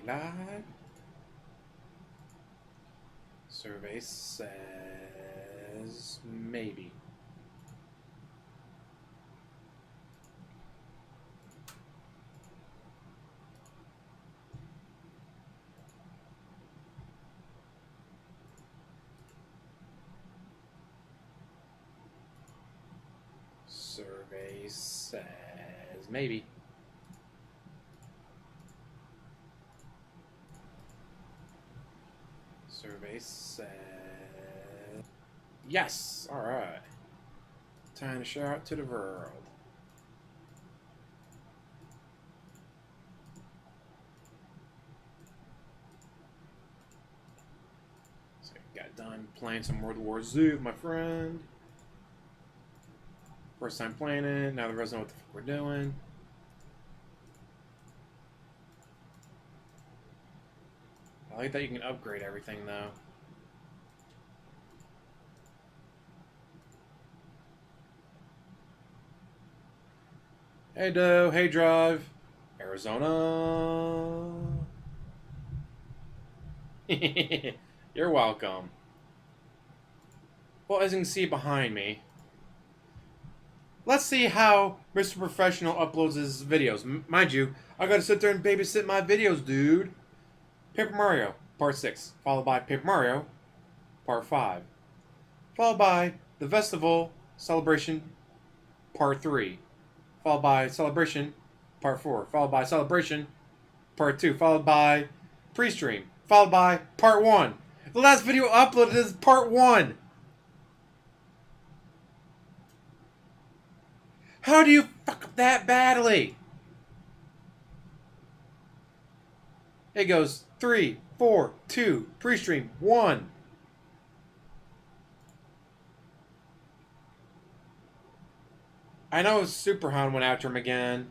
live. Survey says maybe. Survey says maybe. Survey says yes. All right. Time to share out to the world. So I got done playing some World War Z with my friend. First time playing it. Now the rest know what the fuck we're doing. I like that you can upgrade everything, though. Hey, Doe. Hey, Drive. Arizona. You're welcome. Well, as you can see behind me, let's see how Mr. Professional uploads his videos. Mind you, I gotta sit there and babysit my videos, dude. Paper Mario, Part 6, followed by Paper Mario, Part 5, followed by the Vestiful Celebration, Part 3, followed by Celebration, Part 4, followed by Celebration, Part 2, followed by Pre-Stream, followed by Part 1. The last video uploaded is Part 1. How do you fuck up that badly? It goes 3, 4, 2, pre-stream, 1. I know Super Hound went after him again,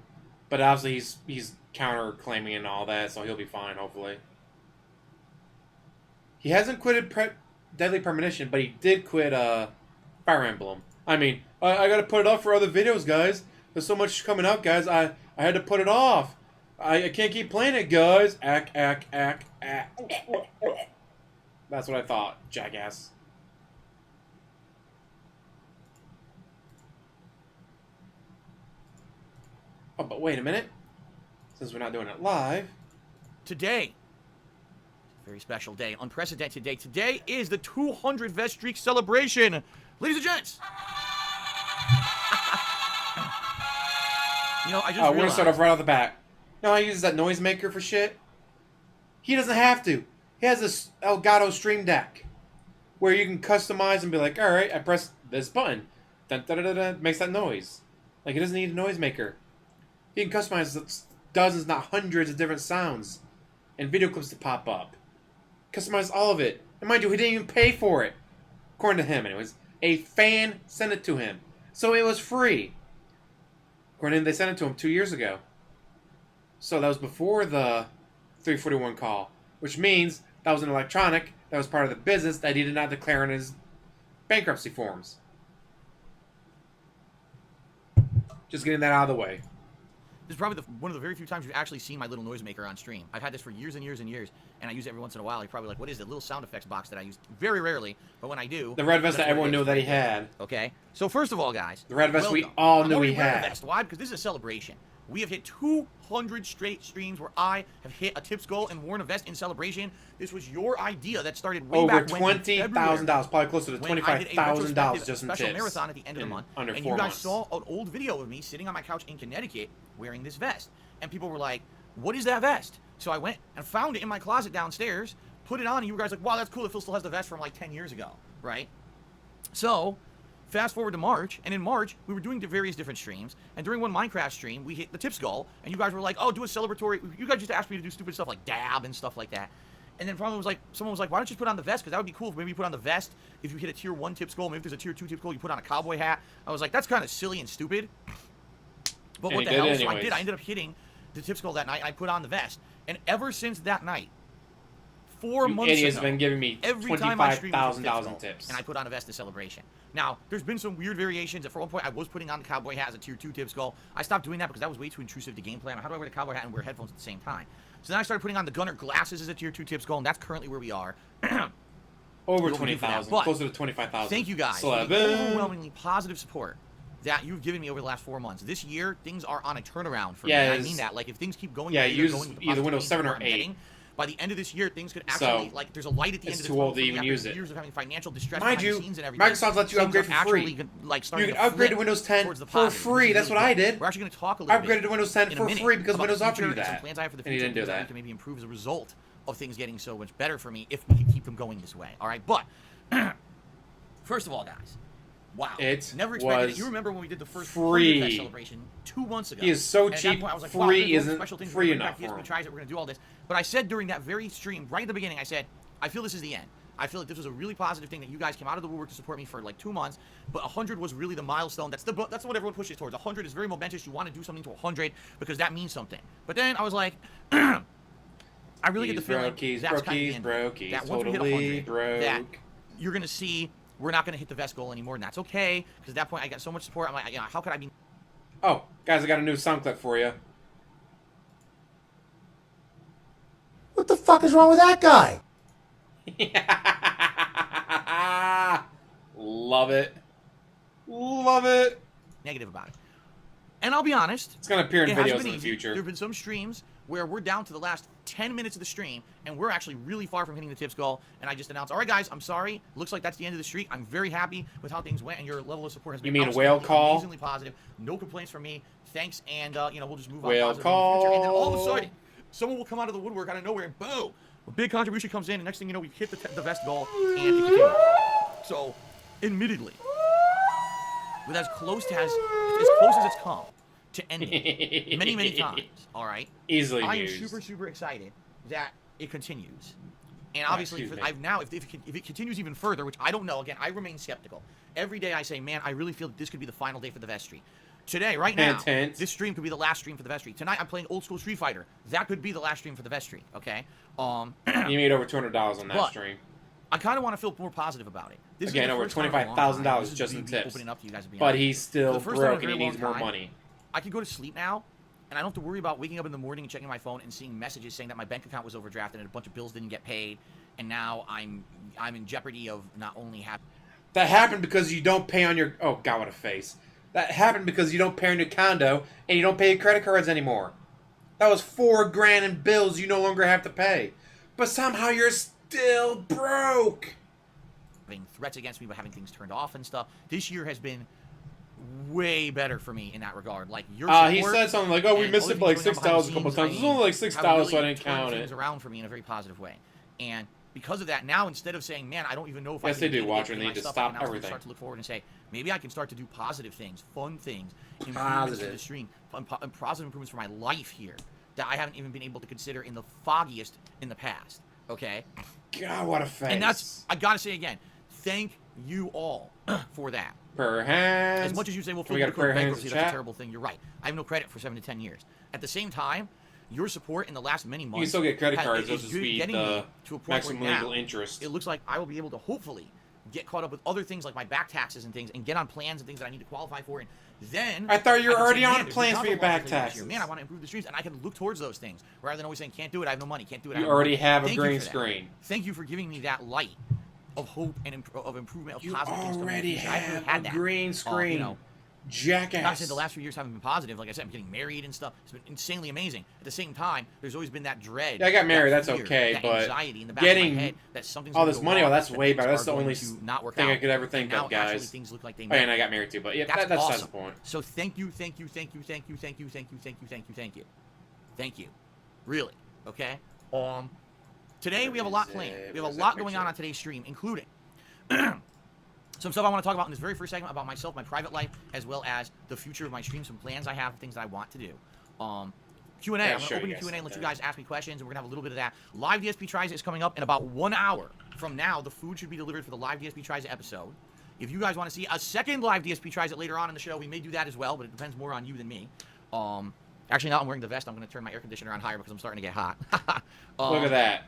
but obviously he's counter-claiming and all that, so he'll be fine, hopefully. He hasn't quitted Deadly Premonition, but he did quit Fire Emblem. I mean, I gotta put it off for other videos, guys. There's so much coming out, guys. I had to put it off. I can't keep playing it, guys. Ack. That's what I thought, jackass. Oh, but wait a minute. Since we're not doing it live. Today, very special day, unprecedented day. Today is the 200 Vest Streak celebration. Ladies and gents. You know, I just we're going to start off right off the bat. You know how he uses that noisemaker for shit? He doesn't have to. He has this Elgato Stream Deck where you can customize and be like, alright, I press this button. Dun, dun, dun, dun, dun, makes that noise. Like, he doesn't need a noisemaker. He can customize dozens, not hundreds of different sounds and video clips to pop up. Customize all of it. And mind you, he didn't even pay for it. According to him, anyways. A fan sent it to him. So it was free. According to him, they sent it to him 2 years ago. So that was before the 341 call. Which means that was an electronic that was part of the business that he did not declare in his bankruptcy forms. Just getting that out of the way. This is probably one of the very few times you've actually seen my little noisemaker on stream. I've had this for years and years and years, and I use it every once in a while. You're probably like, what is it? Little sound effects box that I use very rarely, but when I do... The red vest that everyone knew that he had. Okay? So first of all, guys... The red vest we all knew he had. Vest. Why? Because this is a celebration. We have hit 200 straight streams where I have hit a tip skull and worn a vest in celebration. This was your idea that started way back when. Over $20,000, probably closer to $25,000 just in tips. Special marathon at the end of the month, under and 4 you guys months. saw an old video of me sitting on my couch in Connecticut wearing this vest, and people were like, "What is that vest?" So I went and found it in my closet downstairs, put it on, and you guys were like, "Wow, that's cool that Phil still has the vest from like 10 years ago," right? So. Fast forward to March, and in March, we were doing various different streams, and during one Minecraft stream, we hit the tip skull, and you guys were like, oh, do a celebratory, you guys just asked me to do stupid stuff like dab and stuff like that, and then someone was like, why don't you put on the vest, because that would be cool if maybe you put on the vest, if you hit a tier 1 tip skull, maybe if there's a tier 2 tip skull, you put on a cowboy hat. I was like, that's kind of silly and stupid, but what the hell, so I did, I ended up hitting the tip skull that night, I put on the vest, and ever since that night, 4 months ago, has been giving me $25,000 in tips. And I put on a vest to celebration. Now, there's been some weird variations. For one point, I was putting on the cowboy hat as a tier 2 tip skull. I stopped doing that because that was way too intrusive to gameplay. How do I wear the cowboy hat and wear headphones at the same time? So then I started putting on the Gunner glasses as a tier 2 tips goal, and that's currently where we are. Over We'll do for that. 20,000. But Closer to 25,000. thank you guys for the overwhelmingly positive support that you've given me over the last 4 months. This year, things are on a turnaround for me. I mean that. Like, if things keep going, use going with the either Windows 7 or I'm 8. getting, by the end of this year, things could actually, like, there's a light at the end of the tunnel. It's too old to even use it. Years of having financial distress Mind behind you, the scenes and everything. Microsoft lets you upgrade for free. You can upgrade to Windows 10 for free. That's what I did. We're actually going to talk a little bit. Upgraded to Windows 10 for free because Windows offered you that. Some plans I have for the and he future didn't do that. we can maybe improve as a result of things getting so much better for me if we can keep them going this way. All right, but first of all, guys. Wow. It never expected was it. You remember when we did the first free 100th celebration 2 months ago. He is so and cheap. At that point, I was like, free wow, isn't special things. free We're enough gonna for DSP him. tries it. We're going to do all this. But I said during that very stream, right at the beginning, I said, I feel this is the end. I feel like this was a really positive thing that you guys came out of the woodwork to support me for like 2 months. But 100 was really the milestone. That's what everyone pushes towards. 100 is very momentous. You want to do something to 100 because that means something. But then I was like, I really get the feeling that's kind of the end. That once we hit 100, that you're going to see we're not going to hit the vest goal anymore, and that's okay, because at that point I got so much support. I'm like, you know, how could I be... Oh, guys, I got a new sound clip for you. What the fuck is wrong with that guy? Love it. Love it. Negative about it. And I'll be honest, it's going to appear in videos in the future. There have been some streams where we're down to the last 10 minutes of the stream, and we're actually really far from hitting the tips goal, and I just announced, all right, guys, I'm sorry. Looks like that's the end of the streak. I'm very happy with how things went, and your level of support has been whale call? Amazingly positive. No complaints from me. Thanks, and, you know, we'll just move on. Whale call. In the future. And then all of a sudden, someone will come out of the woodwork out of nowhere, and boom, a big contribution comes in, and next thing you know, we hit the vest goal, and it continues. So, admittedly, with as close as it's come to ending many times, all right? Easily I am used. super excited that it continues. And obviously, if it continues even further, which I don't know, again, I remain skeptical. Every day I say, man, I really feel that this could be the final day for the vestry. Today, right now, this stream could be the last stream for the vestry. Tonight, I'm playing old school Street Fighter. That could be the last stream for the vestry, okay? You made over $200 on that stream. I kind of want to feel more positive about it. This Again, is over $25,000 just in tips. But he's still broke and he needs more money. I could go to sleep now, and I don't have to worry about waking up in the morning and checking my phone and seeing messages saying that my bank account was overdrafted and a bunch of bills didn't get paid, and now I'm in jeopardy of not only having... That happened because you don't pay on your... Oh, God, what a face. That happened because you don't pay on your condo and you don't pay your credit cards anymore. That was $4,000 in bills you no longer have to pay. But somehow you're still broke. Having threats against me by having things turned off and stuff. This year has been way better for me in that regard. Like your support, he said something like, "Oh, we missed it by like $6 a couple times. It was only like $6, so I didn't count it." Things around for me in a very positive way, and because of that, now instead of saying, "Man, I don't even know if I yes, can they do. Watch and they need to stop everything. Start to look forward and say, maybe I can start to do positive things, fun things, improvements to the stream, and positive improvements for my life here that I haven't even been able to consider in the foggiest in the past." Okay. God, what a face. And that's, I gotta say again, thank you all for that. Prayer hands. As much as you say, well, we got prayer hands. that's a terrible thing. You're right. I have no credit for 7 to 10 years. At the same time, your support in the last many months. You can still get credit cards. They'll just be the maximum legal now, interest. It looks like I will be able to hopefully get caught up with other things like my back taxes and things, and get on plans and things that I need to qualify for. And then I thought you were already on plans for your back taxes. Man, I want to improve the streams, and I can look towards those things rather than always saying, "Can't do it. I have no money. Can't do it." You already have a green screen. Thank you for giving me that light of hope and of improvement, of positive things. You already have a green screen. You know, jackass. Like I said, the last few years haven't been positive. Like I said, I'm getting married and stuff. It's been insanely amazing. At the same time, there's always been that dread. Yeah, I got married. That's fear, okay, that but anxiety in the back getting of my head that something's all this money, that's that way better. That's are the going only to not work thing out. I could ever think and of, now actually guys. things look like they Oh, yeah, and I got married too, but yeah, that's awesome. the point. So thank you. Really, okay? Today we have a lot planned. We have a lot going on today's stream, including some stuff I want to talk about in this very first segment about myself, my private life, as well as the future of my stream, some plans I have, things that I want to do. Q&A. I'm going to open the Q&A and let you guys ask me questions, and we're going to have a little bit of that. Live DSP Tries It is coming up in about 1 hour from now. The food should be delivered for the live DSP Tries It episode. If you guys want to see a second live DSP Tries It later on in the show, we may do that as well, but it depends more on you than me. Actually, now I'm wearing the vest. I'm going to turn my air conditioner on higher because I'm starting to get hot. Look at that.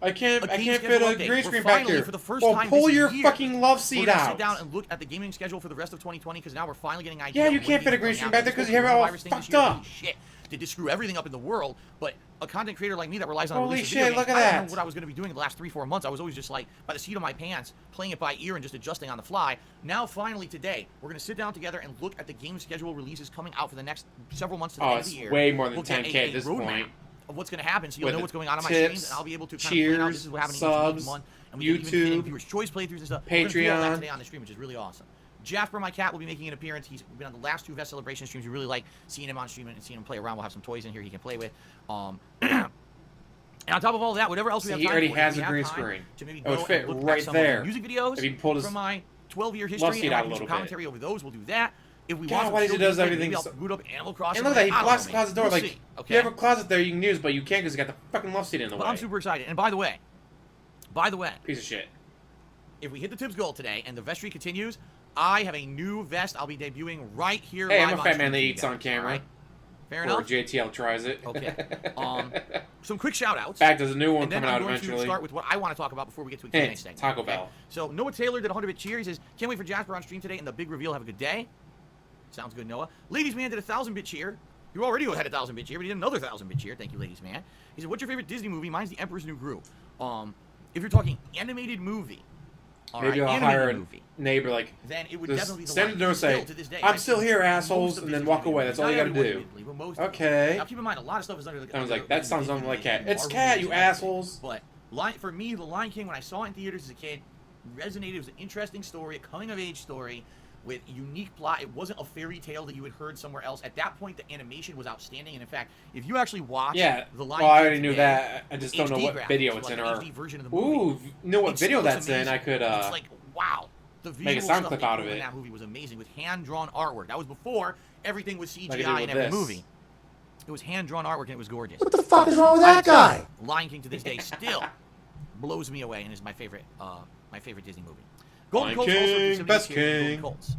I can't game fit schedule a update. green We're screen back finally, here. for the first Well, time pull this your year, fucking love we're seat gonna out. sit down and look at the gaming schedule for the rest of 2020 because now we're finally getting an idea. Yeah, you of can't when fit a games green are screen coming back there out. because This you have it whole all coronavirus thing this fucked year, up. holy shit. Did this screw everything up in the world? But a content creator like me that relies on Holy release of shit, video games, look at I didn't that. know what I was going to be doing in the last 3-4 months. I was always just like by the seat of my pants, playing it by ear and just adjusting on the fly. Now, finally, today, we're going to sit down together and look at the game schedule releases coming out for the next several months to the end of the year. It's way more than We'll get 10K a at this roadmap point. of what's going to happen, so you'll With know what's going on my tips, streams, and I'll be able to kind of plan out this is what happened each subs, month, and we can even fit in YouTube, viewers' choice playthroughs and stuff. We're gonna do all that Patreon. today on the stream, which is really awesome. Jasper, my cat, will be making an appearance. He's been on the last 2 Vest Celebration streams. We really like seeing him on stream and seeing him play around. We'll have some toys in here he can play with. And on top of all that, whatever else we have He time already for, has we a have green time screen. to maybe It would go fit and look right at some there. of the music videos If he pulled his from my 12-year love history, seat and out I a can do little some commentary over those. We'll do that. If we want God, some why he chill does gameplay, everything maybe I'll so... boot up Animal Crossing. And look at that, he I don't blocks know, the closet door. We'll Like, see, okay? you have a closet there you can use, but you can't because you got the fucking love seat in the But way. I'm super excited. And by the way, Piece of shit. if we hit the tips goal today and the vestry continues, I have a new vest I'll be debuting right here. Hey, live I'm a on fat stream man that for you eats on guys, camera. all right? Fair Or enough. JTL tries it. Okay. Some quick shout outs. In fact, there's a new one And then coming I'm out going to eventually. start with what I want to talk about before we get to a Q&A Hey, segment. Taco okay? Bell. So Noah Taylor did 100-bit cheer. He says, can't wait for Jasper on stream today and the big reveal. Have a good day. Sounds good, Noah. Ladies Man did a 1,000-bit cheer. You already had a 1,000-bit cheer, but he did another 1,000-bit cheer. Thank you, Ladies Man. He said, what's your favorite Disney movie? Mine's The Emperor's New Groove. If you're talking animated movie, Maybe I'll hire a neighbor like, then it would just definitely be the stand Lion at the door and King. say, Still, to this day, I'm I still think here, most assholes, of and then Disney walk movies- away. That's all not you gotta everyone, do. admittedly, but most of them. Okay. Now keep in mind, a lot of stuff is under the. I was like, under that sounds Disney something like movies Cat. and It's Marvel Cat, movies you and everything. assholes. But for me, The Lion King, when I saw it in theaters as a kid, resonated. It was an interesting story, a coming-of-age story with unique plot. It wasn't a fairy tale that you had heard somewhere else. At that point, the animation was outstanding. And in fact, if you actually watch The Lion King I already knew today, that. I just don't know HD what graphics, video like it's in. an Or HD version of the movie. know what It video still looks that's in. amazing. I could It's like, wow. The make a visual sound stuff clip they out put of in it. that movie was amazing with hand-drawn artwork. That was before everything was CGI Like I did in with every this. movie. It was hand-drawn artwork and it was gorgeous. What the fuck is wrong with that guy? Lion King to this day still blows me away and is my favorite Disney movie. Golden Lion Colts also King, contributed best to Golden king. Colts.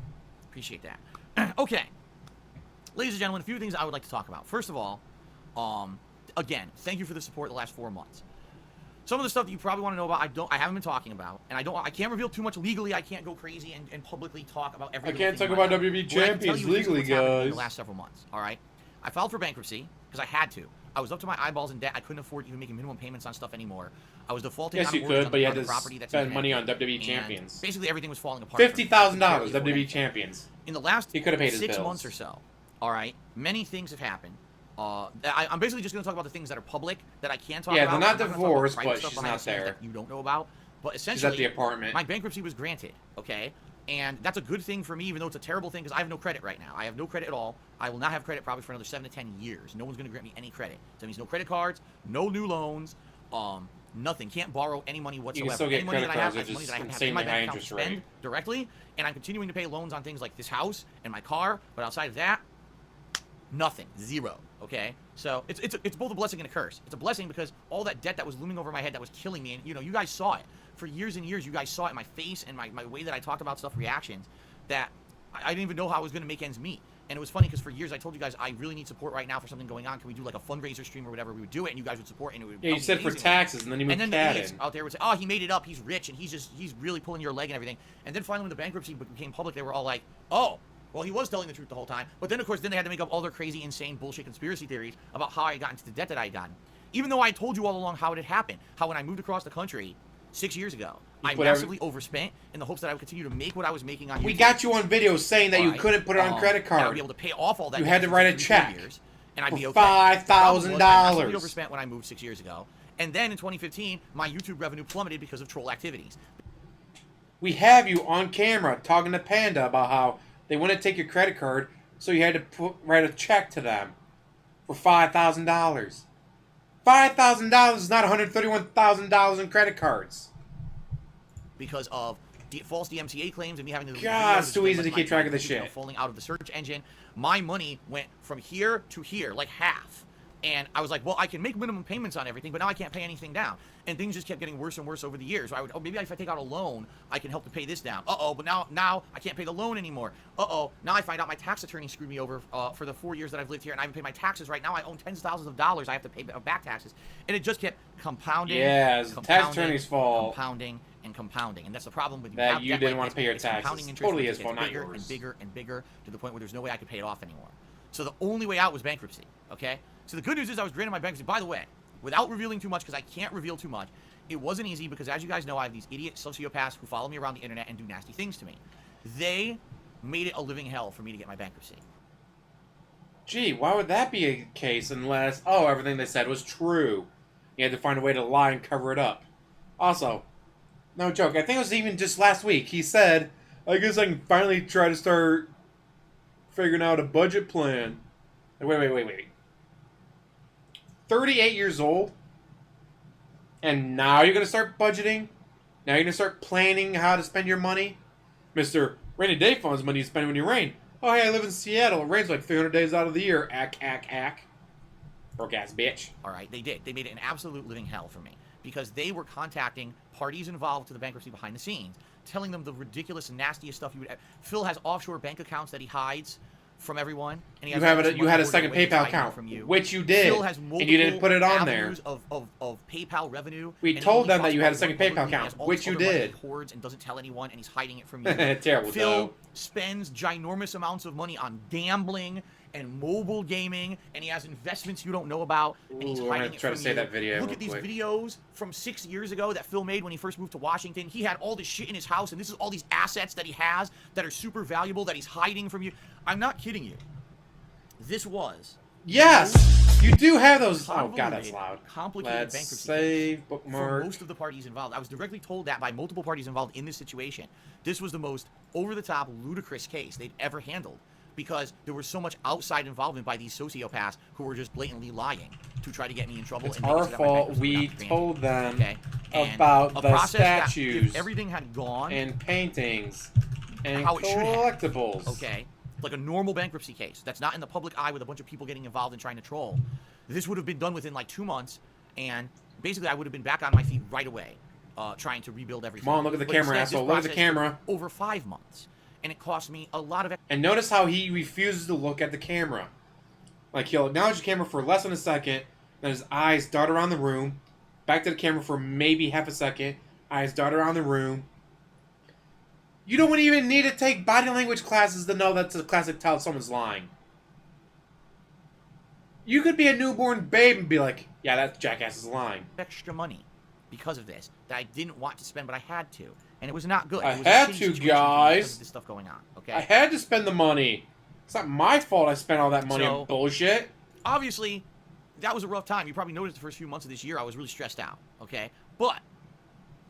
Appreciate that. Okay, ladies and gentlemen, a few things I would like to talk about. First of all, again, thank you for the support the last 4 months. Some of the stuff that you probably want to know about, I haven't been talking about, and I can't reveal too much legally. I can't go crazy and publicly talk about every. I can't thing talk right about now. WWE What I can tell champions you is legally, what's happened in guys. the last several months. All right, I filed for bankruptcy because I had to. I was up to my eyeballs in debt. I couldn't afford even making minimum payments on stuff anymore. I was defaulting Yes, on you mortgage could, but you on had the to property that's spend in money on Connecticut. WWE And champions. Basically, everything was falling apart. $50,000 WWE WWE champions. in the last He could have paid his 6 bills. months or so. All right, many things have happened. I'm basically just going to talk about the things that are public that I can talk Yeah, about. they're not I'm gonna talk about divorced, private but stuff she's behind not the scenes there. that you don't know about. But She's essentially, at the apartment. my bankruptcy was granted. Okay, and that's a good thing for me, even though it's a terrible thing because I have no credit right now. I have no credit at all. I will not have credit probably for another 7 to 10 years. No one's going to grant me any credit. So that means no credit cards, no new loans, nothing. Can't borrow any money whatsoever. still get Any money credit that I have, cards, that's which money is that I have in my insanely high bank account to interest rate. spend directly, and I'm continuing to pay loans on things like this house and my car. But outside of that, nothing, zero. Okay, so it's both a blessing and a curse. It's a blessing because all that debt that was looming over my head that was killing me, and you guys saw it for years and years. You guys saw it in my face and my way that I talked about stuff, reactions, that I didn't even know how I was going to make ends meet. And it was funny because for years I told you guys I really need support right now for something going on. Can we do like a fundraiser stream or whatever? We would do it, and you guys would support, and it would. Yeah, you help me said for amazingly. taxes, and then you moved And then the Cat idiots in. out there would say, "Oh, he made it up. He's rich, and he's really pulling your leg and everything." And then finally, when the bankruptcy became public, they were all like, "Oh, well, he was telling the truth the whole time." But then, of course, they had to make up all their crazy, insane, bullshit conspiracy theories about how I got into the debt that I had gotten. Even though I told you all along how it had happened, how when I moved across the country 6 years ago, I put massively overspent in the hopes that I would continue to make what I was making on YouTube. We got you on video saying that you Alright, couldn't put it on credit and I'd card. be able to pay off all that. You debt had to for write a 3-4 check years, and I'd for be okay. $5,000. The problem was I massively overspent when I moved 6 years ago, and then in 2015, my YouTube revenue plummeted because of troll activities. We have you on camera talking to Panda about how they wouldn't take your credit card, so you had to write a check to them for $5,000. $5,000 is not $131,000 in credit cards. Because of false DMCA claims and me having to. God, it's too videos easy to my keep track of this YouTube shit. falling out of the search engine. My money went from here to here, like half. And I was like, well, I can make minimum payments on everything, but now I can't pay anything down. And things just kept getting worse and worse over the years. So I would, oh, maybe if I take out a loan, I can help to pay this down. Uh-oh, but now I can't pay the loan anymore. Uh-oh, now I find out my tax attorney screwed me over for the 4 years that I've lived here, and I haven't paid my taxes right now. I own tens of thousands of dollars I have to pay back taxes. And it just kept compounding. Yeah, it's the tax attorney's fault. Compounding and compounding. And that's the problem with that you didn't want to pay your taxes. Totally his fault, not bigger yours. And bigger and bigger to the point where there's no way I could pay it off anymore. So the only way out was bankruptcy, okay? So the good news is I was granted my bankruptcy. By the way, without revealing too much, because I can't reveal too much, it wasn't easy because, as you guys know, I have these idiot sociopaths who follow me around the internet and do nasty things to me. They made it a living hell for me to get my bankruptcy. Gee, why would that be a case unless, oh, everything they said was true? You had to find a way to lie and cover it up. Also, no joke, I think it was even just last week, he said, I guess I can finally try to start figuring out a budget plan. Wait. 38 years old? And now you're going to start budgeting? Now you're going to start planning how to spend your money? Mr. Rainy Day Funds, money you spend when you rain. Oh, hey, I live in Seattle. It rains like 300 days out of the year. Ack. Broke ass bitch. All right, they did. They made it an absolute living hell for me because they were contacting parties involved to the bankruptcy behind the scenes, telling them the ridiculous and nastiest stuff you would have. Phil has offshore bank accounts that he hides from everyone. And he you had a second PayPal account, from you. which you did, Phil has and you didn't put it on there. Of PayPal revenue. We told them that you had a second PayPal account, which you did. He hoards and doesn't tell anyone, and he's hiding it from you. Terrible. Phil spends ginormous amounts of money on gambling and mobile gaming, and he has investments you don't know about, and he's hiding it from you. That video. Look at these videos from 6 years ago that Phil made when he first moved to Washington. He had all this shit in his house, and this is all these assets that he has that are super valuable that he's hiding from you. I'm not kidding you. This was... Yes! You do have those... Oh, God, that's loud. Complicated Let's bankruptcy save bookmark. for most of the parties involved. I was directly told that by multiple parties involved in this situation. This was the most over-the-top, ludicrous case they'd ever handled because there was so much outside involvement by these sociopaths who were just blatantly lying to try to get me in trouble. It's and our fault. We told them about the statues. If everything had gone and paintings and how it should have. collectibles. Okay. Like a normal bankruptcy case that's not in the public eye with a bunch of people getting involved and trying to troll. This would have been done within like 2 months, and basically I would have been back on my feet right away, trying to rebuild everything. Come on, look at the camera, asshole. Look at the camera. Over 5 months, and it cost me a lot of. And notice how he refuses to look at the camera. Like he'll acknowledge the camera for less than a second, then his eyes dart around the room, back to the camera for maybe half a second, eyes dart around the room. You don't even need to take body language classes to know that's a classic tell someone's lying. You could be a newborn babe and be like, yeah, that jackass is lying. Extra money because of this that I didn't want to spend, but I had to. And it was not good. I it was had a shitty to, situation guys. because of this stuff going on, okay? I had to spend the money. It's not my fault I spent all that money on bullshit. Obviously, that was a rough time. You probably noticed the first few months of this year I was really stressed out, okay? But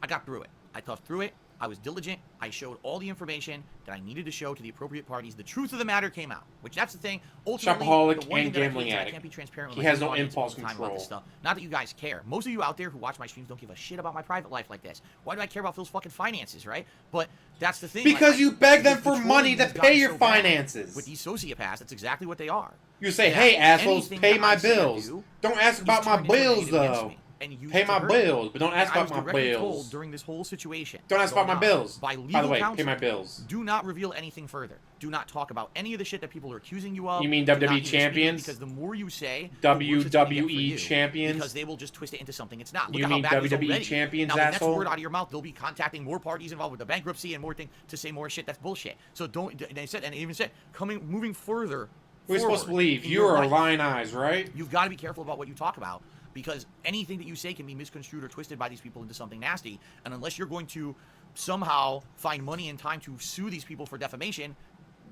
I got through it. I toughed through it. I was diligent. I showed all the information that I needed to show to the appropriate parties. The truth of the matter came out, which that's the thing. Ultimately, Shopaholic the one and thing that gambling I addict. can't be transparent with He my has no audience all impulse the time control. about this stuff. Not that you guys care. Most of you out there who watch my streams don't give a shit about my private life like this. Why do I care about Phil's fucking finances, right? But that's the thing. Because like, you beg them the for money to trolling has pay gotten your so bad finances. with these sociopaths, that's exactly what they are. You say, Yeah, hey, assholes, anything pay that my I say or bills. do Don't ask about is my turned into a bills, negative against though. me and used Pay to my hurt me. bills, but don't ask And I about was my directly bills. told during this whole situation. Don't ask about my bills. By legal By the way, counsel, pay my bills. Do not reveal anything further. Do not talk about any of the shit that people are accusing you of. You mean Do not WWE even speak champions? Because the more you say, the worse it's gonna get for WWE you, champions? Because they will just twist it into something it's not. Look You at how mean bad it is WWE already. champions, now, the next asshole? word out of your mouth, they'll be contacting more parties involved with the bankruptcy and more things to say more shit that's bullshit. So don't. And they even said, moving further. We're supposed to believe in you your are life, lying eyes, right? You've got to be careful about what you talk about because anything that you say can be misconstrued or twisted by these people into something nasty. And unless you're going to somehow find money and time to sue these people for defamation,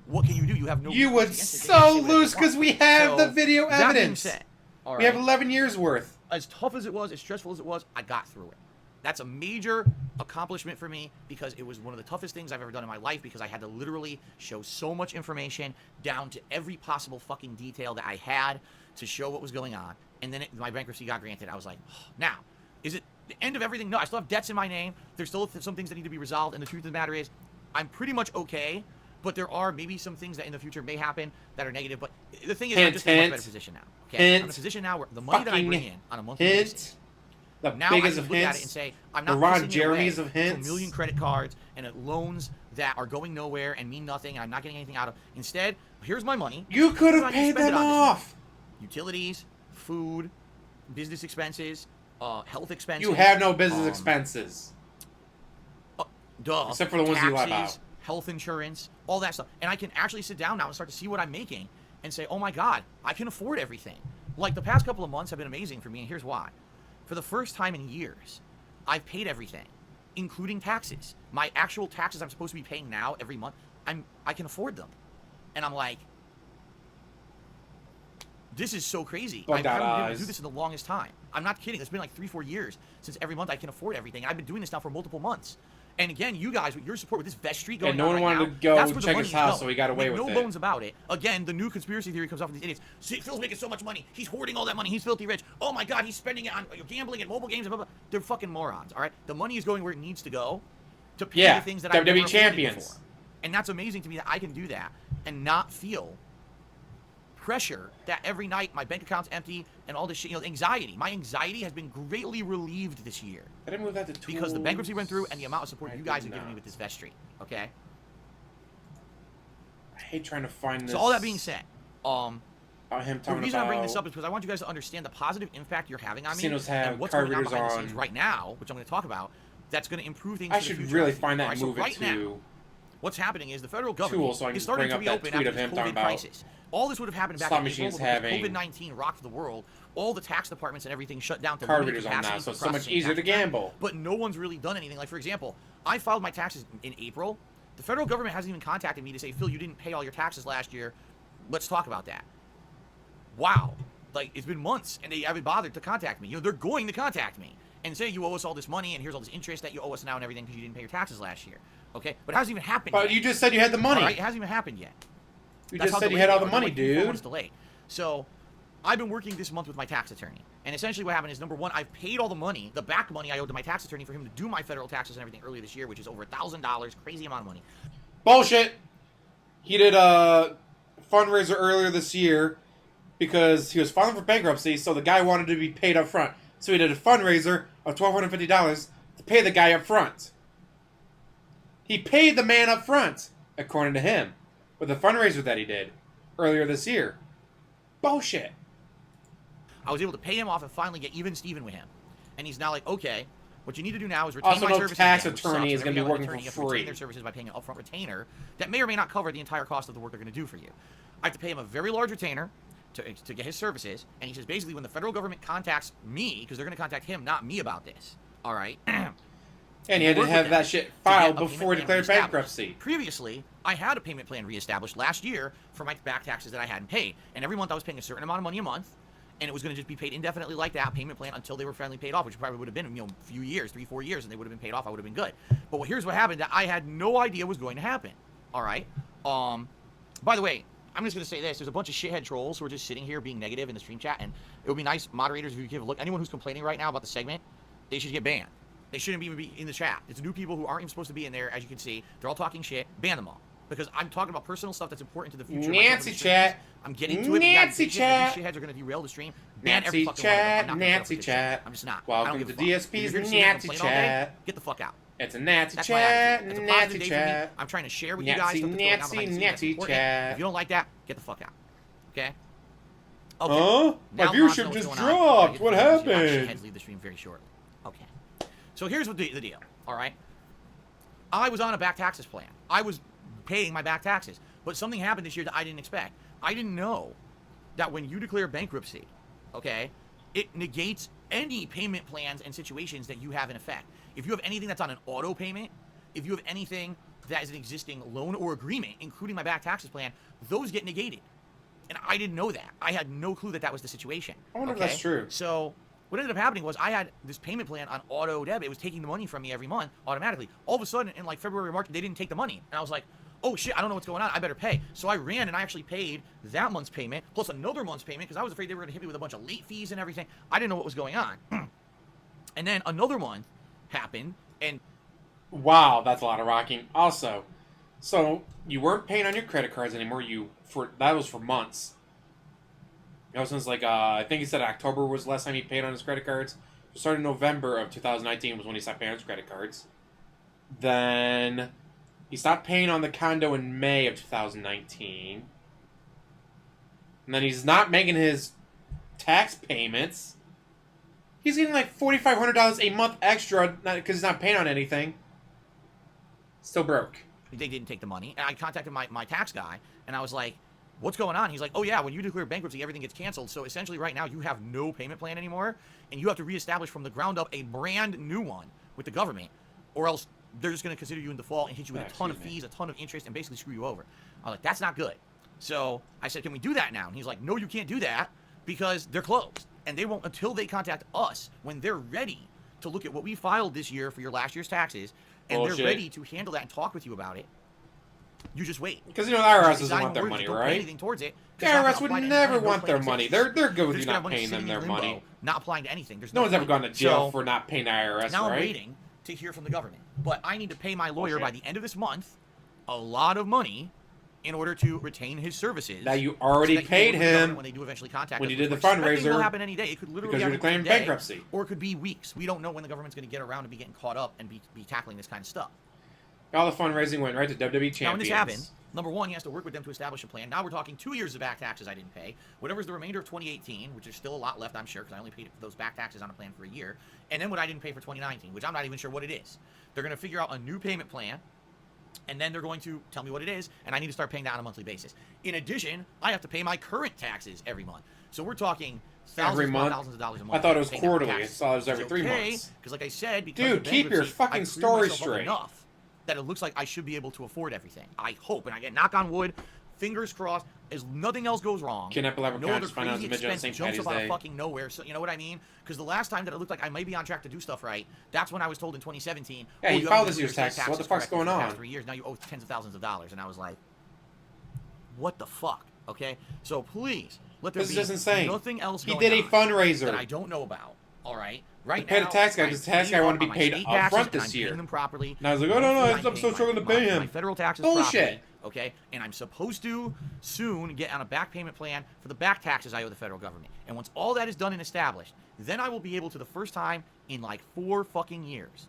what can you do? You have no. You recourse would against it. so lose because we have So, the video that being evidence. said, all We have right, 11 years worth. as tough as it was, as stressful as it was, I got through it. That's a major accomplishment for me because it was one of the toughest things I've ever done in my life because I had to literally show so much information down to every possible fucking detail that I had to show what was going on. And then my bankruptcy got granted. I was like, oh, now, is it the end of everything? No, I still have debts in my name. There's still some things that need to be resolved. And the truth of the matter is, I'm pretty much okay But there are maybe some things that in the future may happen that are negative. But the thing is, Hint, I'm just in a much hint, better position now. Okay, I'm in a hint, position now where the money that I bring in on a monthly basis, The now I biggest can of look at hints. it and say, I'm The not Ron pissing it Jeremy's away of to a hints. million credit cards and loans that are going nowhere and mean nothing, and I'm not getting anything out of. Instead, here's my money. You could Here's have what I can paid spend it them on this off. month. Utilities, food, business expenses, health expenses. You have no business expenses. Duh. Except for the ones you lie Taxes, about. health insurance, all that stuff. And I can actually sit down now and start to see what I'm making and say, oh my God, I can afford everything. Like the past couple of months have been amazing for me, and here's why. For the first time in years, I've paid everything, including taxes. My actual taxes I'm supposed to be paying now every month, I can afford them. And I'm like, this is so crazy. I haven't been able to do this in the longest time. I'm not kidding. It's been like 3-4 years since every month I can afford everything. And I've been doing this now for multiple months. And again, you guys, with your support with this vest street going on no one right wanted now, to go that's where the check money his is house, going. so he got away with no it. bones about it. Again, the new conspiracy theory comes off with these idiots. See, Phil's making so much money. He's hoarding all that money. He's filthy rich. Oh my God, he's spending it on gambling and mobile games and blah, blah. They're fucking morons, all right? The money is going where it needs to go to pay the things that I've never WWE afforded champions. before. And that's amazing to me that I can do that and not feel pressure that every night my bank account's empty and all this shit, anxiety. My anxiety has been greatly relieved this year. Did I move that to tools? Because the bankruptcy went through and the amount of support you guys have given me with this vest street, okay? I hate trying to find this. So all that being said, him the talking reason I'm bringing about this up is because I want you guys to understand the positive impact you're having on me casinos have and what's going on carburetors behind the scenes on. right now, which I'm going to talk about, that's going to improve things I for the should future. really find that All and right, move so right it now, to what's happening is the federal government Tool, so I can is starting bring to up that reopen tweet after of this him talking COVID about crisis. All this would have happened back slot in machines April, but having COVID-19 rocked the world. All the tax departments and everything shut down to carburetors limit on capacity now, so for it's so much processing easier to tax returns. gamble. But no one's really done anything. Like, for example, I filed my taxes in April. The federal government hasn't even contacted me to say, Phil, you didn't pay all your taxes last year. Let's talk about that. Wow. Like, it's been months, and they haven't bothered to contact me. They're going to contact me and say, you owe us all this money, and here's all this interest that you owe us now and everything because you didn't pay your taxes last year. Okay? But it hasn't even happened yet. But you just said you had the money. All right? It hasn't even happened yet. You That's just how said you delayed had all they the are. They're money, like 3-4 dude. months delayed. So, I've been working this month with my tax attorney. And essentially what happened is, number one, I've paid all the money, the back money I owed to my tax attorney for him to do my federal taxes and everything earlier this year, which is over $1,000, crazy amount of money. Bullshit. He did a fundraiser earlier this year because he was filing for bankruptcy, so the guy wanted to be paid up front. So he did a fundraiser of $1,250 to pay the guy up front. He paid the man up front, according to him, with the fundraiser that he did earlier this year. Bullshit. I was able to pay him off and finally get even Steven with him. And he's now like, okay, what you need to do now is retain Also, my no services tax again, which attorney sucks. is gonna be Whenever you working have an attorney, for you have to retain free. their services by paying an upfront retainer that may or may not cover the entire cost of the work they're going to do for you. I have to pay him a very large retainer to get his services, and he says basically when the federal government contacts me, because they're going to contact him, not me about this, all right? And he had to work with have them that shit to filed get a before he payment plan declared reestablished. bankruptcy. Previously, I had a payment plan reestablished last year for my back taxes that I hadn't paid. And every month I was paying a certain amount of money a month, and it was going to just be paid indefinitely like that payment plan until they were finally paid off, which probably would have been, a few years, 3-4 years, and they would have been paid off. I would have been good. But here's what happened that I had no idea was going to happen. All right. By the way, I'm just going to say this. There's a bunch of shithead trolls who are just sitting here being negative in the stream chat, and it would be nice, moderators, if you give a look. Anyone who's complaining right now about the segment, they should get banned. They shouldn't even be in the chat. It's new people who aren't even supposed to be in there, as you can see. They're all talking shit. Ban them all. Because I'm talking about personal stuff that's important to the future. Nancy chat. I'm getting to it. Nancy chat. These shitheads are going to derail the stream. Ban every Nancy fucking one of them. I'm chat. not gonna put up Nancy with this shit. chat. I'm just not. I don't Welcome give to a fuck. If DSP's you're here to sit here and Nancy complain all day, chat. get the fuck out. It's a Nancy That's my chat. attitude. It's a positive Nancy day for me. chat. I'm trying to share with you guys stuff that's going on behind the scenes that's Nancy important. chat. If you don't like that, get the fuck out. Okay? Huh? Now My who wants to know viewership what's just going on? dropped. What Actually, happened? heads leave the stream very shortly. Okay. So here's what the deal. All right. I was on a back taxes plan. I was paying my back taxes, but something happened this year that I didn't expect. I didn't know that when you declare bankruptcy, okay, it negates any payment plans and situations that you have in effect. If you have anything that's on an auto payment, if you have anything that is an existing loan or agreement, including my back taxes plan, those get negated. And I didn't know that. I had no clue that that was the situation. I wonder if that's true. So what ended up happening was I had this payment plan on auto debit. It was taking the money from me every month automatically. All of a sudden, in like February or March, they didn't take the money. And I was like, oh shit, I don't know what's going on. I better pay. So I ran and I actually paid that month's payment plus another month's payment because I was afraid they were going to hit me with a bunch of late fees and everything. I didn't know what was going on. And then another month happened, and Wow, that's a lot of rocking. Also, So you weren't paying on your credit cards anymore. That was for months. That was since like I think he said October was the last time he paid on his credit cards. Starting November of 2019 was when he stopped paying on his credit cards. Then he stopped paying on the condo in May of 2019. And then he's not making his tax payments. He's getting like $4,500 a month extra because he's not paying on anything. Still broke. They didn't take the money. And I contacted my tax guy, and I was like, what's going on? He's like, oh yeah, when you declare bankruptcy, everything gets canceled. So essentially right now you have no payment plan anymore, and you have to reestablish from the ground up a brand new one with the government, or else they're just going to consider you in default and hit you with a ton of fees, a ton of interest, and basically screw you over. I was like, that's not good. So I said, can we do that now? And he's like, no, you can't do that because they're closed. And they won't until they contact us when they're ready to look at what we filed this year for your last year's taxes, and Bullshit. They're ready to handle that and talk with you about it. You just wait. Because the IRS doesn't want their money, right? Anything towards it. The IRS would never want their money. They're good with you not paying them their money. Not applying to anything. There's no one's ever gone to jail so, for not paying the IRS, now right? I'm waiting to hear from the government. But I need to pay my lawyer by the end of this month a lot of money in order to retain his services. Now you already paid him when they do eventually contact when us, you did the fundraiser. It fundraiser. will happen any day. It could literally because you're happen declaring today, bankruptcy, or it could be weeks. We don't know when the government's going to get around to be getting caught up and be tackling this kind of stuff. All the fundraising went right to WWE champions. Now when this happens, number one, he has to work with them to establish a plan. Now we're talking 2 years of back taxes I didn't pay. Whatever's the remainder of 2018, which is still a lot left, I'm sure, because I only paid those back taxes on a plan for a year. And then what I didn't pay for 2019, which I'm not even sure what it is. They're going to figure out a new payment plan, and then they're going to tell me what it is, and I need to start paying that on a monthly basis. In addition, I have to pay my current taxes every month. So we're talking thousands of dollars a month. I thought it was quarterly. I saw it was every 3 months. Because like I said, dude, keep your fucking story straight. Enough that it looks like I should be able to afford everything. I hope, and I get knock on wood, fingers crossed, as nothing else goes wrong. Kidnap a leprechaun, no other just find out crazy it's a midget on expense St. jumps Patty's up out Day. of fucking nowhere. So you know what I mean? Because the last time that it looked like I might be on track to do stuff right, that's when I was told in 2017. Yeah, you haven't filed been this doing year's your taxes. What the fuck's correctly going for the on? past 3 years. Now you owe tens of thousands of dollars, and I was like, what the fuck? Okay, so please let there This be is just insane. nothing else. He did a fundraiser that I don't know about. All right. Right to pay now, the tax guy because the tax guy wanted to be paid up front this year. Them properly. And I was like, oh no, I'm still struggling to pay him. My federal taxes Bullshit. properly, okay, and I'm supposed to soon get on a back payment plan for the back taxes I owe the federal government. And once all that is done and established, then I will be able to, the first time in like 4 fucking years,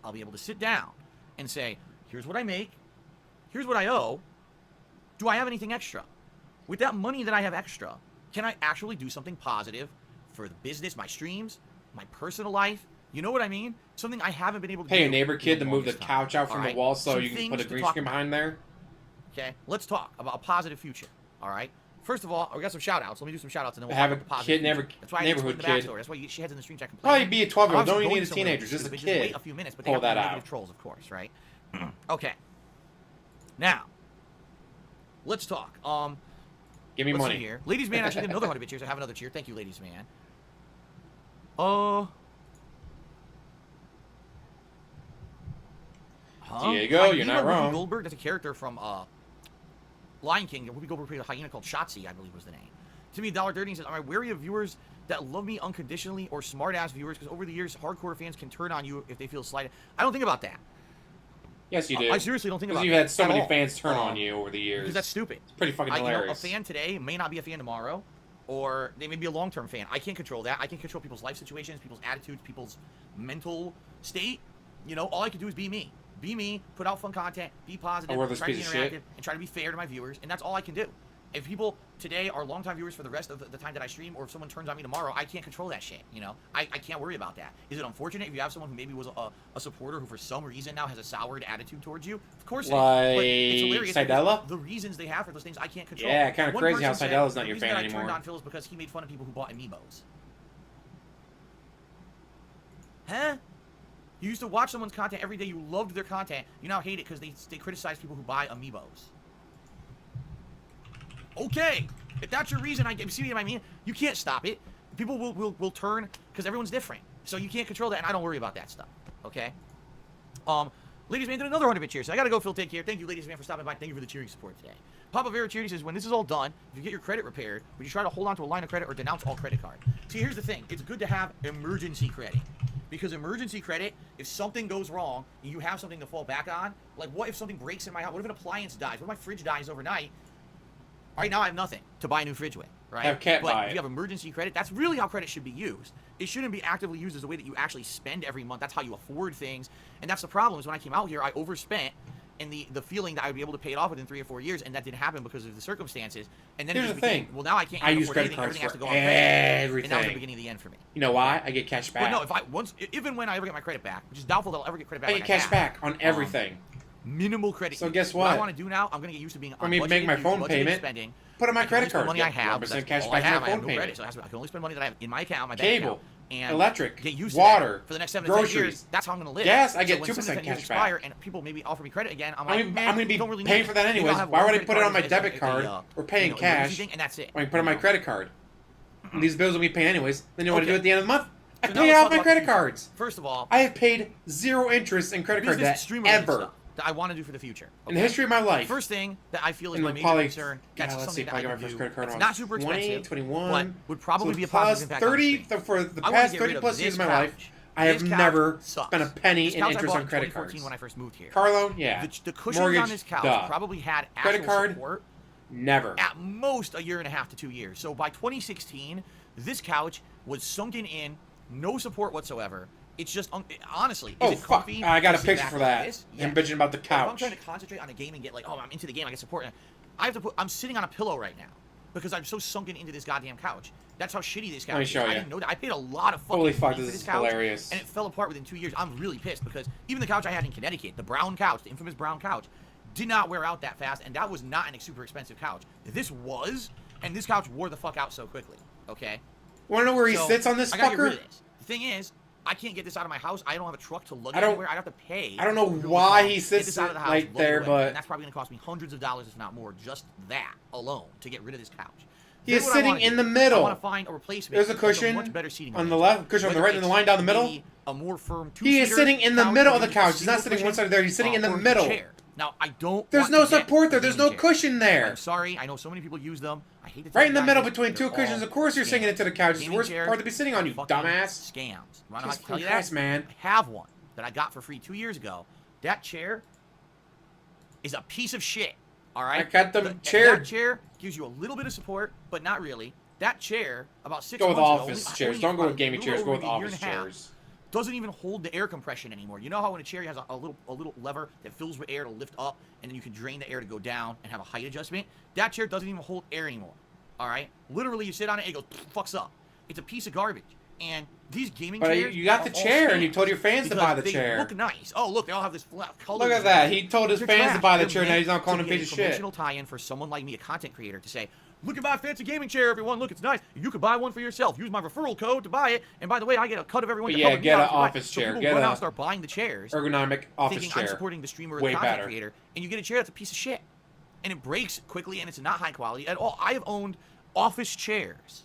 I'll be able to sit down and say, here's what I make, here's what I owe. Do I have anything extra? With that money that I have extra, can I actually do something positive for the business, my streams, my personal life? You know what I mean? Something I haven't been able to do. Pay a neighbor kid to move the longest time. couch out from the wall so Some you can things put a to green talk screen about. behind there. Okay, let's talk about a positive future. All right. First of all, we got some shout outs. Let me do some shout outs and then we'll Have talk a about the positive kid, future. That's why I neighborhood explained kid. the backstory. That's why she heads in the stream chat Probably completely. be a 12-year-old. I'm Don't even going need a somewhere teenager. with Just a this, but kid. wait a few minutes, but Pull they have that negative out. trolls, of course, right? Okay. Now, let's talk. Give me Let's money. see here. Ladies man actually did another 100-bit cheers. I have another cheer. Thank you, ladies man. Diego, you're not Whoopi wrong. Goldberg, that's a character from Lion King. Whoopi Goldberg played a hyena called Shotzi, I believe was the name. To me, $1.30 says, am I wary of viewers that love me unconditionally or smart-ass viewers? Because over the years, hardcore fans can turn on you if they feel slighted. I don't think about that. Yes, you do. I seriously don't think about Because that. you've had so at many all. fans turn on you over the years. Because that's stupid. It's pretty fucking hilarious. A fan today may not be a fan tomorrow, or they may be a long-term fan. I can't control that. I can control people's life situations, people's attitudes, people's mental state. You know, all I can do is be me. Be me, put out fun content, be positive, worthless try to be piece of interactive, shit. and try to be fair to my viewers, and that's all I can do. If people today are longtime viewers for the rest of the time that I stream, or if someone turns on me tomorrow, I can't control that shit, you know? I can't worry about that. Is it unfortunate if you have someone who maybe was a supporter who for some reason now has a soured attitude towards you? Of course it is. But it's hilarious because Sidella? the reasons they have for those things I can't control. Yeah, kind of One crazy how person said, Sidella's not the your reason fan that I turned anymore. on Phil is because he made fun of people who bought amiibos. Huh? You used to watch someone's content every day. You loved their content. You now hate it because they criticize people who buy amiibos. Okay, if that's your reason, see what I mean? You can't stop it. People will turn because everyone's different. So you can't control that, and I don't worry about that stuff. Okay. Ladies Man did another 100-bit cheer. So I gotta go, Phil. Take care. Thank you, Ladies Man, for stopping by. Thank you for the cheering support today. Papa Vera Charity says, when this is all done, if you get your credit repaired, would you try to hold on to a line of credit or denounce all credit card? See, here's the thing. It's good to have emergency credit. Because emergency credit, if something goes wrong, and you have something to fall back on, like what if something breaks in my house? What if an appliance dies? What if my fridge dies overnight? Right now I have nothing to buy a new fridge with, right? I can't but buy if it. you have emergency credit, that's really how credit should be used. It shouldn't be actively used as a way that you actually spend every month. That's how you afford things. And that's the problem is when I came out here, I overspent. And the feeling that I would be able to pay it off within 3 or 4 years, and that didn't happen because of the circumstances. And then Here's it just the became, thing. well, now I can't I even use afford credit anything. cards Everything has to for go on credit. everything. And now it's the beginning of the end for me. You know why? I get cash back. Well, no, even when I ever get my credit back, which is doubtful that I'll ever get credit back. I like get cash have, back on everything. Minimal credit. So use. guess What I what? want to do now, I'm going to get used to being I mean, make my phone payment. spending. Put on my I can credit only spend card. money I have. 1% That's cash all back I on have. my I have phone no payment. credit, so I can only spend money that I have in my account, my bank Cable, account, and electric, get used water, to that for the next 7 to 10 years. groceries. That's how I'm going to live. Gas, I get so when 2% 7 to 10 years cash expire back. and people maybe offer me credit again, I'm I'm like, man, going to be don't really paying need for that it. Maybe anyways. I'll have Why one would I credit put it card on my as debit card or paying emergency cash thing, and that's it. when you put it on my credit card? And these bills will be paying anyways. Then you want to do it Okay. at the end of the month? I So now pay let's off talk my about credit the future. cards. First of all, I have paid 0 interest in credit card this debt stream related ever stuff that I want to do for the future. in the history of my life. First thing that I feel is And my we'll major probably- concern. That's let's see something if that I get I my can first do. credit card It's on not super 20, expensive, 21. but would probably So be a plus positive impact on the 30 stream. for the I wanna past get 30 rid of plus years of this my life. couch. I have This couch never sucks. spent a penny This in couch I interest bought on in credit 2014 cards. when I first moved here. Car loan, yeah. The cushions Mortgage, on this couch duh. probably had Credit actual card? support Never. at most a year and a half to 2 years. So by 2016, this couch was sunken in, no support whatsoever. It's just, honestly, is Oh, it fuck. comfy? I got a to sit picture back for like that. this? I'm Yes. bitching about the But if I'm couch. trying to concentrate on a game and get like, oh, I'm into the game, I get support. I'm sitting on a pillow right now because I'm so sunken into this goddamn couch. That's how shitty this couch Let me is. show I you. didn't know that. I paid a lot of fucking Holy fuck, money for this is couch, hilarious. and it fell apart within 2 years. I'm really pissed because even the couch I had in Connecticut, the brown couch, the infamous brown couch, did not wear out that fast, and that was not an super expensive couch. This was, and this couch wore the fuck out so quickly. Okay. Want to know where he So, sits on this I gotta get rid fucker? of this. The thing is, I can't get this out of my house. I don't have a truck to lug I it don't- anywhere. I'd have to pay. I don't know for people to why come, he get sits this out of the house, right lug it there, away, but- and that's probably going to cost me hundreds of dollars, if not more, just that alone to get rid of this couch. He Here's is what I sitting wanna in do. the middle. I want to find a replacement. There's a that's cushion much better seating on the arrangement. left, cushion on the Whether right, and the it's line down the middle. maybe a more firm He is two-seater sitting in the couch, middle or of the maybe a couch. He's not single sitting one cushion, side or the other. He's sitting in the or a middle. chair. Now, I don't There's want no to get support there. a There's gaming no chair. cushion there. I'm sorry. I know so many people use them. I hate to Right tell in the you middle guys between this, two they're cushions. all Of course you're scams. singing into the couch. It's the Gaming worst chair part to be sitting on, you fucking dumbass. Scams. Why don't I Jesus tell you Christ, that? man. I have one that I got for free 2 years ago. That chair is a piece of shit. All right. I got them That chaired. chair gives you a little bit of support, but not really. That chair, about 6 Go with months ago, office only- chairs. only Don't go with about gaming a little chairs. Go over with a year office and a half, chairs. doesn't even hold the air compression anymore. You know how when a chair has a little lever that fills with air to lift up, and then you can drain the air to go down and have a height adjustment? That chair doesn't even hold air anymore. All right? Literally, you sit on it, it goes, fucks up. It's a piece of garbage. And these gaming But chairs you got are the all chair, and you scams told your fans to because buy the they chair. look nice. Oh, look, they all have this flat color. Look at that. He told his They're fans to trash. buy the They're chair. Now meant he's not calling to him be piece a of shit. promotional tie-in for someone like me, a content creator, to say, look at my fancy gaming chair, everyone. Look, it's nice. You could buy one for yourself. Use my referral code to buy it. And by the way, I get a cut of everyone. But to yeah, help me get out an if you buy it. office So chair. people Get run out a and start buying the chairs, Ergonomic office thinking chair. I'm supporting the streamer or Way the content better. creator, and you get a chair that's a piece of shit, and it breaks quickly, and it's not high quality at all. I have owned office chairs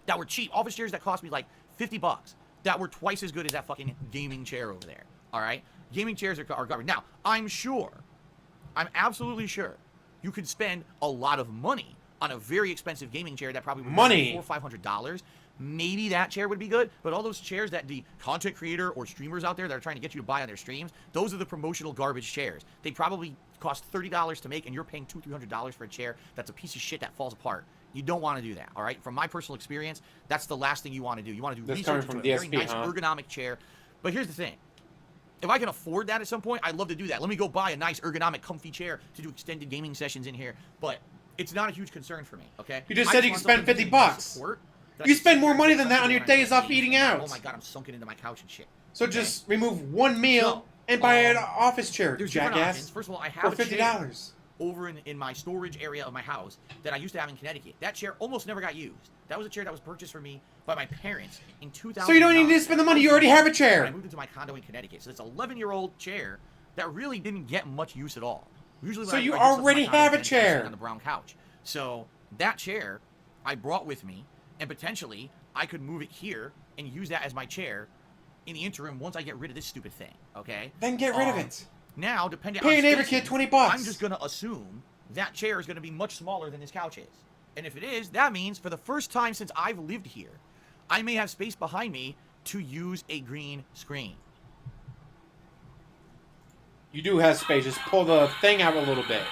that were cheap, office chairs that cost me like $50, that were twice as good as that fucking gaming chair over there. All right, gaming chairs are garbage. Now, I'm absolutely sure, you could spend a lot of money on a very expensive gaming chair that probably would Money. be $400 or $500. Maybe that chair would be good, but all those chairs that the content creator or streamers out there that are trying to get you to buy on their streams, those are the promotional garbage chairs. They probably cost $30 to make, and you're paying $200-300 for a chair that's a piece of shit that falls apart. You don't want to do that, all right? From my personal experience, that's the last thing you want to do. You want to do That's research coming into a from very DSP, nice huh? ergonomic chair. But here's the thing. If I can afford that at some point, I'd love to do that. Let me go buy a nice ergonomic comfy chair to do extended gaming sessions in here. But it's not a huge concern for me, okay? You just I said you want could spend something that gives me $50. support, that You I can spend sit more here money and than that on your when I'm days off gaming, eating out. Oh my god, I'm sunken into my couch and shit. So okay? just remove one meal So, and buy an office chair, There's different options. jackass. First of all, I For have a chair $50. over in my storage area of my house that I used to have in Connecticut. That chair almost never got used. That was a chair that was purchased for me by my parents in 2000. So you don't need to spend the money. You already have a chair. I moved into my condo in Connecticut. So it's an 11-year-old chair that really didn't get much use at all. Usually, So when you I do stuff in my already condo in have a Connecticut, I sit chair. on the brown couch. So that chair I brought with me, and potentially I could move it here and use that as my chair in the interim once I get rid of this stupid thing, okay? Then get rid of it. Now, depending Pay on your neighbor spacing, kid $20. I'm just going to assume that chair is going to be much smaller than this couch is. And if it is, that means for the first time since I've lived here, I may have space behind me to use a green screen. You do have space. Just pull the thing out a little bit.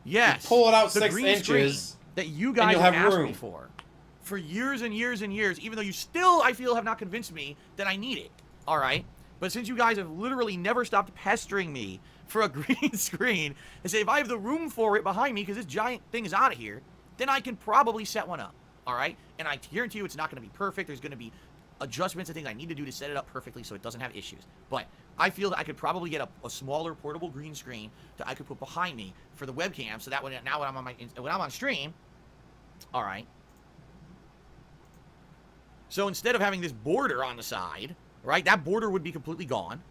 Yes. You pull it out the 6 green inches. screen that you guys you'll have have asked room. me for years and years and years, even though you still, I feel, have not convinced me that I need it. All right? But since you guys have literally never stopped pestering me for a green screen and say if I have the room for it behind me because this giant thing is out of here, then I can probably set one up. All right? And I guarantee you it's not going to be perfect. There's going to be adjustments and things I need to do to set it up perfectly so it doesn't have issues. But I feel that I could probably get a smaller portable green screen that I could put behind me for the webcam so that when I'm on stream, all right. So instead of having this border on the side, right, that border would be completely gone,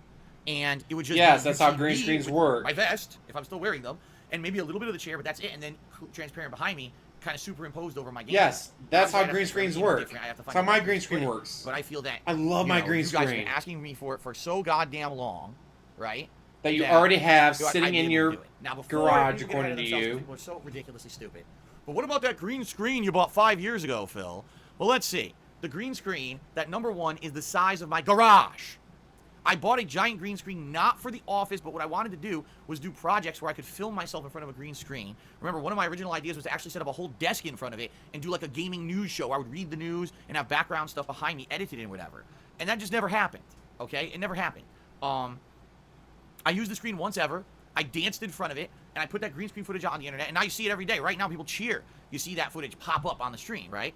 and it would just Yes, be that's how UTV green screens with work. my vest, if I'm still wearing them, and maybe a little bit of the chair, but that's it, and then transparent behind me, kind of superimposed over my game. Yes, that's how Obviously, I'd green have to screens something work. different. I have to That's find how my a way green to screen split it. works. But I feel that I love my green you guys have screen. been asking me for it for so goddamn long, right? That you already have I'd sitting be in able your to do it. Now, before garage, people get ahead according of to themselves, you. people are so ridiculously stupid. But what about that green screen you bought 5 years ago, Phil? Well, let's see. The green screen, that number one, is the size of my garage. I bought a giant green screen not for the office, but what I wanted to do was do projects where I could film myself in front of a green screen. Remember, one of my original ideas was to actually set up a whole desk in front of it and do like a gaming news show. I would read the news and have background stuff behind me edited and whatever. And that just never happened, okay? It never happened. I used the screen once ever. I danced in front of it, and I put that green screen footage out on the internet, and now you see it every day. Right now, people cheer. You see that footage pop up on the stream, right?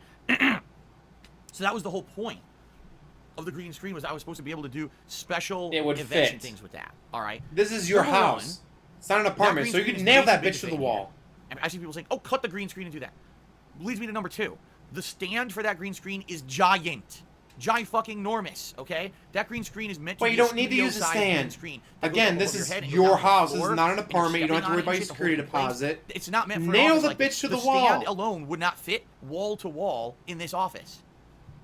So that was the whole point of the green screen, was I was supposed to be able to do special events fit. and things with that. All right. This is your Number house. one, It's not an apartment, green so you screen can is nail the that biggest bitch to the thing wall. here. And I see people saying, "Oh, cut the green screen and do that." Leads me to number two. The stand for that green screen is giant. Fucking enormous, okay? That green screen is meant to But be you don't need to use a studio-sized green stand. screen that goes Again, up this above is head and goes your down to the house. This is floor, not an and you're apartment. You don't have to stepping worry on about it your and shit to security hold it in place. deposit. It's not meant for an Nail office the like bitch this. to the stand wall. alone would not fit wall to wall in this office.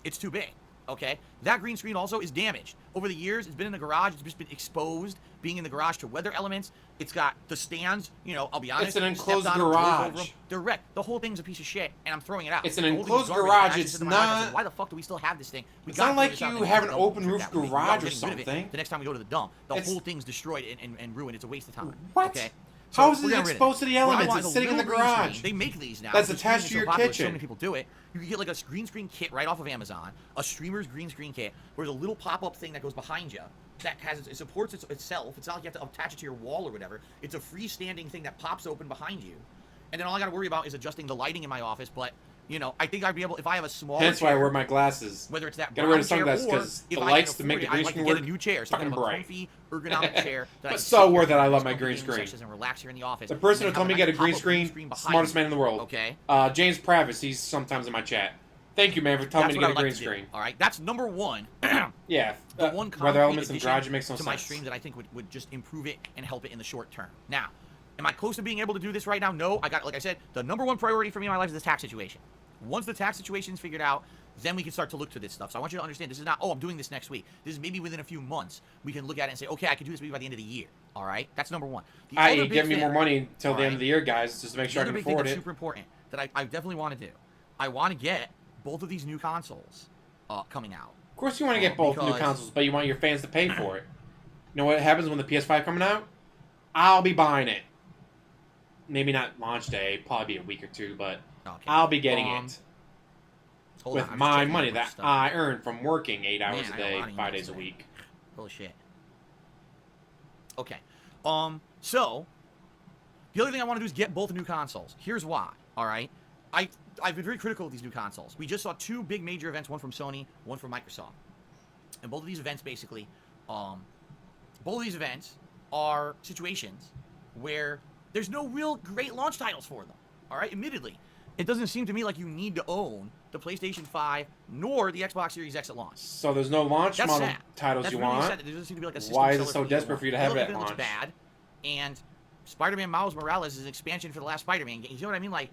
It's too big. Okay, that green screen also is damaged. Over the years, it's been in the garage. It's just been exposed, being in the garage to weather elements. It's got the stands, I'll be honest. It's an you stepped enclosed on them, drove over garage. them. They're wrecked. The whole thing's a piece of shit, and I'm throwing it out. It's an The whole thing's enclosed garbage. garage. And I actually It's said to my wife, I not- said, why the fuck do we still have this thing? It's not like you have an open roof garage or something. The next time we go to the dump, the It's- whole thing's destroyed and ruined. It's a waste of time. What? Okay? How is we're it getting rid of exposed to the What I elements? want It's is a sitting in the little green screen. garage. They make these now. That's because attached streaming's to your so popular, kitchen. So many people do it. You can get like a green screen kit right off of Amazon, a streamer's green screen kit, where there's a little pop-up thing that goes behind you that it supports itself. It's not like you have to attach it to your wall or whatever. It's a freestanding thing that pops open behind you. And then all I got to worry about is adjusting the lighting in my office. But, I think I'd be able, if I have a smaller Hence why I chair, wear my glasses. whether it's that Get rid brown of chair sunglasses, or 'cause if the I lights can to make afford the it, green I'd like to screen get a work new chair, so fucking kind of a bright. comfy, ergonomic chair. That I But can so sit worth it, I in love my comfy green gaming screen. sessions and relax here in the office. The person who And told me have to a get a nice green pop-up screen, behind smartest me. man in the world. Okay. James Pravis, he's sometimes in my chat. Thank you, man, for telling That's me to what get a I green like to do. screen. All right, that's number one. Yeah, The one weather concrete elements in the addition garage, it makes no to sense. my streams that I think would just improve it and help it in the short term. Now, am I close to being able to do this right now? No. Like I said, the number one priority for me in my life is the tax situation. Once the tax situation is figured out, then we can start to look to this stuff. So I want you to understand, this is not, oh, I'm doing this next week. This is maybe within a few months. We can look at it and say, okay, I can do this maybe by the end of the year. All right? That's number one. The other I.e., big give me thing- more money till the all end of the year, guys, just to make sure I the can other big thing afford that's it. super important that I definitely want to do. I want to get both of these new consoles coming out. Of course you want to get both new because- consoles, but you want your fans to pay for it. You know what happens when the PS5 coming out? I'll be buying it. Maybe not launch day, probably be a week or two, but Okay. I'll be getting it. Hold With on, I'm just my checking money how much that stuff- I earn from working 8 hours Man, a I got a day, lot of 5 emails days a today. week. Holy shit. Okay. So the other thing I want to do is get both new consoles. Here's why. All right. I've been very critical of these new consoles. We just saw two big major events, one from Sony, one from Microsoft. And both of these events basically, are situations where there's no real great launch titles for them. All right. Admittedly, it doesn't seem to me like you need to own the PlayStation 5 nor the Xbox Series X at launch. So there's no launch That's model sad. titles That's you really want? sad that there doesn't seem to be like a system Why is it seller so either desperate one. for you to It have looks it at like launch? bad, and Spider-Man Miles Morales is an expansion for the last Spider-Man game. You know what I mean? Like,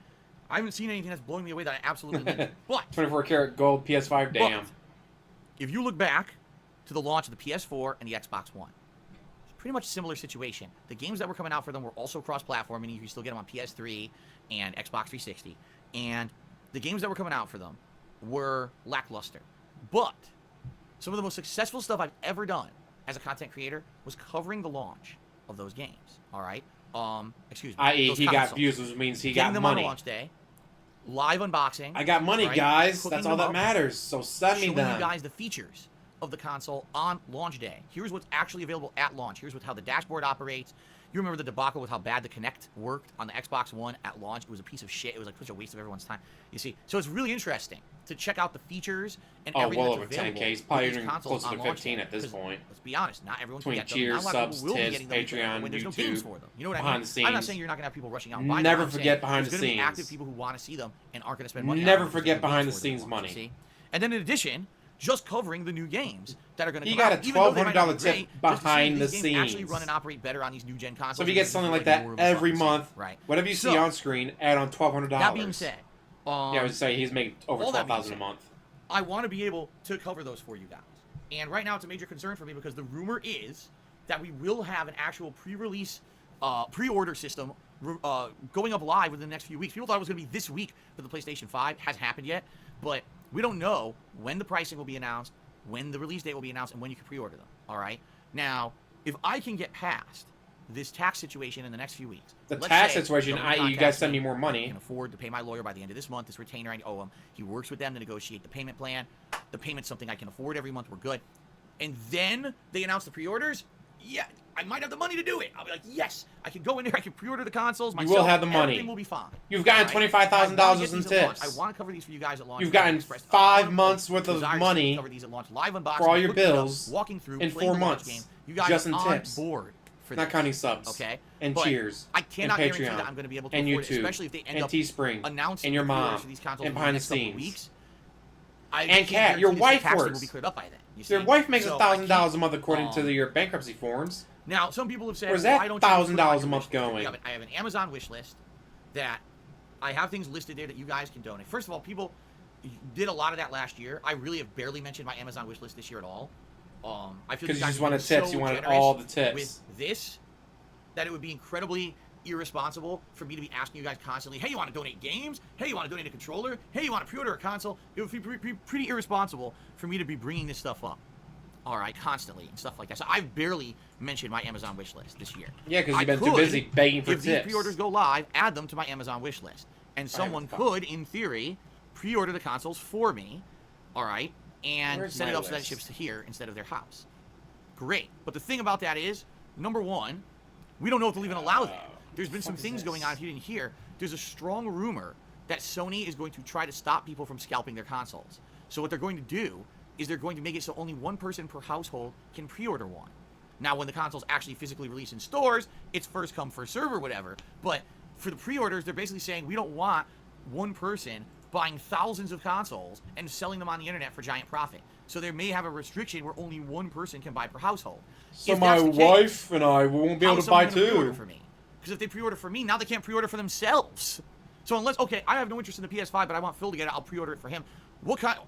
I haven't seen anything that's blowing me away that I absolutely need. But 24 karat gold PS5, damn. if you look back to the launch of the PS4 and the Xbox One. It's pretty much a similar situation. The games that were coming out for them were also cross-platform, meaning you can still get them on PS3 and Xbox 360. And the games that were coming out for them were lackluster. But some of the most successful stuff I've ever done as a content creator was covering the launch of those games. All right? Excuse me. I.e., those he consoles. got views, which means he Getting got them money. on launch day, live unboxing. I got money, right? guys. Cooking That's all them that up, matters. So send me showing them. you guys the features of the console on launch day. Here's what's actually available at launch. Here's how the dashboard operates. You remember the debacle with how bad the Kinect worked on the Xbox One at launch? It was a piece of shit. It was like such a waste of everyone's time. You see, so it's really interesting to check out the features and everything well that's over available 10K. He's probably with these even consoles closer to on launch 15 day. at this 'Cause point. Let's be honest, not everyone can Between get them. cheers, Not a lot of subs, people will be tips, getting them Patreon, when there's no YouTube, games for them. You know what I behind mean? the I'm not scenes. saying you're not going to have people rushing out and buying Never them. I'm forget saying behind there's the gonna be scenes. active people who want to see them and aren't going to spend money. Never on them because forget there's no behind games the for them scenes to launch, money. you see? And then in addition, just covering the new games that are going to He come got out. a Even though they might not be $1,200 tip great, just to see behind if the these games actually scenes. run and operate better on these new gen consoles. So if you get because something this like is that more of a every fucking month, thing, right? whatever you see So, on screen, add on $1,200. that being said, yeah, I would say he's making over all that being $12,000 a said, month. I want to be able to cover those for you guys. And right now it's a major concern for me because the rumor is that we will have an actual pre-release, pre-order system going up live within the next few weeks. People thought it was going to be this week for the PlayStation 5. Hasn't happened yet. But we don't know when the pricing will be announced, when the release date will be announced, and when you can pre-order them. All right? Now, if I can get past this tax situation in the next few weeks. The let's tax say situation, someone i.e. you guys contacts send me more I money. can afford to pay my lawyer by the end of this month. This retainer I owe him. He works with them to negotiate the payment plan. The payment's something I can afford every month. We're good. And then they announce the pre-orders. Yeah, I might have the money to do it. I'll be like, yes, I can go in there. I can pre-order the consoles myself. You will have the money. Everything will be fine. You've gotten All right? $25,000 I wanna get in these at launch. tips. I want to cover these for you guys at launch. You've gotten Express 5 unquote months worth of desire to money cover these at launch. Live unboxing for all your hooking it up, bills walking through, in playing 4 the launch months. game. You guys Just are in on tips. board for Not this. counting subs. Okay. And But cheers. I cannot and guarantee Patreon. that I'm going to be able to and afford YouTube. it, especially if they end and up Teespring. announcing And your the mom. pre-orders for these consoles And in the behind next the couple of scenes. weeks. I And can't Kat, your guarantee wife the tax thing works. will be cleared up by then. You Your see? wife makes So $1,000 a I month according to um, your bankruptcy forms. Now, some people have said, Where's why that don't you just put it on $1,000 a your month wish list? going? I have an Amazon wish list that I have things listed there that you guys can donate. First of all, people did a lot of that last year. I really have barely mentioned my Amazon wish list this year at all. I feel Because you guys just have wanted been tips. so You wanted generous all the tips. with this that it would be incredibly irresponsible for me to be asking you guys constantly, hey, you want to donate games? Hey, you want to donate a controller? Hey, you want to pre-order a console? It would be pretty irresponsible for me to be bringing this stuff up. All right, constantly and stuff like that. So I've barely mentioned my Amazon wish list this year. Yeah, because I you've been too could, busy begging for if these tips. pre-orders go live, add them to my Amazon wish list. And someone could, in theory, pre-order the consoles for me, all right, and Where's send my it up so that it list? ships to here instead of their house. Great. But the thing about that is, number one, we don't know if they'll even allow that. There's been some What is things going on, this? if you didn't hear. There's a strong rumor that Sony is going to try to stop people from scalping their consoles. So what they're going to do is they're going to make it so only one person per household can pre-order one. Now, when the console's actually physically released in stores, it's first come, first serve or whatever. But for the pre-orders, they're basically saying we don't want one person buying thousands of consoles and selling them on the internet for giant profit. So they may have a restriction where only one person can buy per household. So If my that's the case, wife and I won't be how able is to buy someone gonna pre-order two. for me? Because if they pre-order for me, now they can't pre-order for themselves. So unless, okay, I have no interest in the PS5, but I want Phil to get it, I'll pre-order it for him.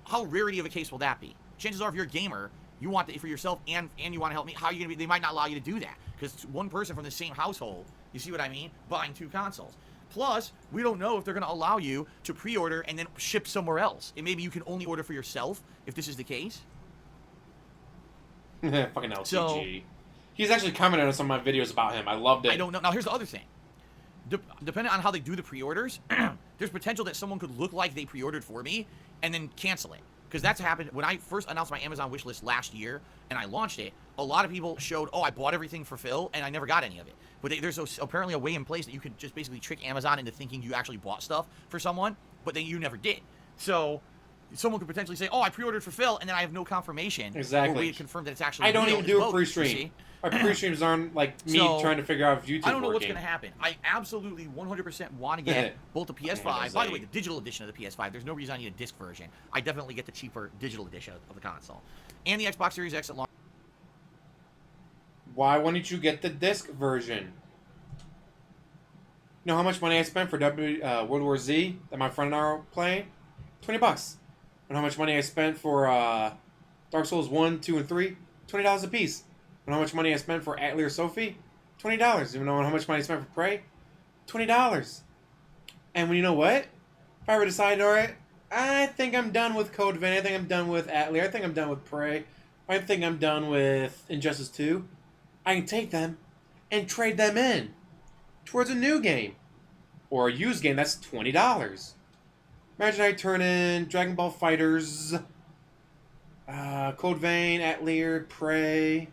How rarity of a case will that be? Chances are, if you're a gamer, you want it for yourself and you want to help me. How are you gonna be? They might not allow you to do that because one person from the same household. You see what I mean? Buying two consoles. Plus, we don't know if they're gonna allow you to pre-order and then ship somewhere else. And maybe you can only order for yourself if this is the case. Fucking LCG. So- He's actually commented on some of my videos about him. I loved it. I don't know. Now, here's the other thing. Depending on how they do the pre-orders, there's potential that someone could look like they pre-ordered for me and then cancel it. Because that's happened when I first announced my Amazon wish list last year and I launched it. A lot of people showed, oh, I bought everything for Phil and I never got any of it. But there's apparently a way in place that you could just basically trick Amazon into thinking you actually bought stuff for someone, but then you never did. So someone could potentially say, oh, I pre-ordered for Phil, and then I have no confirmation Exactly. or way to confirm that it's actually I don't real. even do a It's both, you pre-stream. see? My pre-streams aren't like me So, trying to figure out if YouTube's I don't know what's working. going to happen. I absolutely 100% want to get both the PS5. By the way, the digital edition of the PS5. There's no reason I need a disc version. I definitely get the cheaper digital edition of the console. And the Xbox Series X at launch. Why wouldn't you get the disc version? You know how much money I spent for World War Z that my friend and I are playing? $20. And how much money I spent for Dark Souls 1, 2, and 3? $20 a piece. You know how much money I spent for Atelier Sophie? $20. You know how much money I spent for Prey? $20. And when you know what? If I ever decide, alright, I think I'm done with Code Vein, I think I'm done with Atelier, I think I'm done with Prey, I think I'm done with Injustice 2, I can take them and trade them in towards a new game. Or a used game that's $20. Imagine I turn in Dragon Ball FighterZ, Code Vein, Atelier, Prey,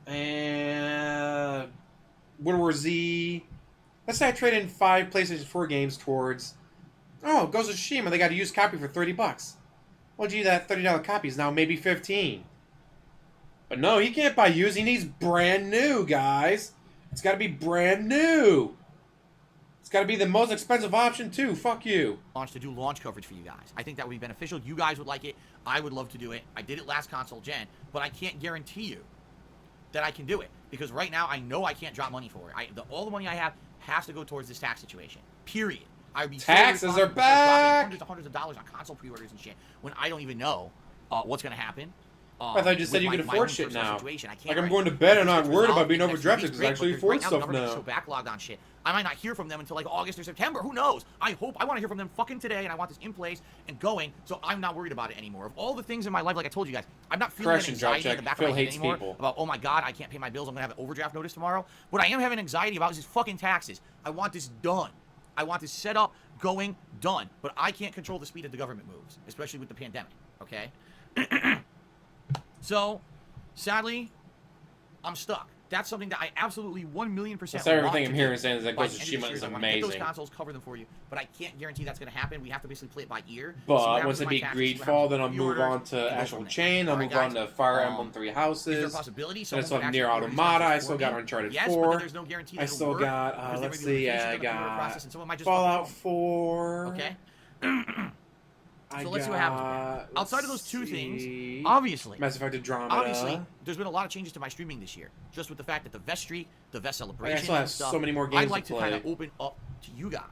and World War Z. Let's say I trade in 5 PlayStation 4 games towards, Ghost of Tsushima. They got a used copy for $30. Well, gee, that $30 copy is now maybe $15. But no, he can't buy used. He needs brand new, guys. It's got to be brand new. It's got to be the most expensive option, too. Fuck you. To do launch coverage for you guys. I think that would be beneficial. You guys would like it. I would love to do it. I did it last console gen, but I can't guarantee you that I can do it. Because right now, I know I can't drop money for it. All the money I have has to go towards this tax situation. Period. I would be taxes are back. Hundreds and hundreds of dollars on console pre-orders and shit when I don't even know what's going to happen. I thought you just said you could afford shit now. Like I'm going to bed and I'm not worried about being overdrafted because I actually afford stuff now. So backlogged on shit. I might not hear from them until like August or September. Who knows? I want to hear from them fucking today, and I want this in place and going, so I'm not worried about it anymore. Of all the things in my life, like I told you guys, I'm not feeling that anxiety in the back of my head anymore about, oh my god, I can't pay my bills, I'm gonna have an overdraft notice tomorrow. What I am having anxiety about is these fucking taxes. I want this done. I want this set up, going, done. But I can't control the speed that the government moves, especially with the pandemic. Okay. So, sadly, I'm stuck. That's something that I absolutely 1,000,000% That's everything I'm hearing saying is that Ghost of Tsushima is amazing. Get those consoles, cover them for you, but I can't guarantee that's going to happen. We have to basically play it by ear. But once I beat Greedfall, then I'll move on to Astral Chain. I'll move on to Fire Emblem 3 Houses. Is there a possibility? And I still have Nier Automata. I still got Uncharted 4. But there's no guarantee I still got, let's see, I got Fallout 4. Okay. So let's see what happens. Outside of those two things, obviously, Mass Effect Andromeda. Obviously, there's been a lot of changes to my streaming this year. Just with the fact that the Vest Streak, the Vest Celebration, I still have stuff, so many more games I'd like to to play. kind of open up to you guys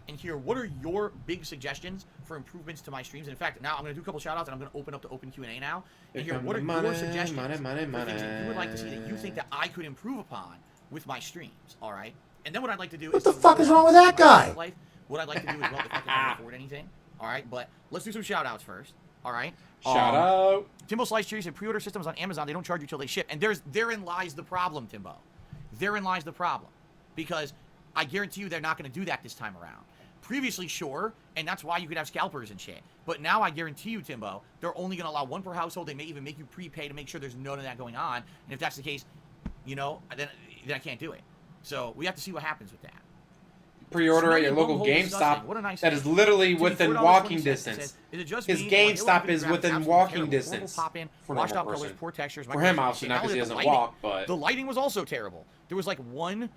and hear what are your big suggestions for improvements to my streams. And in fact, now I'm going to do a couple shout outs and I'm going to open up the open Q&A now and hear what are your suggestions for things that you would like to see that you think that I could improve upon with my streams. All right. And then what I'd like to do What the fuck is wrong with that guy? What I'd like to do as well, if I can afford anything. All right, but let's do some shout outs first. All right. Shout out. Timbo Slice Cherries and pre-order systems on Amazon, they don't charge you till they ship. And therein lies the problem, Timbo. Therein lies the problem. Because I guarantee you they're not going to do that this time around. Previously, sure, and that's why you could have scalpers and shit. But now I guarantee you, Timbo, they're only going to allow one per household. They may even make you prepay to make sure there's none of that going on. And if that's the case, you know, then I can't do it. So we have to see what happens with that. Pre-order at your local GameStop that is literally within walking distance. His GameStop is within walking distance for normal person. For him, obviously not because he doesn't walk, but... The lighting was also terrible. There was like one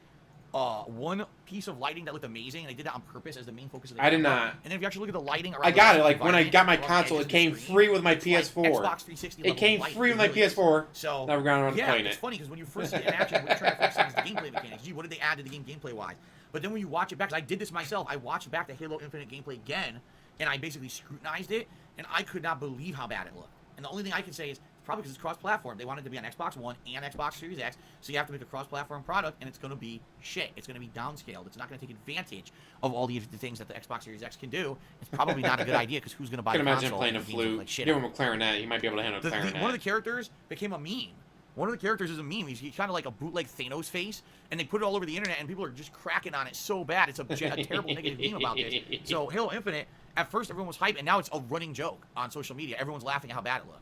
piece of lighting that looked amazing, and they did that on purpose as the main focus of the camera. I did not. And then if you actually look at the lighting... I got it. Like, when I got my console, it came free with my PS4. It came free with my PS4. So, never got around to playing it. Yeah, it's funny, because when you first see it in action, what you're trying to focus on is the gameplay mechanics. Gee, what did they add to the game gameplay-wise? But then when you watch it back, because I did this myself, I watched back the Halo Infinite gameplay again, and I basically scrutinized it, and I could not believe how bad it looked. And the only thing I can say is, probably because it's cross-platform. They want it to be on Xbox One and Xbox Series X, so you have to make a cross-platform product, and it's going to be shit. It's going to be downscaled. It's not going to take advantage of all the things that the Xbox Series X can do. It's probably not a good idea, because who's going to buy I the can imagine console playing a flute. like shit Give him a clarinet. He might be able to handle a clarinet. One of the characters became a meme. One of the characters is a meme. He's kind of like a bootleg Thanos face, and they put it all over the internet, and people are just cracking on it so bad. It's a terrible negative meme about this. So Halo Infinite, at first everyone was hyped, and now it's a running joke on social media. Everyone's laughing at how bad it looked.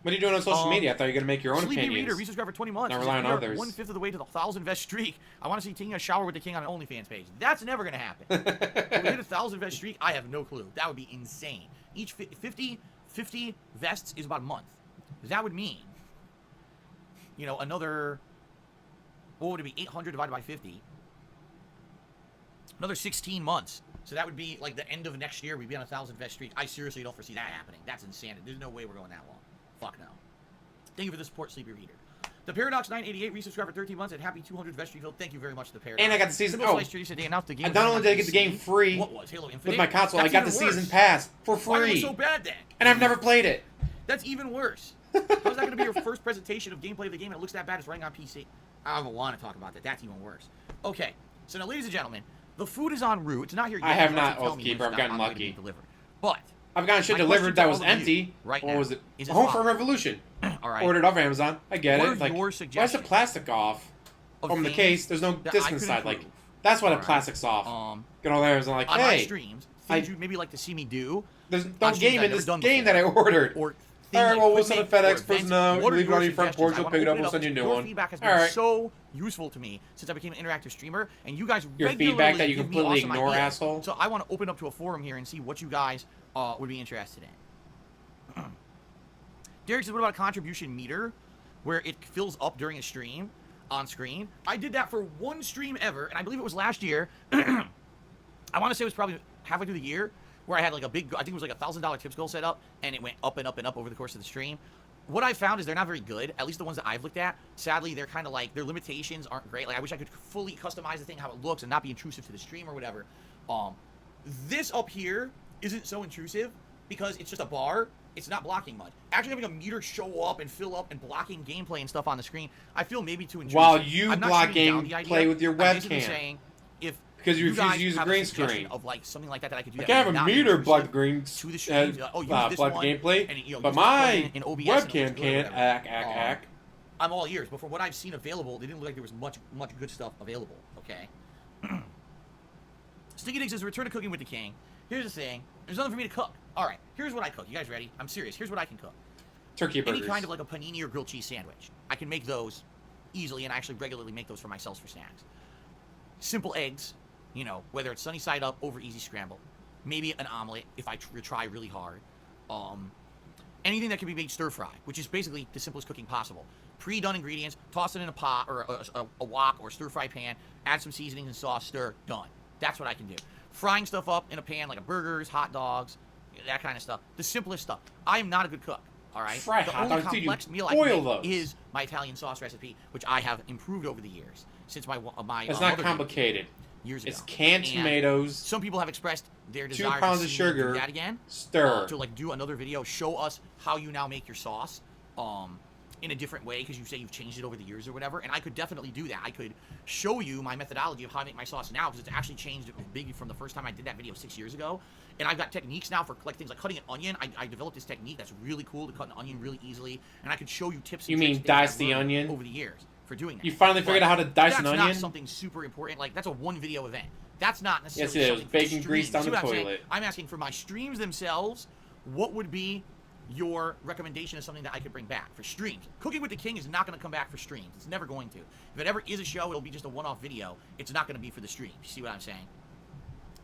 What are you doing on social media? I thought you were going to make your own Sleepy opinions. Reader, resubscribed for 20 months. Not rely on others. 1/5 of the way to the 1,000 vest streak. I want to see taking a shower with the king on an OnlyFans page. That's never going to happen. When we hit a 1,000 vest streak, I have no clue. That would be insane. Each 50 vests is about a month. That would mean, you know, another, what would it be, 800 divided by 50? Another 16 months. So that would be like the end of next year, we'd be on a 1,000 vest streak. I seriously don't foresee that happening. That's insanity. There's no way we're going that long. Fuck no. Thank you for the support, Sleepy Reader. The Paradox 988 resubscribed for 13 months and happy 200 vest streak. Thank you very much to the Paradox. And I got the season. Oh, they announced the game. I not only did I get the game free what was Halo Infinite? with my console, That's I got the season pass for Why was it free. so bad then? And I've never played it. That's even worse. How's that going to be your first presentation of gameplay of the game and it looks that bad it's running on PC? I don't want to talk about that. That's even worse. Okay, so now, ladies and gentlemen, the food is en route. It's not here yet. I have It not, doesn't tell me when Oathkeeper. it's I've gotten on the way to lucky. be delivered. But I've gotten shit my delivered question that to was all of you empty. right What now was it? is as Home for follows. Revolution. All right. Ordered off Amazon. I get What it. are Like, your why is the suggestions plastic off from the things case? There's no that disc I could inside. Like, improve? that's why the Alright. plastic's off. Um, Get all there. I was like, on my hey, streams, things you'd maybe like to see me do, there's on no streams game I've in never this done game before. that I ordered. or All right, well, we'll send a FedEx person person out. Leave it on your front porch. You'll pick it up. We'll send you a new one. Your feedback has been All right. so useful to me since I became an interactive streamer, and you guys Your regularly feedback that you give me completely awesome ignore, ideas. asshole. So I want to open up to a forum here and see what you guys would be interested in. Derek says, what about a contribution meter where it fills up during a stream on screen? I did that for one stream ever, and I believe it was last year. I want to say it was probably halfway through the year, where I had like a big, I think it was like $1,000 tips goal set up, and it went up and up and up over the course of the stream. What I found is they're not very good, at least the ones that I've looked at. Sadly, they're kind of like, their limitations aren't great. Like, I wish I could fully customize the thing, how it looks, and not be intrusive to the stream or whatever. This up here isn't so intrusive because it's just a bar. It's not blocking much. Actually having a meter show up and fill up and blocking gameplay and stuff on the screen, I feel maybe too intrusive. While you I'm not block shooting down the gameplay idea. with your I'm basically webcam. saying, if Because you refuse guys to use a have green suggestion screen. of like something like that I could do. I that can have would a not be meter block intrusive green to the stream. Use this block one, gameplay, and, you know, but use this my plugin in OBS and it looks webcam good or can't whatever. act. I'm all ears, but from what I've seen available, they didn't look like there was much good stuff available. Okay. Sticky Dick says, return to cooking with the king. Here's the thing. There's nothing for me to cook. All right. Here's what I cook. You guys ready? I'm serious. Here's what I can cook. Turkey burgers. Any kind of like a panini or grilled cheese sandwich. I can make those easily, and I actually regularly make those for myself for snacks. Simple eggs, you know, whether it's sunny side up over easy scramble. Maybe an omelet if I try really hard. Anything that can be made stir fry, which is basically the simplest cooking possible. Pre-done ingredients, toss it in a pot or a wok or stir fry pan, add some seasonings and sauce, stir, done. That's what I can do. Frying stuff up in a pan like a burgers, hot dogs, that kind of stuff. The simplest stuff. I am not a good cook. All right. Fry the hot only dogs, dude, complex you meal I can boil make those. is my Italian sauce recipe, which I have improved over the years since my It's not mother complicated. years ago. It's canned And tomatoes. Some people have expressed their 2 desire pounds to of see me do sugar, that again. Stir. To like do another video, show us how you now make your sauce. In a different way, because you say you've changed it over the years or whatever, and I could definitely do that. I could show you my methodology of how I make my sauce now, because it's actually changed big from the first time I did that video 6 years ago. And I've got techniques now for like things like cutting an onion. I developed this technique that's really cool to cut an onion really easily, and I could show you tips. You And mean tricks that I've dice the learned onion? over the years for doing that? You finally figured out how to dice an That's onion? not something super important. Like that's a one video event. That's not necessarily. Yes, it is. something for the Bacon grease streams. down See the what I'm saying? toilet. I'm asking for my streams themselves. What would be your recommendation of something that I could bring back for streams? Cooking with the King is not going to come back for streams. It's never going to. If it ever is a show, it'll be just a one-off video. It's not going to be for the stream. You see what I'm saying?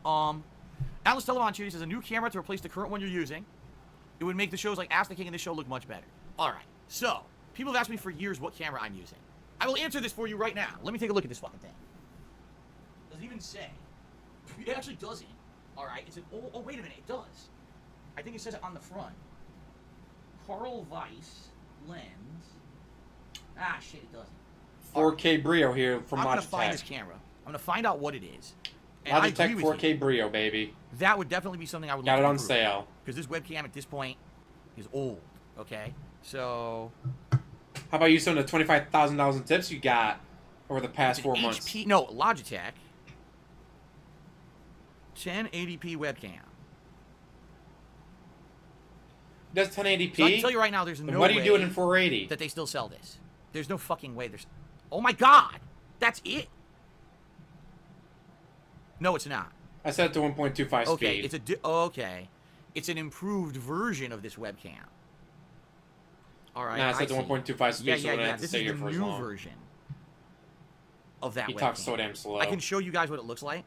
Alice Televan says a new camera to replace the current one you're using. It would make the shows like Ask the King and this show look much better. All right. So people have asked me for years what camera I'm using. I will answer this for you right now. Let me take a look at this fucking thing. Does it even say? It actually doesn't. All right. It's an oh wait a minute. It does. I think it says it on the front. Carl Zeiss lens. Ah, shit, it doesn't. 4K Brio here from I'm going to find this Logitech. camera. I'm going to find out what it is. And I Logitech agree with 4K you. Brio, baby. That would definitely be something I would Got it look to on improve. sale. Because this webcam at this point is old, okay? So... How about you some of the $25,000 in tips you got over the past it's 4 an months? HP, no, Logitech 1080p webcam. Does 1080p? So I can tell you right now, there's Then no why do you way do it in 480? that they still sell this. There's no fucking way. There's... Oh my god! That's it? No, it's not. I set it to 1.25 Okay, speed. it's a okay. It's an improved version of this webcam. All right. Nah, I set see. to 1.25 speed, Yeah, so yeah, I don't yeah. have to This stay is here the for as new long. version of that He webcam. talks so damn slow. I can show you guys what it looks like.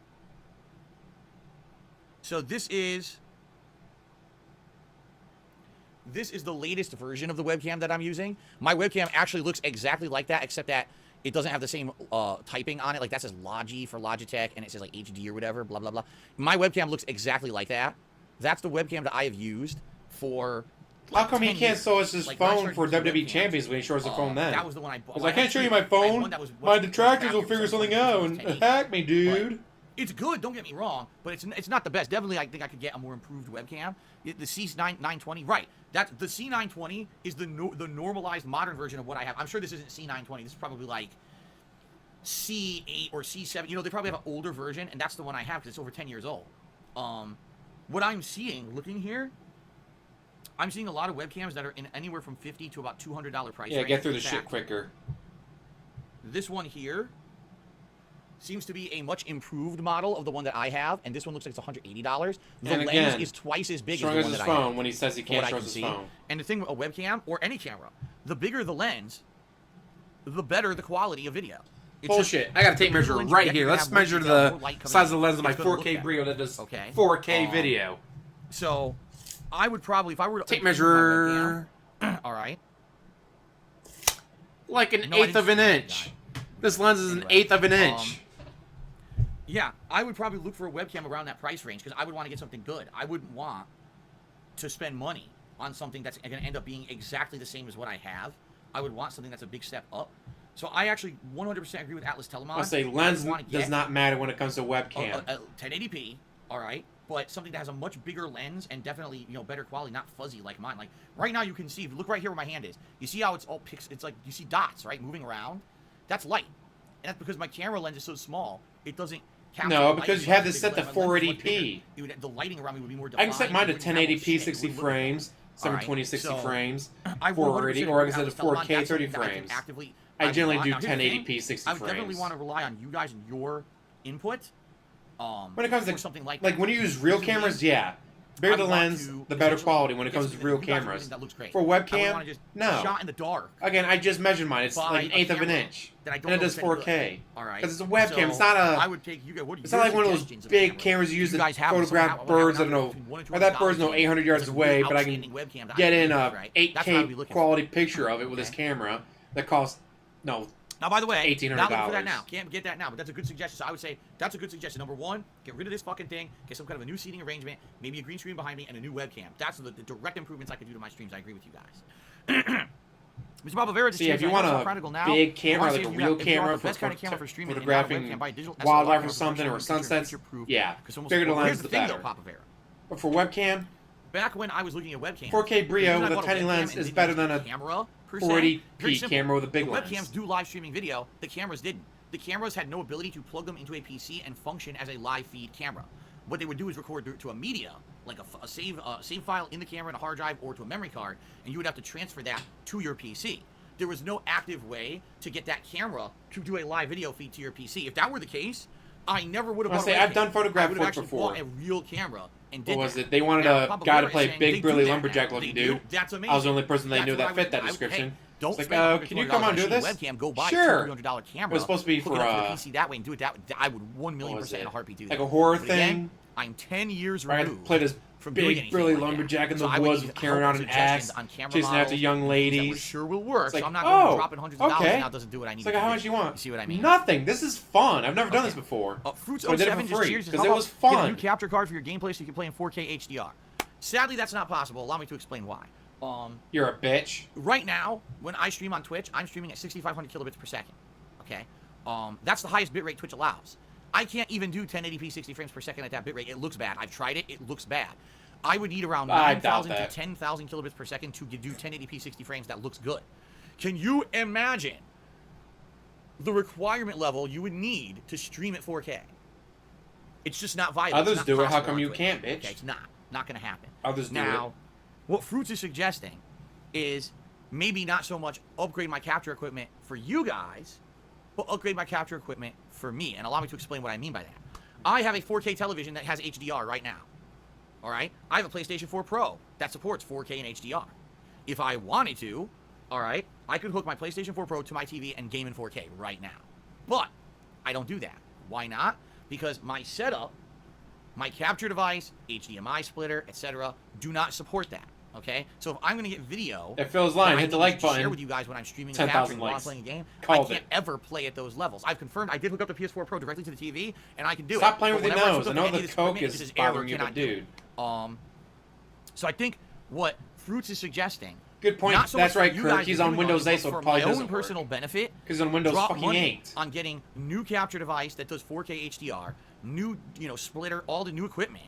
So this is the latest version of the webcam that I'm using. My webcam actually looks exactly like that, except that it doesn't have the same typing on it. Like that says Logi for Logitech, and it says like HD or whatever, blah, blah, blah. My webcam looks exactly like that. That's the webcam that I have used for... How come he 10 can't years. show us his Like, when I phone started for using WWE webcams, Champions when he shows the phone then? That was the one I bought. Because I can't show you my I had phone. one that was- My was detractors will back figure from something 20 out to and 1080. hack me, dude. It's good, don't get me wrong, but it's not the best. Definitely, I think I could get a more improved webcam. The C920, right? That the C920 is the normalized modern version of what I have. I'm sure this isn't C920. This is probably like C8 or C7. You know, they probably have an older version, and that's the one I have because it's over 10 years old. What I'm seeing, looking here, I'm seeing a lot of webcams that are in anywhere from $50 to about $200 price range. Yeah, get through the shit quicker. This one here seems to be a much improved model of the one that I have, and this one looks like it's $180. The and lens again, is twice as big as the strong one as his that I have. phone when he says he can't show his phone. And the thing with a webcam or any camera, the bigger the lens, the better the quality of video. Bullshit. I got a tape measure right here. Let's measure the size of the lens of my 4K Brio that does 4K video. So, I would probably, if I were to tape measure, all right, like an eighth of an inch. This lens is an eighth of an inch. Yeah, I would probably look for a webcam around that price range because I would want to get something good. I wouldn't want to spend money on something that's going to end up being exactly the same as what I have. I would want something that's a big step up. So I actually 100% agree with Atlas Telemon. I'll say lens does not matter when it comes to webcam. 1080p, all right, but something that has a much bigger lens and definitely, you know, better quality, not fuzzy like mine. Like right now, you can see. If you look right here where my hand is, you see how it's all it's like you see dots, right, moving around. That's light, and that's because my camera lens is so small. It doesn't. No, because you have this set to 480p. The lighting around me would be more I defined. can set mine to 1080p 60 frames, 720 60 frames, 480, or I can set to 4K 30 frames. I generally do 1080p 60 frames. I would definitely want to rely on you guys and your input. When it comes to something like when you use real cameras, yeah. Bigger the lens, the better quality when it comes to real cameras. That looks great. For webcam, no. Shot in the dark. Again, I just measured mine. It's like an eighth of an inch. And it does 4K. All right. Because it's a webcam. It's not a. I would take you guys. It's not like one of those big cameras you use to photograph birds. I don't know. Or that bird's 800 yards away, but I can get in a 8K quality picture of it with this camera that costs Now, by the way, $1,800. not looking for that now. Can't get that now, but that's a good suggestion. So I would say that's a good suggestion. Number one, get rid of this fucking thing, get some kind of a new seating arrangement, maybe a green screen behind me, and a new webcam. That's the direct improvements I could do to my streams. I agree with you guys. Mr. Barbavera, see, if you want a big camera, like a real camera for photographing wildlife or something, or sunsets, yeah, bigger the lens, the better. But for webcam, back when I was looking at webcams, 4K Brio with a tiny lens is better than a camera 480p camera with a big lens. Webcams do live streaming video. The cameras didn't. The cameras had no ability to plug them into a PC and function as a live feed camera. What they would do is record to a media, like a save file in the camera in a hard drive or to a memory card, and you would have to transfer that to your PC. There was no active way to get that camera to do a live video feed to your PC. If that were the case, I never would have bought a webcam. I've done photograph work before. Bought a real camera and did what was it? They wanted a guy to play big, burly lumberjack looking dude. That's amazing. I was the only person they knew that fit that description. Don't it's like, can you come on and do this? Webcam, go buy sure. a $200 camera. It was supposed to be for the PC that way and do it that way. I would 1,000,000% in a heartbeat do that. Like a horror but thing. Again, I'm 10 years removed. I played this from big, burly lumberjack in the woods carrying around an axe, chasing after young ladies. Sure will work. It's like, so I'm not going to drop hundreds of dollars okay. now. It doesn't do what I need. It's like, to how do. much you want? You see what I mean? Nothing. This is fun. I've never done this before. Fruits so I did it 07 for free because it was fun. Get a new capture card for your gameplay so you can play in 4K HDR. Sadly, that's not possible. Allow me to explain why. You're a bitch. Right now, when I stream on Twitch, I'm streaming at 6,500 kilobits per second. Okay, that's the highest bitrate Twitch allows. I can't even do 1080p 60 frames per second at that bitrate. It looks bad. I've tried it. It looks bad. I would need around 9,000 to 10,000 kilobits per second to do 1080p 60 frames. That looks good. Can you imagine the requirement level you would need to stream at 4K? It's just not viable. Others do it. How come you can't, bitch? Okay, it's not going to happen. Others do it. Now, what Fruits is suggesting is maybe not so much upgrade my capture equipment for you guys, but upgrade my capture equipment for me. And allow me to explain what I mean by that. I have a 4K television that has HDR right now. All right? I have a PlayStation 4 Pro that supports 4K and HDR. If I wanted to, all right, I could hook my PlayStation 4 Pro to my TV and game in 4K right now. But I don't do that. Why not? Because my setup, my capture device, HDMI splitter, etc., do not support that. Okay, so if I'm going to get video, if Phil's lying, hit the like button. Share with you guys when I'm streaming and capturing while I'm playing a game. I can't ever play at those levels. I've confirmed. I did hook up the PS4 Pro directly to the TV, and I can do it. Stop playing with your nose. I know the coke is bothering you, but dude. So I think what Fruits is suggesting. Good point. So that's right, Kirk. He's on Windows 8, so it probably doesn't work. For my own personal benefit, because on Windows fucking 8. On getting new capture device that does 4K HDR, new, splitter, all the new equipment,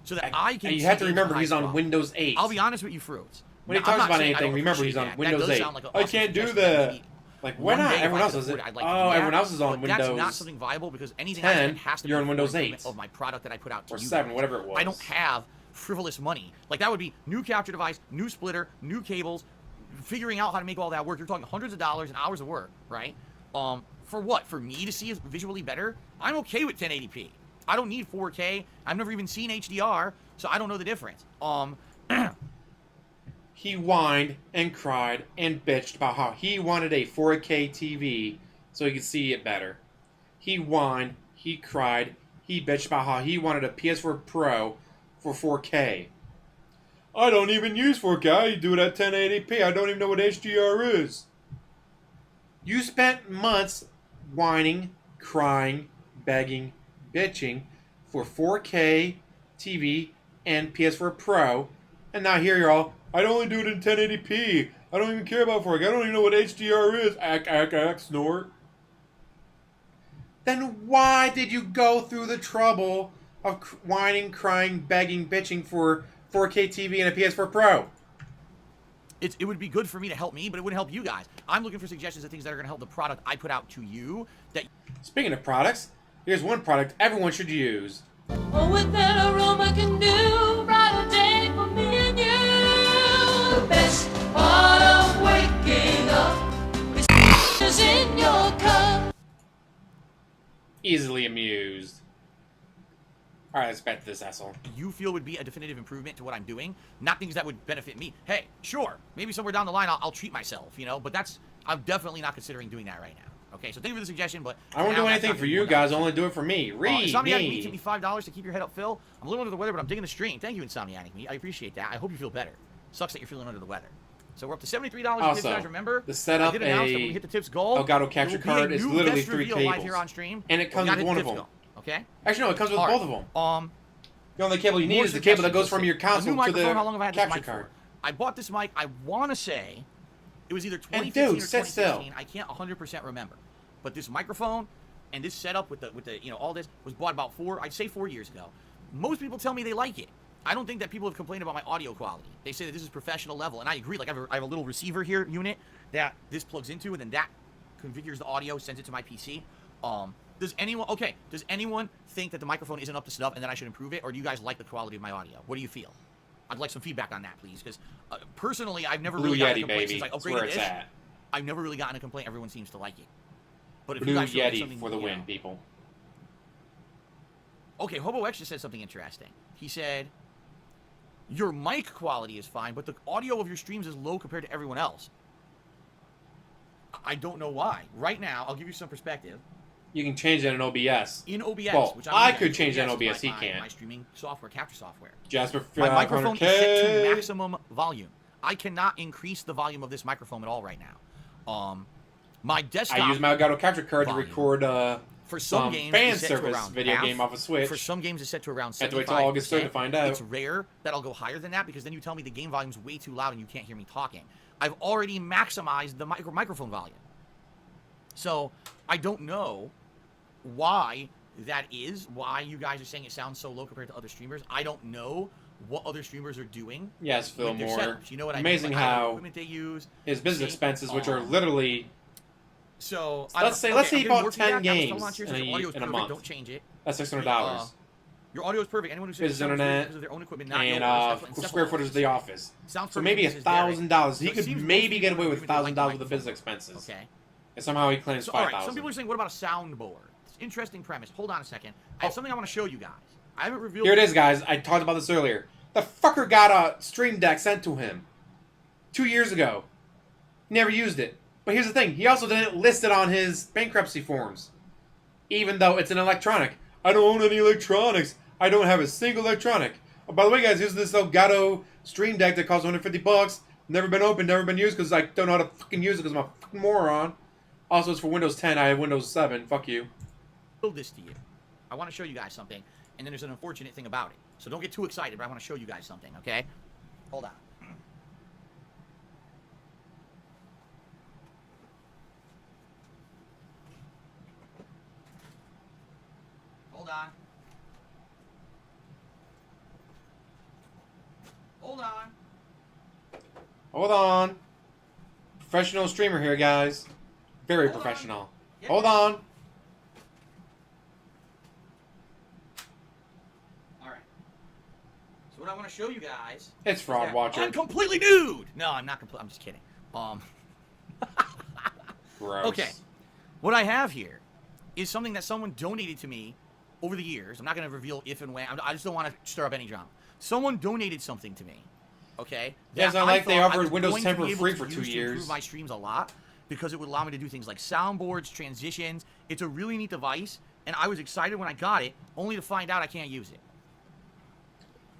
so that I can. You have to see remember games he's on on Windows 8. I'll be honest with you, Fruits. When he I'm talks not about saying I anything, don't remember he's appreciate on that. Windows That does 8. sound like an I awesome can't do suggestion that the... maybe Like, why one not? day if Everyone I else could does afford it. I'd like to Oh, do that, everyone else is on but Windows that's not something viable because anything 10, I spend has to you're be on for Windows improvement 8. of my product that I put out to or you 7, guys. whatever it was. I don't have frivolous money. Like, that would be new capture device, new splitter, new cables, figuring out how to make all that work. You're talking hundreds of dollars and hours of work, right? For what? For me to see it visually better? I'm okay with 1080p. I don't need 4K. I've never even seen HDR, so I don't know the difference. He whined and cried and bitched about how he wanted a 4K TV so he could see it better. He whined, he cried, he bitched about how he wanted a PS4 Pro for 4K. I don't even use 4K. I do it at 1080p. I don't even know what HDR is. You spent months whining, crying, begging, bitching for 4K TV and PS4 Pro, and now here you're all, I'd only do it in 1080p. I don't even care about 4K. I don't even know what HDR is. Ack, snort. Then why did you go through the trouble of whining, crying, begging, bitching for 4K TV and a PS4 Pro? It would be good for me to help me, but it wouldn't help you guys. I'm looking for suggestions of things that are going to help the product I put out to you. Speaking of products, here's one product everyone should use. Oh, what that aroma can do, brighter day for me and you. The best part of waking up is in your cup. Easily amused. Alright, let's back to this asshole. You feel would be a definitive improvement to what I'm doing, not things that would benefit me. Hey, sure, maybe somewhere down the line I'll treat myself, but I'm definitely not considering doing that right now. Okay, so thank you for the suggestion, but I won't do anything for you guys, I'll only do it for me. Insomniatic Meat, give me $5 to keep your head up, Phil. I'm a little under the weather, but I'm digging the stream. Thank you, Insomniatic Meat. I appreciate that. I hope you feel better. Sucks that you're feeling under the weather. So we're up to $73 Also, tips, guys. Remember, the setup I did announce that when we hit the tips goal, Elgato capture there will card be a is new literally guest 3 reveal live cables. here on stream. And it comes with one of them. Okay? Actually, no, it comes with both of them. The only cable you need More is the cable that suggestions. goes from your A console new to the microphone, how long have I had this capture mic card. for? I bought this mic, I want to say, it was either And 2015 dude, or sit still. 2016. I can't 100% remember. But this microphone and this setup with the all this was bought about 4 years ago. Most people tell me they like it. I don't think that people have complained about my audio quality. They say that this is professional level, and I agree. Like, I have a little receiver here unit that this plugs into, and then that configures the audio, sends it to my PC. Does anyone think that the microphone isn't up to snuff and that I should improve it, or do you guys like the quality of my audio? What do you feel? I'd like some feedback on that, please, because personally, I've never Blue really gotten Yeti, a complaint baby. since I That's upgraded where it's this. at. I've never really gotten a complaint. Everyone seems to like it. But if Blue you guys feel like Yeti something, for the win, people. Okay, Hobo X just said something interesting. He said, your mic quality is fine, but the audio of your streams is low compared to everyone else. I don't know why. Right now, I'll give you some perspective. You can change that in OBS. In OBS, Well, which I using, could change that in is OBS, he can't. My streaming software, capture software. Jasper, My microphone is 500K. set to maximum volume. I cannot increase the volume of this microphone at all right now. My desktop. I use my Elgato capture card volume. to record For some games, fan it's set to service around video half. game off of Switch. For some games, it's set to around 75%. Have to wait till August 3rd to find out. It's rare that I'll go higher than that because then you tell me the game volume's way too loud and you can't hear me talking. I've already maximized the microphone volume. So I don't know why that is, why you guys are saying it sounds so low compared to other streamers. I don't know what other streamers are doing. Yes, Phil with their Moore. setups. You know what Amazing I mean? Like, how equipment they use. his business See? expenses, which are literally... So let's say he bought 10 games in a month. Don't change it. That's $600. Your audio is perfect. Anyone who His says internet because of their own equipment, not and yours, square footage of the office. Sounds So perfect maybe because it's Derek. $1,000. He So it could seems maybe most get people away with agree $1,000 like with the business expenses. Okay. And somehow he claims So, $5,000. all right. Some people are saying, what about a soundboard? It's an interesting premise. Hold on a second. I have something I want to show you guys. I haven't revealed. Here it is, guys. I talked about this earlier. The fucker got a Stream Deck sent to him 2 years ago. Never used it. But here's the thing. He also didn't list it on his bankruptcy forms. Even though it's an electronic. I don't own any electronics. I don't have a single electronic. Oh, by the way, guys, here's this Elgato Stream Deck that costs $150. Never been opened, never been used because I don't know how to fucking use it because I'm a fucking moron. Also, it's for Windows 10. I have Windows 7. Fuck you. Build this to you. I want to show you guys something, and then there's an unfortunate thing about it. So don't get too excited, but I want to show you guys something, okay? Hold on. Hold on. Hold on. Hold on. Professional streamer here, guys. Very Hold on. professional. Yeah. Hold on. All right. So what I want to show you guys. It's Fraud Watcher. I'm completely nude. No, I'm not completely. I'm just kidding. Gross. Okay. What I have here is something that someone donated to me over the years. I'm not going to reveal if and when. I just don't want to stir up any drama. Someone donated something to me. Okay. Yes, that I like they thought I offered was Windows going 10 to be for able free to for 2 use to years. improve my streams a lot because it would allow me to do things like soundboards, transitions. It's a really neat device, and I was excited when I got it, only to find out I can't use it.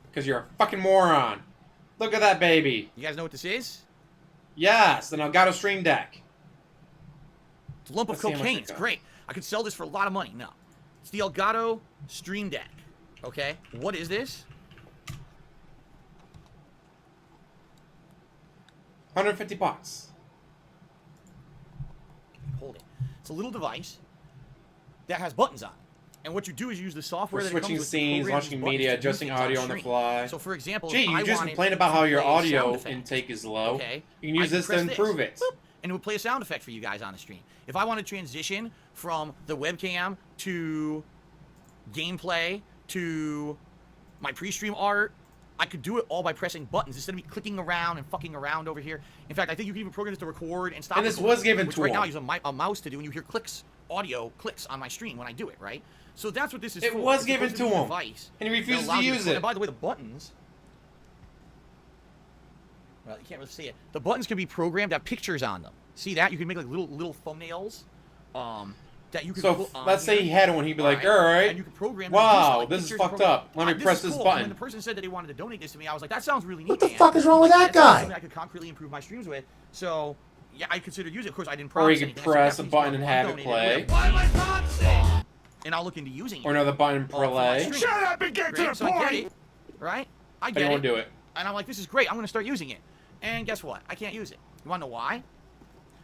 Because you're a fucking moron. Look at that baby. You guys know what this is? Yes, the Elgato Stream Deck. It's a lump Let's of see how much cocaine. it It's costs. great. I could sell this for a lot of money. No. It's the Elgato Stream Deck. Okay? What is this? 150 bucks. Hold it. It's a little device that has buttons on it. And what you do is you use the software For that it comes switching with to scenes, program watching these buttons media, to do adjusting things audio on the stream. fly. So, for example, Gee, if you I just wanted complained about how your to play a audio sound effect, intake is low. okay, You can use I this to press improve it. Boop, and it would play a sound effect for you guys on the stream. If I want to transition from the webcam to gameplay to my pre-stream art, I could do it all by pressing buttons instead of me clicking around and fucking around over here. In fact, I think you can even program this to record and stop. And this recording, was given which to right now I him. use a mouse to do, and you hear clicks, audio clicks on my stream when I do it, right? So that's what this is It for. was It's given supposed to be a him, device and he that refuses to allows you use And it. by the way, the buttons. Well, you can't really see it. The buttons can be programmed to have pictures on them. See that? You can make like little thumbnails. That you can So put on let's say here. he had one, he'd be like, Alright. alright, And you can program them to do wow, stuff like this is pictures and fucked program- up. Let me This press is this cool. button. When the person said that they wanted to donate this to me, I was like, that sounds really neat. What the man. fuck is wrong with that That sounds like guy? something I could concretely improve my streams with. So, yeah, I considered using it. Of course, I didn't Or promise you could anything. I said, press yeah, a please button don't and have it donate play. Why am I not and I'll look into using it. Or another button for my play. stream. Shut up and get to Great, the so I get point! it, right? I But get he it. won't do it. And I'm like, this is great. I'm going to start using it. And guess what? I can't use it. You want to know why?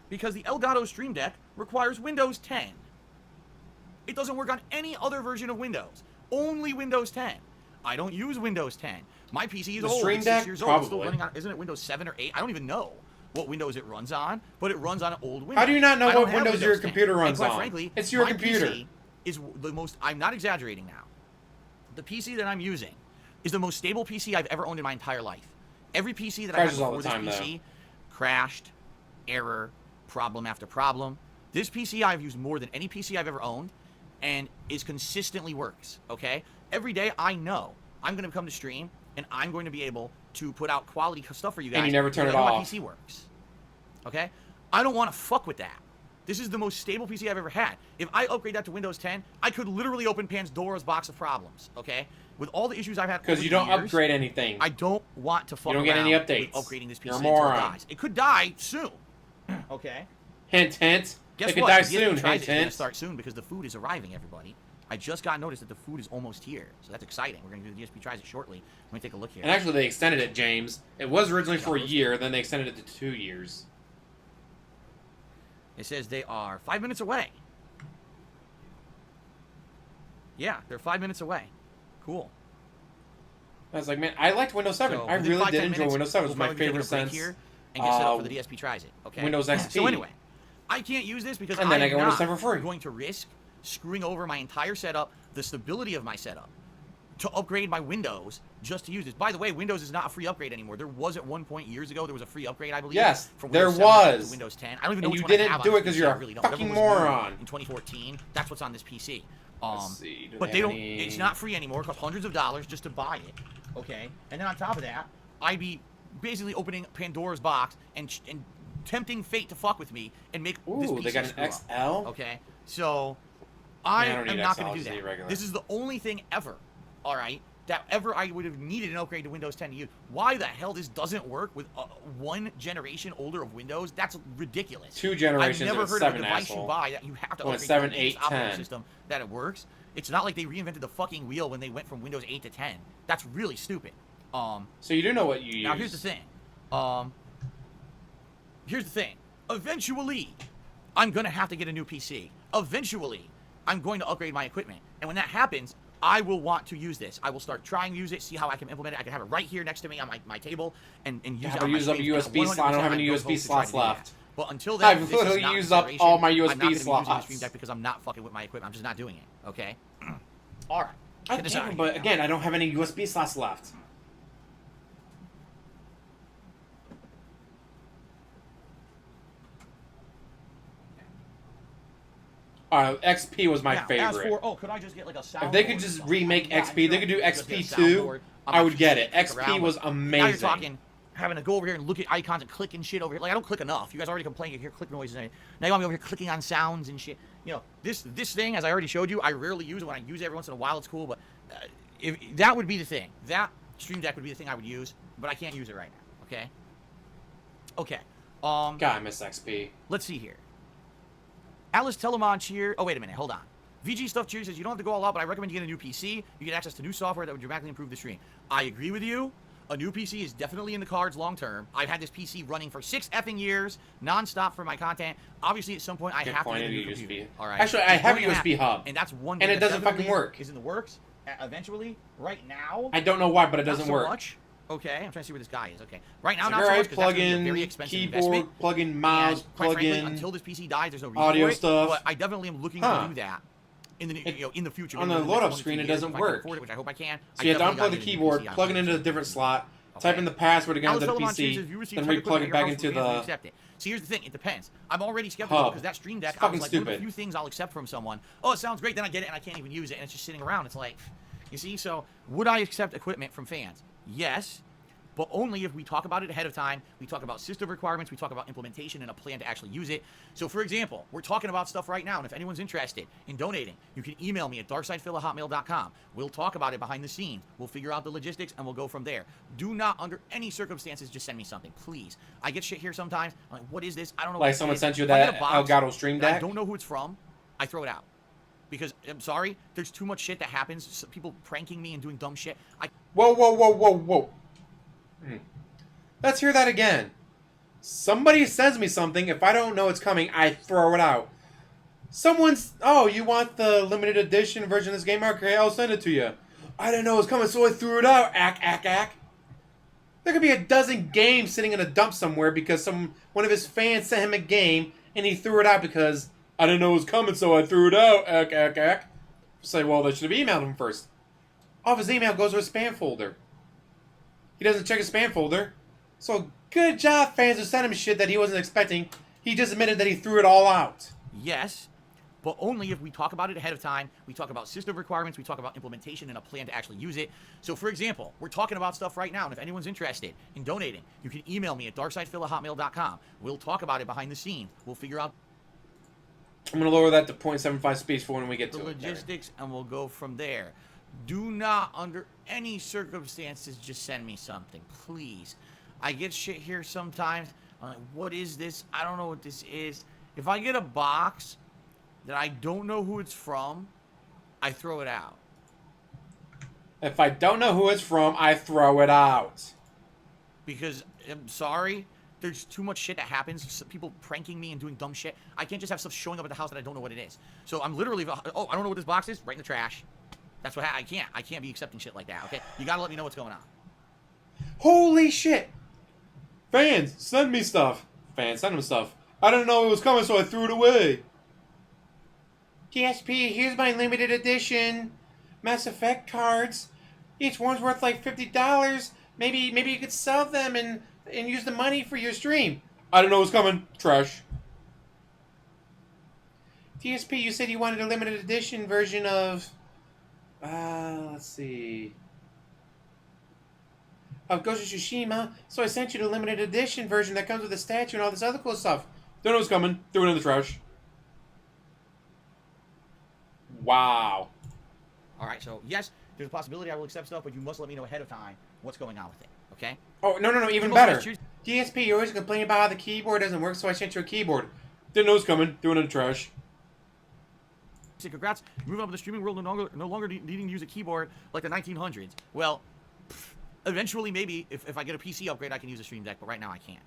Because the Elgato Stream Deck requires Windows 10. It doesn't work on any other version of Windows. Only Windows 10. I don't use Windows 10. My PC is The old. Stream It's Deck? 6 years old. It's still Probably. running on, isn't it Windows 7 or 8? I don't even know what Windows it runs on, but it runs on an old Windows. How do you not know I don't what have Windows your 10. computer And runs quite on? Frankly, It's your my computer. PC is the most, I'm not exaggerating now. The PC that I'm using is the most stable PC I've ever owned in my entire life. Every PC that I had Crashes all before the time, this PC crashed, error, problem after problem. This PC I've used more than any PC I've ever owned, and is consistently works. Okay, every day I know I'm going to come to stream, and I'm going to be able to put out quality stuff for you guys. And you never turn because it I know off. My PC works. Okay, I don't want to fuck with that. This is the most stable PC I've ever had. If I upgrade that to Windows 10, I could literally open Pandora's box of problems. Okay, with all the issues I've had. Because over you the don't years, upgrade anything. I don't want to fuck don't get any around updates. with upgrading this PC You're a until it moron. dies. It could die soon. Okay. Hint, hint. Guess it could what? die The DSP soon. Tries Hint, it. It's gonna hint. start soon because the food is arriving, everybody. I just got notice that the food is almost here, so that's exciting. We're gonna do the DSP Tries it shortly. Let me take a look here. And actually, they extended it, James. It was originally for a Yeah, year, then they extended it to 2 years. It says they are 5 minutes away. Yeah, they're 5 minutes away. Cool. I was like, man, I liked Windows 7. So I within really 5-10 did enjoy minutes, Windows 7. It was we'll my probably be favorite taking a break since here and get set up for the DSP Tries it. Okay. Windows XP. So anyway, I can't use this because And then I am get Windows not 7 for free. going to risk screwing over my entire setup, the stability of my setup, to upgrade my Windows just to use this. By the way, Windows is not a free upgrade anymore. There was at one point years ago, there was a free upgrade, I believe. Yes, from there Windows 7 was. to Windows 10. I don't even know And which you one I didn't have do on it 'cause this you're PC. a I really don't. fucking Whatever was new moron. In 2014, that's what's on this PC. Let's see. Do But they they have don't. any- It's not free anymore. It costs hundreds of dollars just to buy it. Okay, and then on top of that, I'd be basically opening Pandora's box and tempting fate to fuck with me and make this Ooh, PC they got an screw up. XL? Okay, so I don't am need not XL, going to just do need that. regular. This is the only thing ever. All right. That ever I would have needed an upgrade to Windows 10 to use. Why the hell this doesn't work with one generation older of Windows? That's ridiculous. 2 generations I've never of heard 7, of a device asshole. you buy that you have to Well, upgrade it's 7, to the latest 8, operating 10. system that it works. It's not like they reinvented the fucking wheel when they went from Windows 8 to 10. That's really stupid. So you do know what you use. Now here's the thing. Here's the thing. Eventually, I'm gonna have to get a new PC. Eventually, I'm going to upgrade my equipment, and when that happens, I will want to use this. I will start trying to use it, see how I can implement it. I can have it right here next to me on my table and use Yeah, it but on my use up a streams, and USB slot. I don't have any 100% I'd USB go vote to try slots to do that. left. But until then, I've this is literally not used up consideration. all my I'm not USB gonna be using the slots. Stream Deck because I'm not fucking with my equipment. I'm just not doing it. Okay. All right. I Get this do, out of but here. again, I don't have any USB slots left. XP was my Now, favorite. As for, oh, could I just get like a soundboard? If they could just remake Yeah, XP, they could do just get a XP2, soundboard. I would I'm get it. just XP was Now you're amazing. talking having to go over here and look at icons and click and shit over here. Like, I don't click enough. You guys already complain you hear click noises. And now you want me over here clicking on sounds and shit. You know, this thing, as I already showed you, I rarely use it. When I use it every once in a while, it's cool. But if that would be the thing. That Stream Deck would be the thing I would use. But I can't use it right now. Okay? Okay. God, I miss XP. Let's see here. Alice Telemon cheer. Oh, wait a minute. Hold on. VG Stuff Cheer says, you don't have to go all out, but I recommend you get a new PC. You get access to new software that would dramatically improve the stream. I agree with you. A new PC is definitely in the cards long term. I've had this PC running for 6 effing years, nonstop for my content. Obviously, at some point, I have to get a new computer. All right. Actually, I have a Going to USB happen. hub. And that's one And thing it that doesn't fucking definitely work. Is in the works. Eventually, right now. I don't know why, but it not doesn't so work. Much. Okay, I'm trying to see where this guy is. Okay, right now, It's not like, so alright, much because that's plug gonna be a in very expensive keyboard, investment. plug in mouse, And quite plug frankly, in until this PC dies, there's no reason audio for it, stuff. But I definitely am looking Huh. to do that in the in the future. On maybe the within next load-up 1 to 2 screen, it years, doesn't if I can work. afford it, which I hope I can. So you have to definitely unplug the gotta get a new keyboard, PC on plug it it. into a different slot, type Okay. in the password to get Alice onto the Telemon PC, says, "You received then tech re-plug equipment it at back your house into for fans, we the... accept it." See, here's the thing. It depends. I'm already skeptical hub. because that Stream Deck, It's I fucking was like, one of the stupid. few things I'll accept from someone. Oh, it sounds great. Then I get it and I can't even use it, and it's just sitting around. It's like, you see. So, would I accept equipment from fans? Yes. But only if we talk about it ahead of time, we talk about system requirements, we talk about implementation and a plan to actually use it. So, for example, we're talking about stuff right now, and if anyone's interested in donating, you can email me at darksidefil@hotmail.com. We'll talk about it behind the scenes. We'll figure out the logistics, and we'll go from there. Do not, under any circumstances, just send me something, please. I get shit here sometimes. I'm like, what is this? I don't know what Like this someone is. sent you If I get that a box Elgato Stream that I Deck? don't know who it's from, I throw it out. Because, I'm sorry, there's too much shit that happens. People pranking me and doing dumb shit. Whoa, whoa, whoa, whoa, whoa. Let's hear that again. Somebody sends me something. If I don't know it's coming, I throw it out. Someone's... Oh, you want the limited edition version of this game? Okay, I'll send it to you. I didn't know it was coming, so I threw it out. Ack, ack, ack. There could be a dozen games sitting in a dump somewhere because one of his fans sent him a game, and he threw it out because I didn't know it was coming, so I threw it out. Ack, ack, ack. Say, well, they should have emailed him first. All of his email goes to his spam folder. He doesn't check his spam folder. So, good job, fans who sent him shit that he wasn't expecting. He just admitted that he threw it all out. Yes, but only if we talk about it ahead of time. We talk about system requirements. We talk about implementation and a plan to actually use it. So, for example, we're talking about stuff right now, and if anyone's interested in donating, you can email me at darksidefil@hotmail.com. We'll talk about it behind the scenes. We'll figure out I'm going to lower that to 0.75 speeds for when we get the to it. logistics, and we'll go from there. Do not, under any circumstances, just send me something, please. I get shit here sometimes. I'm like, what is this? I don't know what this is. If I get a box that I don't know who it's from, I throw it out. If I don't know who it's from, I throw it out. Because, I'm sorry, there's too much shit that happens. People pranking me and doing dumb shit. I can't just have stuff showing up at the house that I don't know what it is. So I'm literally, oh, I don't know what this box is? Right in the trash. That's what I can't be accepting shit like that, okay? You gotta let me know what's going on. Holy shit. Fans, send me stuff. Fans, send him stuff. I didn't know it was coming, so I threw it away. DSP, here's my limited edition Mass Effect cards. Each one's worth like $50. Maybe you could sell them and use the money for your stream. I didn't know it was coming. Trash. DSP, you said you wanted a limited edition version of... let's see... of Ghost of Tsushima, so I sent you the limited edition version that comes with the statue and all this other cool stuff. Don't know what's coming. Threw it in the trash. Wow. Alright, so yes, there's a possibility I will accept stuff, but you must let me know ahead of time what's going on with it, okay? Oh, no, even People better. always choose- DSP, you're always complaining about how the keyboard doesn't work, so I sent you a keyboard. Didn't know it was coming. Threw it in the trash. Say congrats, moving up in the streaming world, no longer needing to use a keyboard like the 1900s. Well, eventually, maybe, if I get a PC upgrade, I can use a Stream Deck, but right now I can't.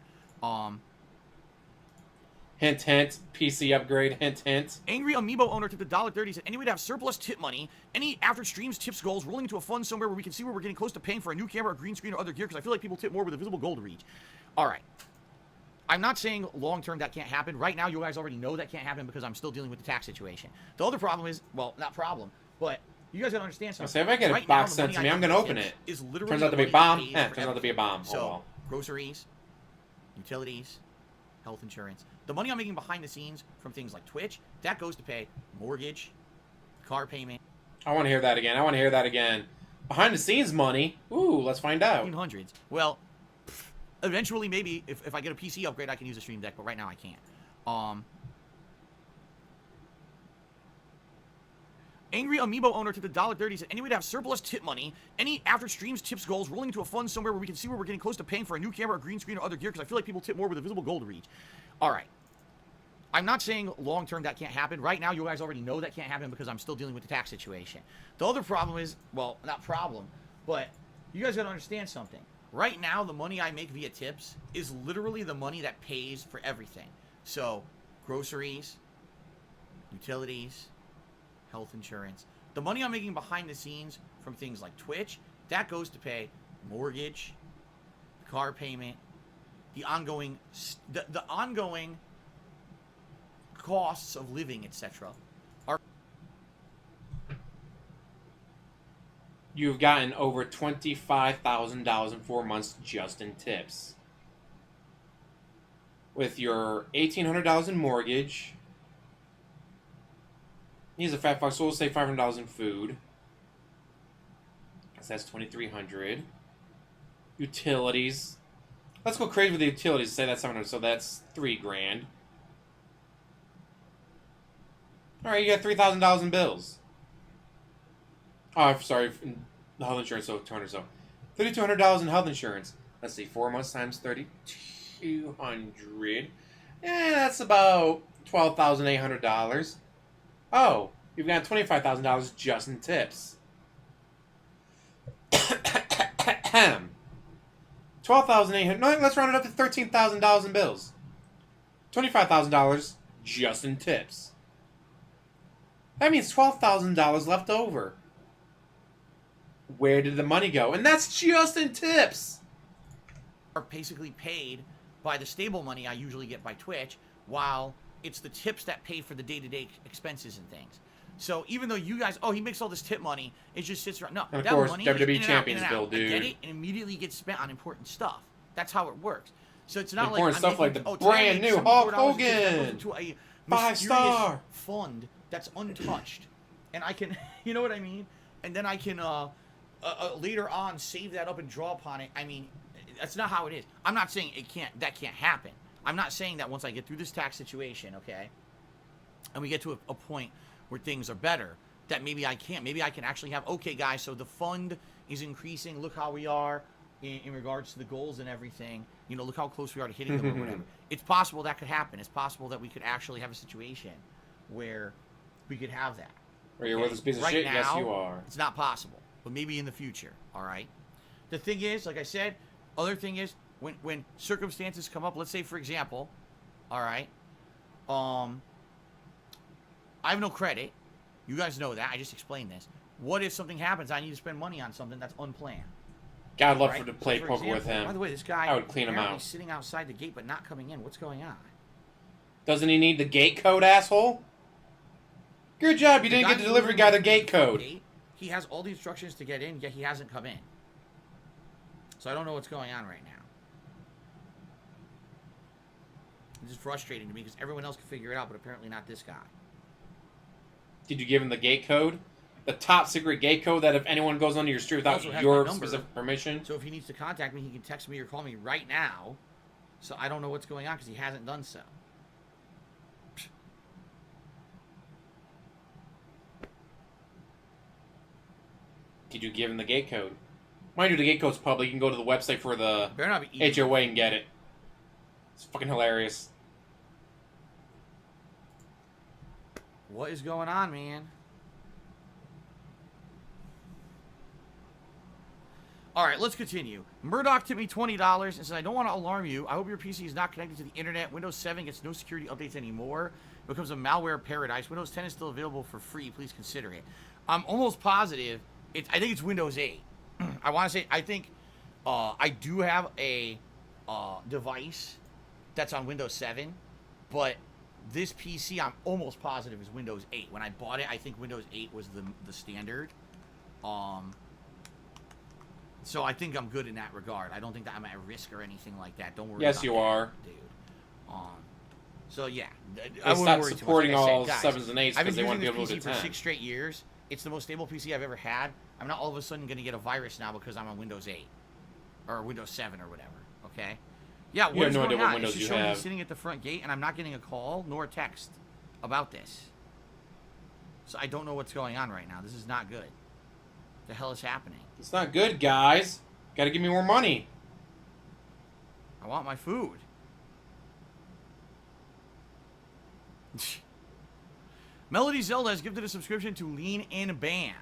Hint, hint. PC upgrade. Hint, hint. Angry Amiibo owner tipped $1.30. Said, any way to have surplus tip money, any after streams tips goals, rolling into a fund somewhere where we can see where we're getting close to paying for a new camera, or green screen, or other gear, because I feel like people tip more with a visible goal to reach. All right. I'm not saying long-term that can't happen. Right now, you guys already know that can't happen because I'm still dealing with the tax situation. The other problem is, well, not problem, but you guys gotta understand something. So if I get a box sent to me, I'm gonna open it. Is literally Turns out to be a bomb. Turns out to be a bomb. So, oh, well. groceries, utilities, health insurance. The money I'm making behind the scenes from things like Twitch, that goes to pay mortgage, car payment. I want to hear that again. I want to hear that again. Behind the scenes money. Ooh, let's find out. 1800s. Well, eventually, maybe, if I get a PC upgrade, I can use a Stream Deck, but right now I can't. Angry Amiibo owner tipped $1.30. Said, any way to have surplus tip money, any after streams tips goals, rolling into a fund somewhere where we can see where we're getting close to paying for a new camera, or green screen, or other gear, because I feel like people tip more with a visible goal to reach. All right. I'm not saying long-term that can't happen. Right now, you guys already know that can't happen because I'm still dealing with the tax situation. The other problem is, well, not problem, but you guys gotta understand something. Right now, the money I make via tips is literally the money that pays for everything. So, groceries, utilities, health insurance. The money I'm making behind the scenes from things like Twitch, that goes to pay mortgage, car payment, the ongoing costs of living, etc. You've gotten over $25,000 in 4 months just in tips. With your $1,800 in mortgage. He's a fat fuck, so we'll say $500 in food. So that's $2,300. Utilities. Let's go crazy with the utilities. Say that's $700, so that's $3,000. All right, you got $3,000 in bills. Oh, I'm sorry, the health insurance, so $200. So $3,200 in health insurance. Let's see, 4 months times 3,200. That's about $12,800. Oh, you've got $25,000 just in tips. 12,800. No, let's round it up to $13,000 in bills. $25,000 just in tips. That means $12,000 left over. Where did the money go? And that's just in tips. Are basically paid by the stable money I usually get by Twitch, while it's the tips that pay for the day-to-day expenses and things. So even though you guys, oh, he makes all this tip money, it just sits around. No, and of that course, money WWE is Champions bill, dude. I get it, and immediately gets spent on important stuff. That's how it works. So it's not important like stuff making, like the brand new Hulk Hogan, to a 5-star fund that's untouched, and I can, you know what I mean? And then I can later on save that up and draw upon it. I mean, that's not how it is. I'm not saying that can't happen. I'm not saying that once I get through this tax situation, okay, and we get to a point where things are better, that maybe I can actually have, okay, guys, so the fund is increasing. Look how we are in regards to the goals and everything. You know, look how close we are to hitting them or whatever. It's possible that could happen. It's possible that we could actually have a situation where we could have that. Or you're worthless piece of shit? Now, yes, you are. It's not possible, but maybe in the future, all right? The thing is, like I said, other thing is, when circumstances come up, let's say, for example, all right, I have no credit. You guys know that. I just explained this. What if something happens? I need to spend money on something that's unplanned. God, I'd love right? to play For poker example, with him. By the way, this guy I would clean him out. Sitting outside the gate but not coming in. What's going on? Doesn't he need the gate code, asshole? Good job. You didn't get the delivery guy the gate code. He has all the instructions to get in, yet he hasn't come in. So I don't know what's going on right now. This is frustrating to me because everyone else can figure it out, but apparently not this guy. Did you give him the gate code? The top secret gate code that if anyone goes onto your street without your specific permission? So if he needs to contact me, he can text me or call me right now. So I don't know what's going on because he hasn't done so. Did you give him the gate code? Mind you, the gate code's public. You can go to the website for the Better not be easy. HOA and get it. It's fucking hilarious. What is going on, man? All right, let's continue. Murdoch tipped me $20 and said, I don't want to alarm you. I hope your PC is not connected to the internet. Windows 7 gets no security updates anymore. It becomes a malware paradise. Windows 10 is still available for free. Please consider it. I'm almost positive. I think it's Windows 8. I want to say, I think I do have a device that's on Windows 7, but this PC, I'm almost positive, is Windows 8. When I bought it, I think Windows 8 was the standard. So I think I'm good in that regard. I don't think that I'm at risk or anything like that. Don't worry. Yes, about you that, are, dude. So yeah, I stop supporting all 7s and 8s because they want to be able to PC for 10. 6 straight years. It's the most stable PC I've ever had. I'm not all of a sudden going to get a virus now because I'm on Windows 8 or Windows 7 or whatever. Okay. Yeah. You have no idea what on? Windows It's you showing me have. sitting at the front gate, and I'm not getting a call nor a text about this. So I don't know what's going on right now. This is not good. The hell is happening? It's not good, guys. Gotta give me more money. I want my food. Melody Zelda has gifted a subscription to Lean In Band.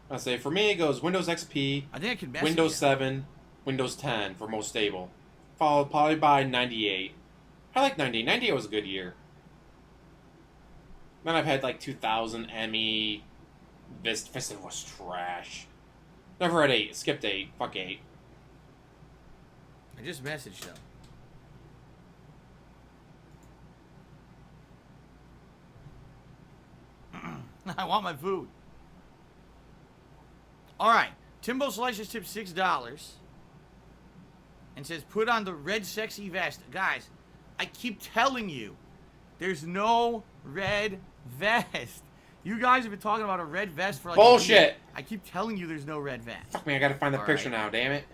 I say for me it goes Windows XP, I think I can message Windows you. 7, Windows 10 for most stable, followed probably by 98. I like 98. 98 was a good year. Then I've had like 2000 ME. Vestiful was trash. Never had 8. Skipped 8. Fuck 8. I just messaged them. I want my food. All right. Timbo Slices tipped $6 and says, put on the red sexy vest. Guys, I keep telling you, there's no red vest. You guys have been talking about a red vest for like Bullshit. a week. I keep telling you there's no red vest. Fuck me, I gotta find the All picture right. now, damn it.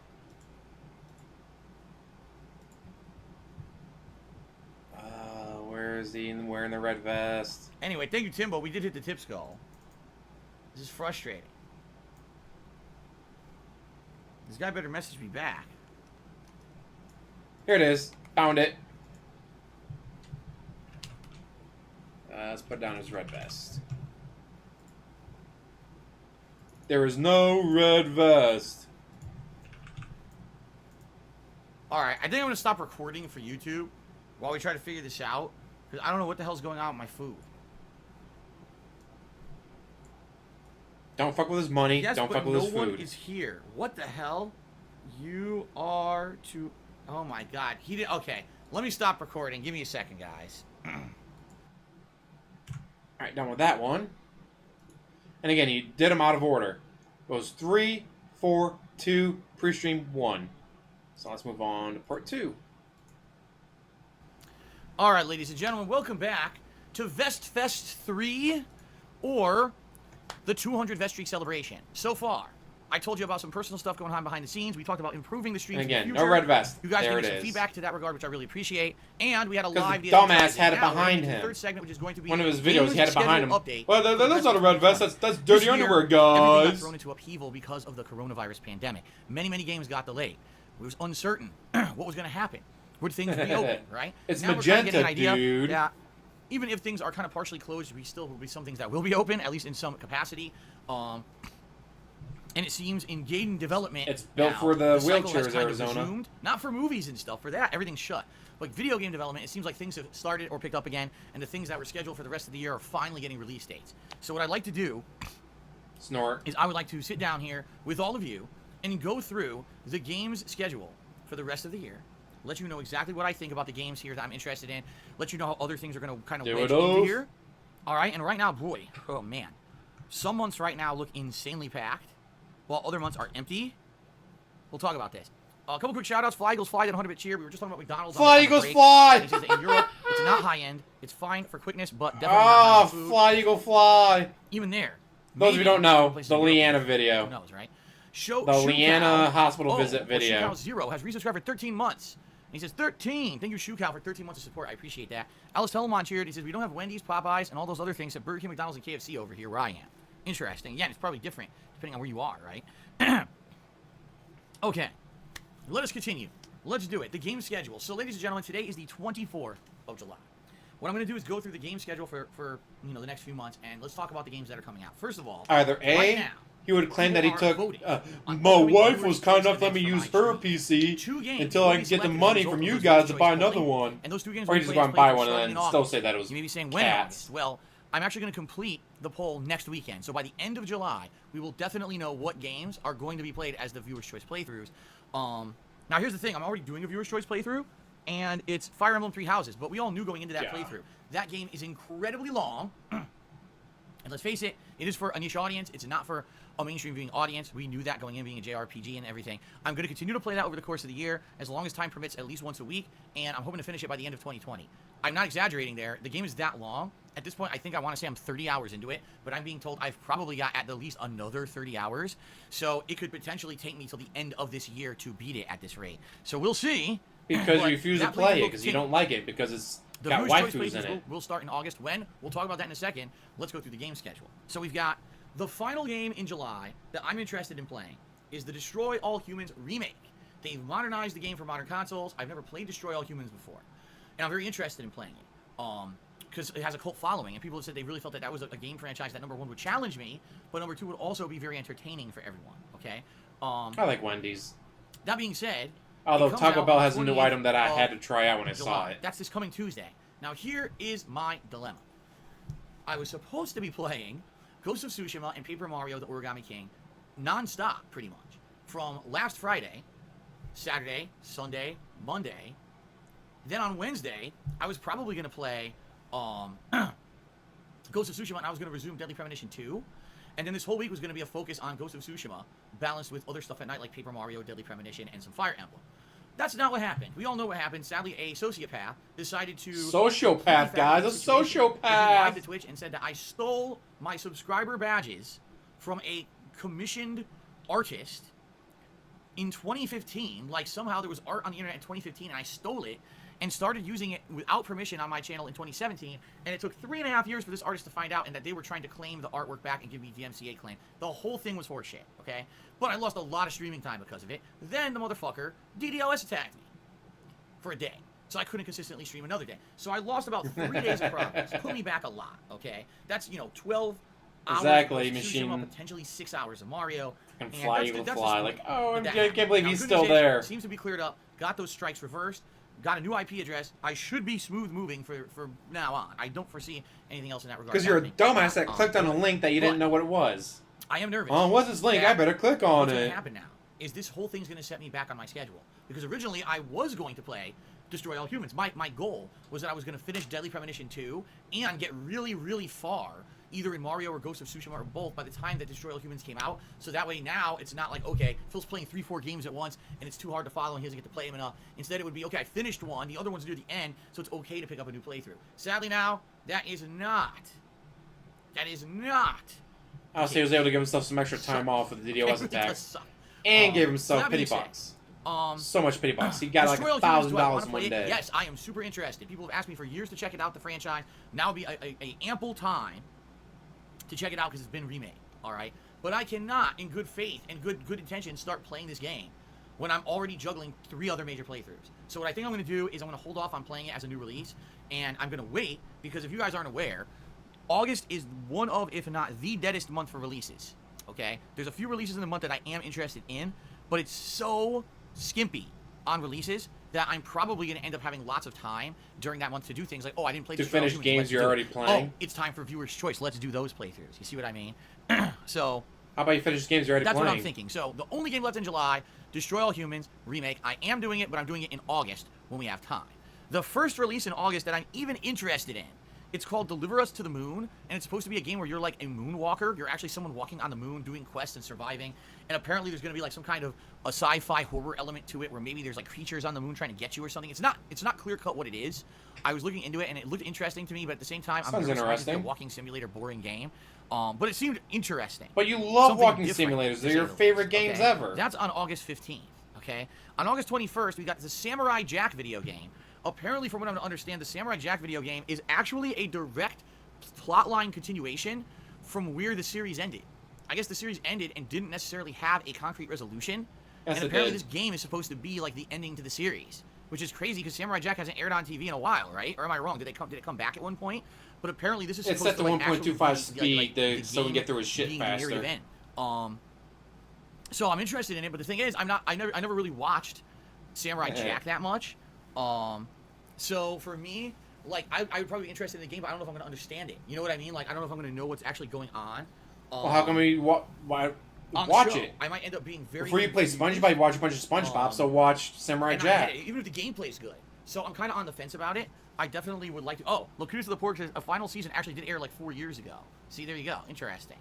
Where is he wearing the red vest? Anyway, thank you, Timbo. We did hit the tip skull. This is frustrating. This guy better message me back. Here it is. Found it. Let's put down his red vest. There is no red vest. Alright, I think I'm going to stop recording for YouTube while we try to figure this out. Because I don't know what the hell's going on with my food. Don't fuck with his money. Yes, Don't but fuck with no his one food. is here. What the hell? You are to... Oh my god. He did... Okay, let me stop recording. Give me a second, guys. Alright, done with that one. And again, he did them out of order. Goes 3, 4, 2, pre-stream 1. So let's move on to part 2. Alright, ladies and gentlemen, welcome back to VestFest 3, or the 200 Vest Streak celebration. So far, I told you about some personal stuff going on behind the scenes. We talked about improving the streams And again, in the future. no red vest. You guys There gave me it some is. feedback to that regard, which I really appreciate. And we had a 'Cause live the DSP dumbass had it Now we're behind into the him. third segment, which is going to be One of his games videos, he had it behind him. schedule update. Well, that's not a red vest. That's This dirty year, underwear, everything got guys. thrown into upheaval because of the coronavirus pandemic. Many games got delayed. It was uncertain what was going to happen. Would things reopen, right? It's now we're kinda getting magenta, an idea dude. that even if things are kind of partially closed, we still will be some things that will be open, at least in some capacity. And it seems in game development, It's built now, for the cycle has wheelchairs, kind of Arizona. resumed. Not for movies and stuff. For that, everything's shut. Like video game development, it seems like things have started or picked up again, and the things that were scheduled for the rest of the year are finally getting release dates. So what I'd like to do Snort. is I would like to sit down here with all of you and go through the game's schedule for the rest of the year. Let you know exactly what I think about the games here that I'm interested in. Let you know how other things are going to kind of Do wedge it into off. here. All right, and right now, boy, oh man. Some months right now look insanely packed, while other months are empty. We'll talk about this. A couple quick shout-outs. Fly Eagles Fly, that 100-bit cheer. We were just talking about McDonald's. Fly on the Eagles break. Fly! He says that in Europe, it's not high-end. It's fine for quickness, but definitely not high Oh, food. fly, eagle, fly. Even there. Those of you maybe don't know, places the in Europe, Leanna who video. knows, right? Show The Leanna hospital oh, visit video. Shoe Cow Zero has resubscribed for 13 months. And he says, 13. Thank you, Shoe Cow, for 13 months of support. I appreciate that. Alice Telemon cheered. He says, we don't have Wendy's, Popeyes, and all those other things at Burger King, McDonald's, and KFC over here where I am. Interesting. Yeah, it's probably different depending on where you are, right? Okay. Let us continue. let's do it. The game schedule. So, ladies and gentlemen, today is the 24th of July. What I'm going to do is go through the game schedule for the next few months, and let's talk about the games that are coming out. First of all, Either A, right now, he would claim that he people are took. voting on My upcoming wife viewers' was kind choice enough to let me events use from her my PC Two games until I will can be get the selected money as a from result you of guys those to viewers' buy choice another polling. one. And those two games Or will he be just played go and buy one starting and in then still August. say that it was You may be saying, when in cats. August? Well, I'm actually going to complete the poll next weekend. So by the end of July, we will definitely know what games are going to be played as the viewer's choice playthroughs. Now, here's the thing. I'm already doing a viewer's choice playthrough, and it's Fire Emblem Three Houses. But we all knew going into that playthrough, that game is incredibly long. And let's face it, it is for a niche audience. It's not for a mainstream viewing audience. We knew that going in, being a JRPG and everything. I'm going to continue to play that over the course of the year, as long as time permits, at least once a week, and I'm hoping to finish it by the end of 2020. I'm not exaggerating there. The game is that long. At this point, I think I want to say I'm 30 hours into it, but I'm being told I've probably got at the least another 30 hours. So it could potentially take me till the end of this year to beat it at this rate. So we'll see. Because But you refuse to that play playthrough it will because you continue. don't like it because it's The got Viewers' Choice waifus in playthroughs it. will start in August. When? We'll talk about that in a second. Let's go through the game schedule. So we've got the final game in July that I'm interested in playing is the Destroy All Humans remake. They've modernized the game for modern consoles. I've never played Destroy All Humans before, and I'm very interested in playing it because it has a cult following, and people have said they really felt that was a game franchise that, number one, would challenge me, but number two, would also be very entertaining for everyone. Okay. I like Wendy's. That being said, Although it comes Taco out Bell on has a new 28th item that I of had to try out when I July. saw it. That's this coming Tuesday. Now, here is my dilemma. I was supposed to be playing Ghost of Tsushima and Paper Mario: The Origami King non-stop, pretty much, from last Friday, Saturday, Sunday, Monday. Then on Wednesday, I was probably going to play Ghost of Tsushima, and I was going to resume Deadly Premonition 2. And then this whole week was going to be a focus on Ghost of Tsushima, balanced with other stuff at night like Paper Mario, Deadly Premonition, and some Fire Emblem. That's not what happened. We all know what happened. Sadly, a sociopath decided to... Sociopath, guys. A He lied to sociopath. Twitch and said that I stole my subscriber badges from a commissioned artist in 2015. Like, somehow there was art on the internet in 2015, and I stole it and started using it without permission on my channel in 2017. And it took 3.5 years for this artist to find out, and that they were trying to claim the artwork back and give me DMCA claim. The whole thing was horseshit, okay? But I lost a lot of streaming time because of it. Then the motherfucker DDoS attacked me for a day. So I couldn't consistently stream another day. So I lost about 3 days of progress. Put me back a lot, okay? That's, 12 hours Exactly, of Tsushima, machine. potentially 6 hours of Mario. Can And fly, that's you the- will that's fly. just Like, the oh, point. I But can't believe now, he's good still news is, there. Seems to be cleared up. Got those strikes reversed. Got a new IP address. I should be smooth moving for now on. I don't foresee anything else in that regard. Because you're a happening. dumbass that clicked on a link that you didn't know what it was. I am nervous. Oh, what's this link? I that better click on What's going it. to happen now is this whole thing's going to set me back on my schedule. Because originally I was going to play Destroy All Humans. My goal was that I was going to finish Deadly Premonition 2 and get really, really far, either in Mario or Ghost of Tsushima or both, by the time that Destroy All Humans came out. So that way now it's not like, okay, Phil's playing 3-4 games at once and it's too hard to follow and he doesn't get to play them enough. Instead it would be, okay, I finished one, the other one's near the end, so it's okay to pick up a new playthrough. Sadly now, that is not. Oh, so he was able to give himself some extra time off with the DDoS It attack. does suck. And gave So himself that pity being said, bucks. So much pity bucks. He got like Destroy All Humans, do I wanna $1,000 play one it? day. Yes, I am super interested. People have asked me for years to check it out, the franchise. Now would be a ample time to check it out because it's been remade, all right? But I cannot, in good faith and good intention, start playing this game when I'm already juggling 3 other major playthroughs. So what I think I'm going to do is I'm going to hold off on playing it as a new release, and I'm going to wait, because if you guys aren't aware, August is one of, if not the deadest month for releases, okay? There's a few releases in the month that I am interested in, but it's so skimpy on releases that I'm probably going to end up having lots of time during that month to do things like, oh, I didn't play To Destroy All finish Humans, games let's you're do it. already playing? Oh, it's time for viewer's choice. Let's do those playthroughs. You see what I mean? So How about you finish games you're already that's playing? what I'm thinking. So the only game left in July, Destroy All Humans remake. I am doing it, but I'm doing it in August when we have time. The first release in August that I'm even interested in, it's called Deliver Us to the Moon, and it's supposed to be a game where you're like a moonwalker. You're actually someone walking on the moon, doing quests and surviving. And apparently there's going to be like some kind of a sci-fi horror element to it, where maybe there's like creatures on the moon trying to get you or something. It's not clear-cut what it is. I was looking into it, and it looked interesting to me, but at the same time, Sounds I'm nervous about it. It's interesting. a walking simulator, boring game. But it seemed interesting. But you love Something walking different, simulators. to They're say your the favorite least, games okay? ever. That's on August 15th, okay? On August 21st, we got the Samurai Jack video game. Apparently, from what I'm to understand, the Samurai Jack video game is actually a direct plotline continuation from where the series ended. I guess the series ended and didn't necessarily have a concrete resolution. Yes, and it apparently did. this game is supposed to be like the ending to the series, which is crazy because Samurai Jack hasn't aired on TV in a while, right? Or am I wrong? Did it come back at one point? But apparently this is It's supposed set to to like, actually 1.25 be, speed the so we can game get through his shit being the faster. narrative end. So I'm interested in it, but the thing is, I never really watched Samurai Jack that much. So for me, like I would probably be interested in the game, but I don't know if I'm gonna understand it. You know what I mean? Like I don't know if I'm gonna know what's actually going on. Well, how can we watch it? I might end up being very. Before you play SpongeBob, you watch a bunch of SpongeBob, so watch Samurai Jack. Even if the gameplay's good. So I'm kind of on the fence about it. I definitely would like to. Oh, Locus of the Pork says a final season actually did air like 4 years ago. See, there you go. Interesting.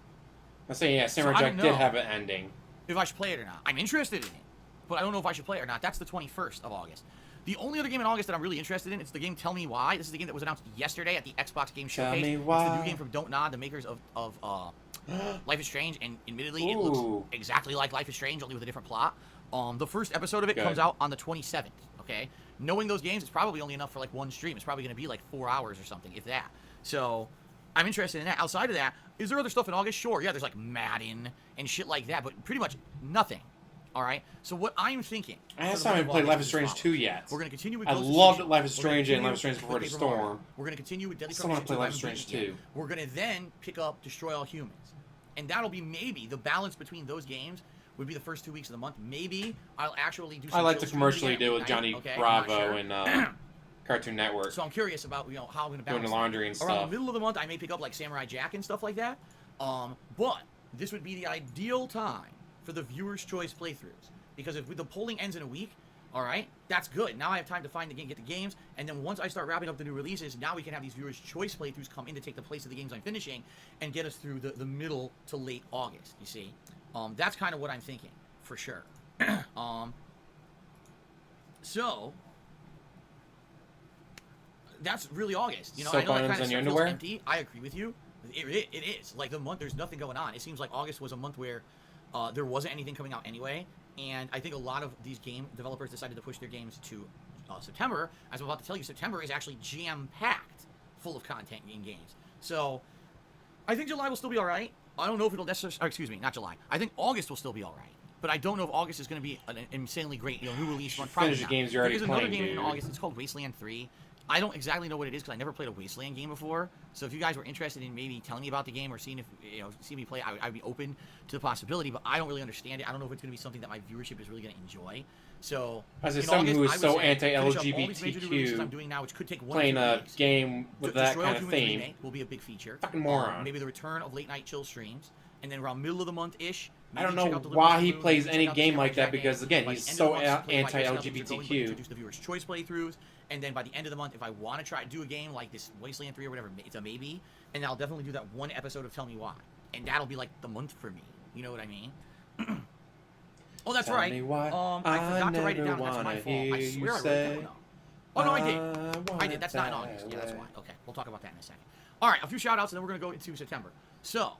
I'm saying, yeah, Samurai Jack did have an ending. If I should play it or not. I'm interested in it, but I don't know if I should play it or not. That's the 21st of August. The only other game in August that I'm really interested in is the game Tell Me Why. This is the game that was announced yesterday at the Xbox Game Showcase. Tell Me Why. It's the new game from Don't Nod, the makers of Life is Strange, and admittedly, it looks exactly like Life is Strange, only with a different plot. The first episode of it comes out on the 27th, okay? Knowing those games, it's probably only enough for like one stream. It's probably going to be like 4 hours or something, if that. So, I'm interested in that. Outside of that, is there other stuff in August? Sure, yeah, there's like Madden and shit like that, but pretty much nothing. All right. So what I'm thinking. I haven't played Life is Strange 2 yet. We're gonna continue with. I loved Life is Strange and Life is Strange Before the Storm. We're gonna continue with Deadly I still want to play Life is Strange 2. We're gonna then pick up Destroy All Humans, and that'll be maybe the balance between those games would be the first 2 weeks of the month. Maybe I'll actually do. Some I like to commercially do with Johnny Bravo and Cartoon Network. So I'm curious about how I'm gonna balance doing the laundry and stuff. Around the middle of the month, I may pick up like Samurai Jack and stuff like that. But this would be the ideal time for the viewers' choice playthroughs. Because if the polling ends in a week, all right, that's good. Now I have time to find the game, get the games, and then once I start wrapping up the new releases, now we can have these viewers' choice playthroughs come in to take the place of the games I'm finishing and get us through the middle to late August. You see, that's kind of what I'm thinking for sure. So that's really August. You know, I know that kind of stuff feels empty. I agree with you. It is like the month. There's nothing going on. It seems like August was a month where there wasn't anything coming out anyway. And I think a lot of these game developers decided to push their games to September. As I'm about to tell you, September is actually jam-packed full of content in games. So I think July will still be all right. I don't know if it'll necessarily... excuse me, not July. I think August will still be all right. But I don't know if August is going to be an insanely great new release month. Finish the games you're already playing, There's another game in August. It's called Wasteland 3. I don't exactly know what it is because I never played a Wasteland game before. So if you guys were interested in maybe telling me about the game or seeing if see me play, I'd be open to the possibility. But I don't really understand it. I don't know if it's going to be something that my viewership is really going to enjoy. So as someone who is so anti-LGBTQ, I'm doing now, which could take playing a game with that kind of theme will be a big feature. Fucking moron. Maybe the return of late night chill streams, and then around middle of the month ish. I don't know why he plays any game like that because again he's so anti-LGBTQ. Introduce the viewers' choice playthroughs. And then by the end of the month, if I want to do a game like this Wasteland 3 or whatever, it's a maybe. And I'll definitely do that one episode of Tell Me Why. And that'll be like the month for me. You know what I mean? Oh, that's right. I forgot to write it down. That's my fault. I swear I wrote it down. Oh, no, I did. I did. That's not in August. Yeah, that's why. Okay, we'll talk about that in a second. All right, a few shout-outs, and then we're going to go into September. So,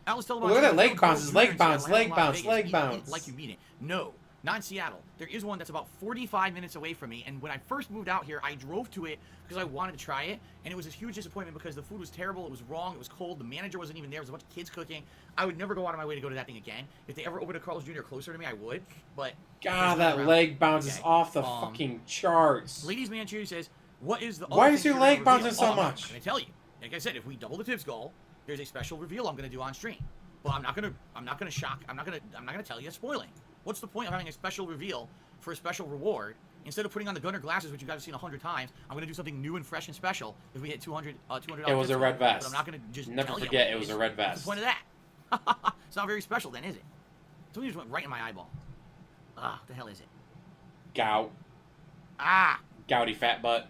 Alice Television. Look at that leg bounces, leg bounce, leg bounce, leg bounce. Like you mean it. No. Not in Seattle. There is one that's about 45 minutes away from me, and when I first moved out here, I drove to it because I wanted to try it, and it was a huge disappointment because the food was terrible, it was wrong, it was cold, the manager wasn't even there, there was a bunch of kids cooking. I would never go out of my way to go to that thing again. If they ever opened a Carl's Jr. closer to me, I would, but... God, that leg bounce is off the fucking charts. Ladies Man Cheer says, what is the... Why is your leg bouncing so much? I'm going to tell you. Like I said, if we double the tips goal, there's a special reveal I'm going to do on stream. Well, I'm not going to shock, I'm not going to tell you, it's spoiling. What's the point of having a special reveal for a special reward? Instead of putting on the gunner glasses, which you guys have seen 100 times, I'm going to do something new and fresh and special if we hit $200. It was a red vest. But I'm not going to just never forget it was a red vest. What's the point of that? It's not very special then, is it? Something just went right in my eyeball. What the hell is it? Gout. Gouty fat butt.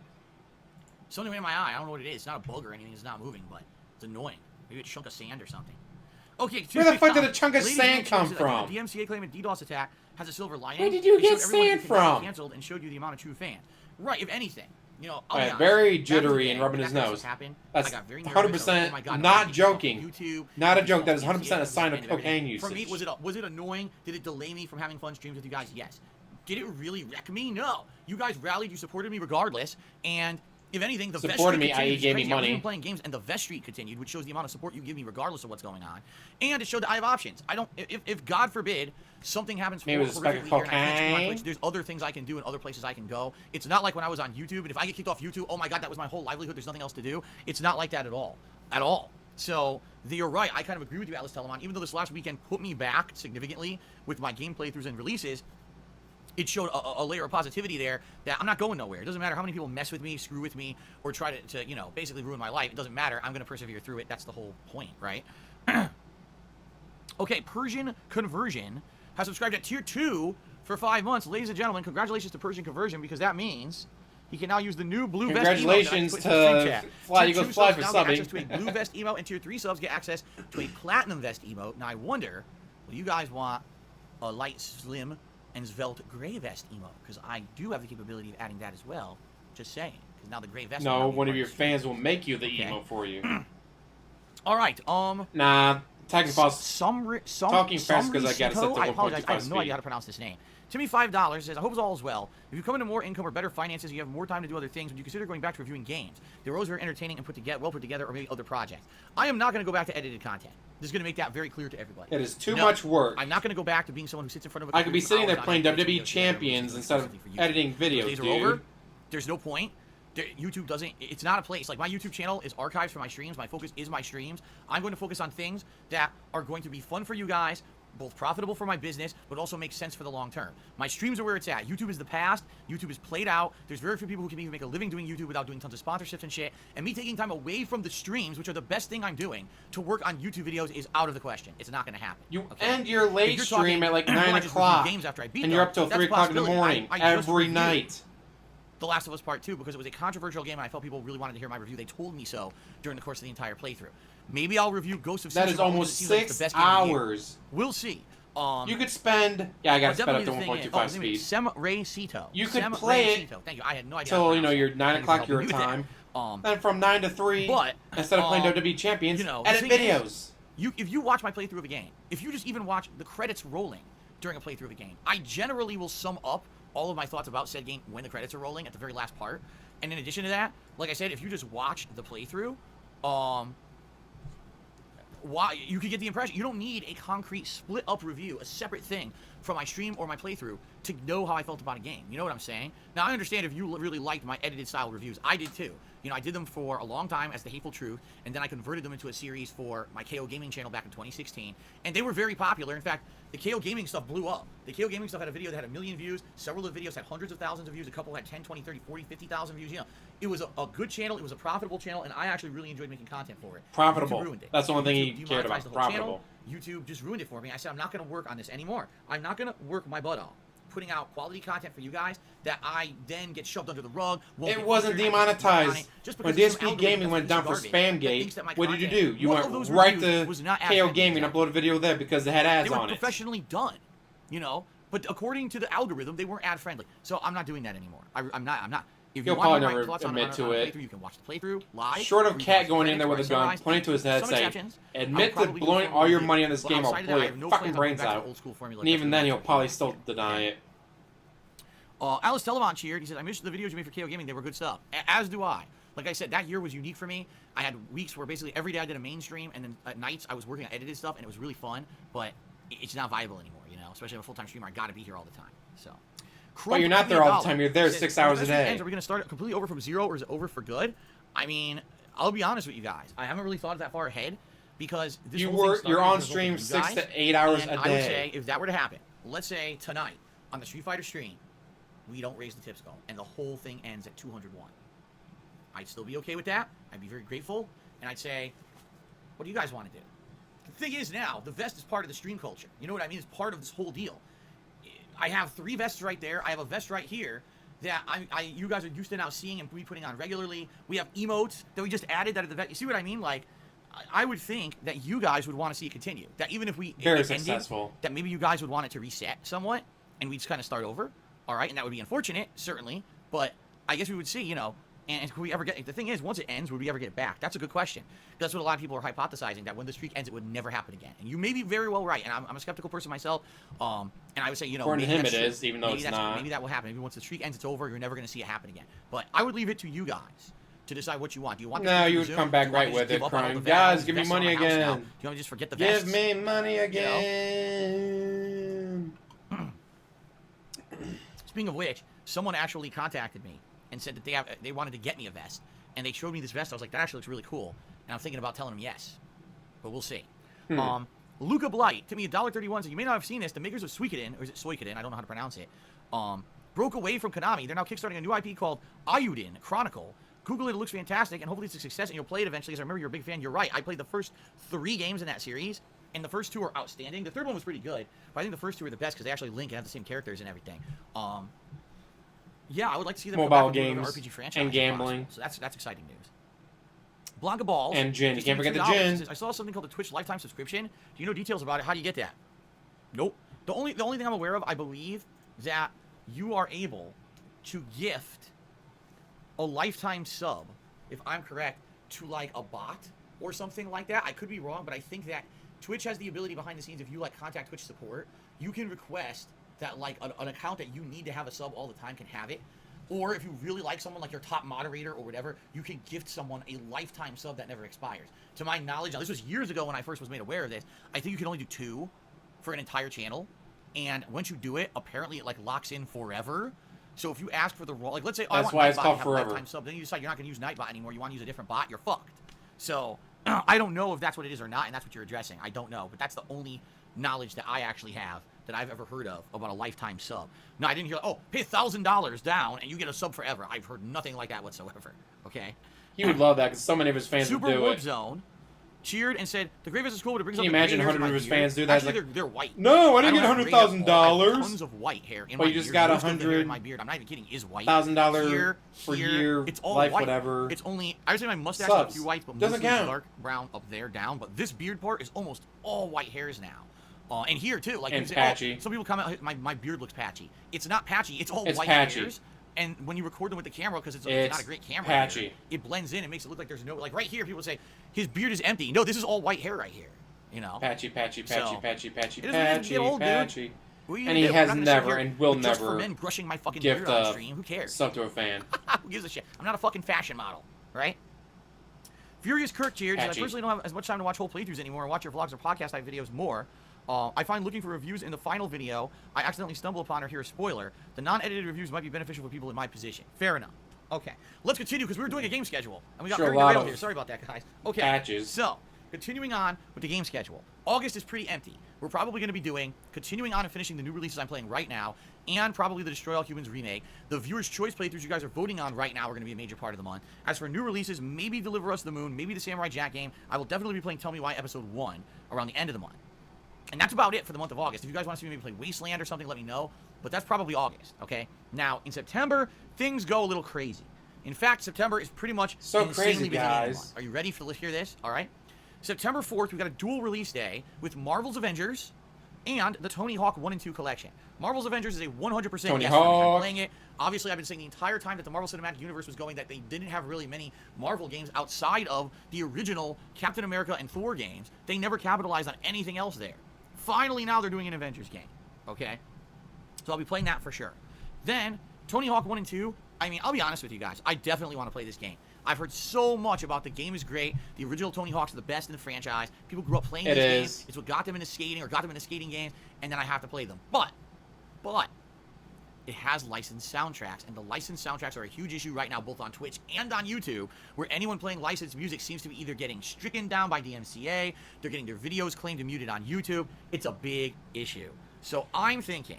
Something went in my eye. I don't know what it is. It's not a bug or anything. It's not moving, but it's annoying. Maybe a chunk of sand or something. Okay, where the fuck did a chunk of sand come from? The DMCA claiming DDoS attack has a silver lining. Where did you get sand from? Canceled and showed you the amount of true fans. Right, if anything, very jittery and rubbing his nose. That's 100% not joking. Not a joke. That is 100% a sign of cocaine usage. For me, was it annoying? Did it delay me from having fun streams with you guys? Yes. Did it really wreck me? No. You guys rallied. You supported me regardless, and If anything, the vest supported streak me, i.e. continued, gave which is me crazy. I wasn't money. even playing games, and the vest streak continued, which shows the amount of support you give me regardless of what's going on. And it showed that I have options. I don't. If God forbid something happens Maybe it was a speck of horrifically here and I can't stream on cocaine. Twitch, there's other things I can do and other places I can go. It's not like when I was on YouTube, and if I get kicked off YouTube, oh my God, that was my whole livelihood. There's nothing else to do. It's not like that at all. At all. So you're right. I kind of agree with you, Atlas Telemon. Even though this last weekend put me back significantly with my game playthroughs and releases, it showed a layer of positivity there that I'm not going nowhere. It doesn't matter how many people mess with me, screw with me, or try to you know, basically ruin my life. It doesn't matter. I'm going to persevere through it. That's the whole point, right? Okay, Persian Conversion has subscribed at Tier 2 for 5 months. Ladies and gentlemen, congratulations to Persian Conversion, because that means he can now use the new Blue Vest emote. Congratulations to Fly Eagles Fly for subbing. Get access subbing. to a Blue Vest emote, and Tier 3 subs get access to a Platinum Vest emote. Now, I wonder, will you guys want a light, slim, and svelte gray vest emote? Because I do have the capability of adding that as well. Just saying. Because now the gray vest. No, one of your fans will make you the emote for you. All right. Nah, Titan Boss. Talking fast because I got to set to I apologize. 1.25 I have no idea speed. how to pronounce this name. Timmy $5 says, I hope all is well. If you come into more income or better finances, you have more time to do other things, would you consider going back to reviewing games? They're always very entertaining and well put together, or maybe other projects. I am not going to go back to edited content. This is going to make that very clear to everybody. It is too much work. I'm not going to go back to being someone who sits in front of a I could be computer for sitting there hours playing on end, WWE videos Champions instead of editing videos, Days are dude. over. There's no point. YouTube doesn't, it's not a place. Like, my YouTube channel is archives for my streams. My focus is my streams. I'm going to focus on things that are going to be fun for you guys, both profitable for my business, but also make sense for the long term. My streams are where it's at. YouTube is the past. YouTube is played out. There's very few people who can even make a living doing YouTube without doing tons of sponsorships and shit. And me taking time away from the streams, which are the best thing I'm doing, to work on YouTube videos is out of the question. It's not going to happen. You okay? end your late You're stream talking, at like well, 9 I just o'clock, review games after I beat and them. you're up till That's 3 a o'clock in the possibility. morning I just every reviewed night. The Last of Us Part 2 because it was a controversial game and I felt people really wanted to hear my review. They told me so during the course of the entire playthrough. Maybe I'll review Ghost of Tsushima. That is almost because it seems like it's 6 the best game of the year. hours. We'll see. You could spend... Yeah, I got to sped up to definitely 1.25 speed. Semrecito. You could play it Thank you. I had no idea. till, you know, your 9 Thank you for o'clock helping your me with that. time. Then from 9 to 3, But, instead of playing WWE Champions, you know, edit the thing videos. is, if you watch my playthrough of a game, if you just even watch the credits rolling during a playthrough of a game, I generally will sum up all of my thoughts about said game when the credits are rolling at the very last part. And in addition to that, like I said, if you just watch the playthrough, why you could get the impression you don't need a concrete split up review, a separate thing from my stream or my playthrough to know how I felt about a game. You know what I'm saying? Now I understand if you really liked my edited style reviews. I did too. You know, I did them for a long time as The Hateful Truth, and then I converted them into a series for my KO Gaming channel back in 2016, and they were very popular. In fact, the KO Gaming stuff blew up. The KO Gaming stuff had a video that had 1 million views. Several of the videos had hundreds of thousands of views. A couple had 10, 20, 30, 40, 50,000 views. You know, it was a good channel. It was a profitable channel, and I actually really enjoyed making content for it. Profitable. YouTube ruined it. That's the only thing YouTube he cared demonetized about. the whole Profitable. channel. YouTube just ruined it for me. I said, I'm not going to work on this anymore. I'm not going to work my butt off putting out quality content for you guys that I then get shoved under the rug. It wasn't demonetized. When DSP Gaming went down for Spamgate, what did you do? You went right to KO Gaming and uploaded a video there because it had ads on it. They on were it. professionally done, you know. But according to the algorithm, they weren't ad friendly. So I'm not doing that anymore. I'm not. If you He'll want probably my never thoughts admit on to it. playthrough, you can watch the playthrough live. Short or of you Cat can going watch in there with a the gun, credits, pointing to his head, some saying, exceptions. admit I'll to probably blowing do all your full money on this review. game, I'll Outside of blow that, I your have no fucking plans on going brains back to out. the old school formula And even that then, we he'll went probably through. still deny it. Alice Televon cheered. He says, I missed the videos you made for KO Gaming. They were good stuff. As do I. Like I said, that year was unique for me. I had weeks where basically every day I did a mainstream, and then at nights I was working on edited stuff, and it was really fun, but it's not viable anymore, you know? Especially as a full-time streamer, I got to be here all the time, so. But you're not there all the time. You're there 6 hours a day. Are we going to start completely over from zero, or is it over for good? I mean, I'll be honest with you guys. I haven't really thought that far ahead, because this whole thing started You're as a on result of stream you 6 guys, to 8 hours and a I would day. say, if that were to happen, let's say tonight, on the Street Fighter stream, we don't raise the tips goal, and the whole thing ends at 201. I'd still be okay with that. I'd be very grateful, and I'd say, what do you guys want to do? The thing is now, the vest is part of the stream culture. You know what I mean? It's part of this whole deal. I have 3 vests right there. I have a vest right here that you guys are used to now seeing and me putting on regularly. We have emotes that we just added that are the vest. You see what I mean? Like, I would think that you guys would want to see it continue. That even if we Very it ended, successful. that maybe you guys would want it to reset somewhat, and we just kind of start over. All right, and that would be unfortunate, certainly. But I guess we would see, you know. And could we ever get... The thing is, once it ends, would we ever get it back? That's a good question. That's what a lot of people are hypothesizing, that when the streak ends, it would never happen again. And you may be very well right, and I'm a skeptical person myself. And I would say, you know... According to him, it is, even though it's not. Maybe that will happen. Maybe once the streak ends, it's over. You're never going to see it happen again. But I would leave it to you guys to decide what you want. Do you want? No, to you would resume? come Do back you want right me to with give it, up on all crying, the guys, vests, give me vests on money my house now? again. Do you want me to just forget the vests? Give me money again. Speaking of which, someone actually contacted me and said that they wanted to get me a vest, and they showed me this vest. I was like, that actually looks really cool, and I'm thinking about telling them yes, but we'll see. Luca Blight to me $1.31. So you may not have seen this. The makers of Suikoden, or is it Suikoden? I don't know how to pronounce it. Broke away from Konami. They're now kickstarting a new IP called Ayuden Chronicle. Google it. It looks fantastic, and hopefully it's a success, and you'll play it eventually. As I remember, you're a big fan. You're right. I played the first 3 games in that series, and the first 2 are outstanding. The third one was pretty good, but I think the first 2 are the best because they actually link and have the same characters and everything. Yeah, I would like to see them Mobile go back games into an RPG franchise and gambling. So that's exciting news. Blanca Balls And gin. You just can't gave me forget the $2. gin. Says, I saw something called the Twitch lifetime subscription. Do you know details about it? How do you get that? Nope. The only thing I'm aware of, I believe, that you are able to gift a lifetime sub, if I'm correct, to like a bot or something like that. I could be wrong, but I think that Twitch has the ability behind the scenes, if you like contact Twitch support, you can request that like an account that you need to have a sub all the time can have it. Or if you really like someone, like your top moderator or whatever, you can gift someone a lifetime sub that never expires. To my knowledge, now this was years ago when I first was made aware of this, I think you can only do 2 for an entire channel. And once you do it, apparently it like locks in forever. So if you ask for the role, like let's say, That's I want why Nightbot it's to called have forever. a lifetime sub, then you decide you're not going to use Nightbot anymore, you want to use a different bot, you're fucked. So I don't know if that's what it is or not, and that's what you're addressing. I don't know, but that's the only knowledge that I actually have that I've ever heard of about a lifetime sub. No, I didn't hear, oh, pay $1,000 down and you get a sub forever. I've heard nothing like that whatsoever. Okay. He would love that because so many of his fans Super would do Warp it. Zone cheered and said, the Gravis is cool, but it brings Can up you the imagine gray hairs in 100 of my his beard. fans do that? Actually, Like, they're white. no, I didn't don't get have gray hair at all. I have $100,000. tons of white hair in Well, my you just beard. got Most of the hair in $100,000 my beard, I'm not even kidding, is white. $1,000 for Here, year, it's all life, white. whatever. It's only, I would say my mustache Subs. has a few whites, but Doesn't mostly count. dark brown up there down. But this beard part is almost all white hairs now. And here too, like And you say, patchy. some people comment, my beard looks patchy. It's not patchy. It's all It's white patchy. hairs. And when you record them with the camera, because it's It's not a great camera, patchy. here, it blends in. It makes it look like there's no, like right here, people say his beard is empty. No, this is all white hair right here. You know. Patchy, patchy, patchy, So, patchy, patchy, it doesn't mean to patchy, get old, dude. patchy. What are you And gonna he do? has I'm not gonna sit never here and will with just never for men brushing my fucking gift beard on a stream. Who cares? sub to a fan. Who gives a shit? I'm not a fucking fashion model, right? Furious Kirk cheered. I Patchy. personally don't have as much time to watch whole playthroughs anymore and watch your vlogs or podcast type videos more. I find looking for reviews in the final video I accidentally stumble upon or hear a spoiler. The non-edited reviews might be beneficial for people in my position. Fair enough. Okay, let's continue because we were doing a game schedule and we got Sure, very a lot derailed of here. Sorry about that, guys. Okay, patches. so continuing on with the game schedule. August is pretty empty. We're probably going to be doing, continuing on and finishing the new releases I'm playing right now, and probably the Destroy All Humans remake. The Viewer's Choice playthroughs you guys are voting on right now are going to be a major part of the month. As for new releases, maybe Deliver Us the Moon, maybe the Samurai Jack game. I will definitely be playing Tell Me Why Episode 1 around the end of the month. And that's about it for the month of August. If you guys want to see me maybe play Wasteland or something, let me know. But that's probably August, okay? Now, in September, things go a little crazy. In fact, September is pretty much So insanely crazy, busy at the end of the guys. month. Are you ready to hear this? All right. September 4th, we've got a dual release day with Marvel's Avengers and the Tony Hawk 1 and 2 collection. Marvel's Avengers is a 100% Tony yes for me. I'm Hawk. playing it. Obviously, I've been saying the entire time that the Marvel Cinematic Universe was going that they didn't have really many Marvel games outside of the original Captain America and Thor games. They never capitalized on anything else there. Finally, now they're doing an Avengers game, okay? So I'll be playing that for sure. Then, Tony Hawk 1 and 2, I mean, I'll be honest with you guys. I definitely want to play this game. I've heard so much about the game is great. The original Tony Hawk's are the best in the franchise. People grew up playing these games. It's what got them into skating or got them into skating games, and then I have to play them. But, it has licensed soundtracks, and the licensed soundtracks are a huge issue right now, both on Twitch and on YouTube, where anyone playing licensed music seems to be either getting stricken down by DMCA, they're getting their videos claimed and muted on YouTube. It's a big issue. So I'm thinking,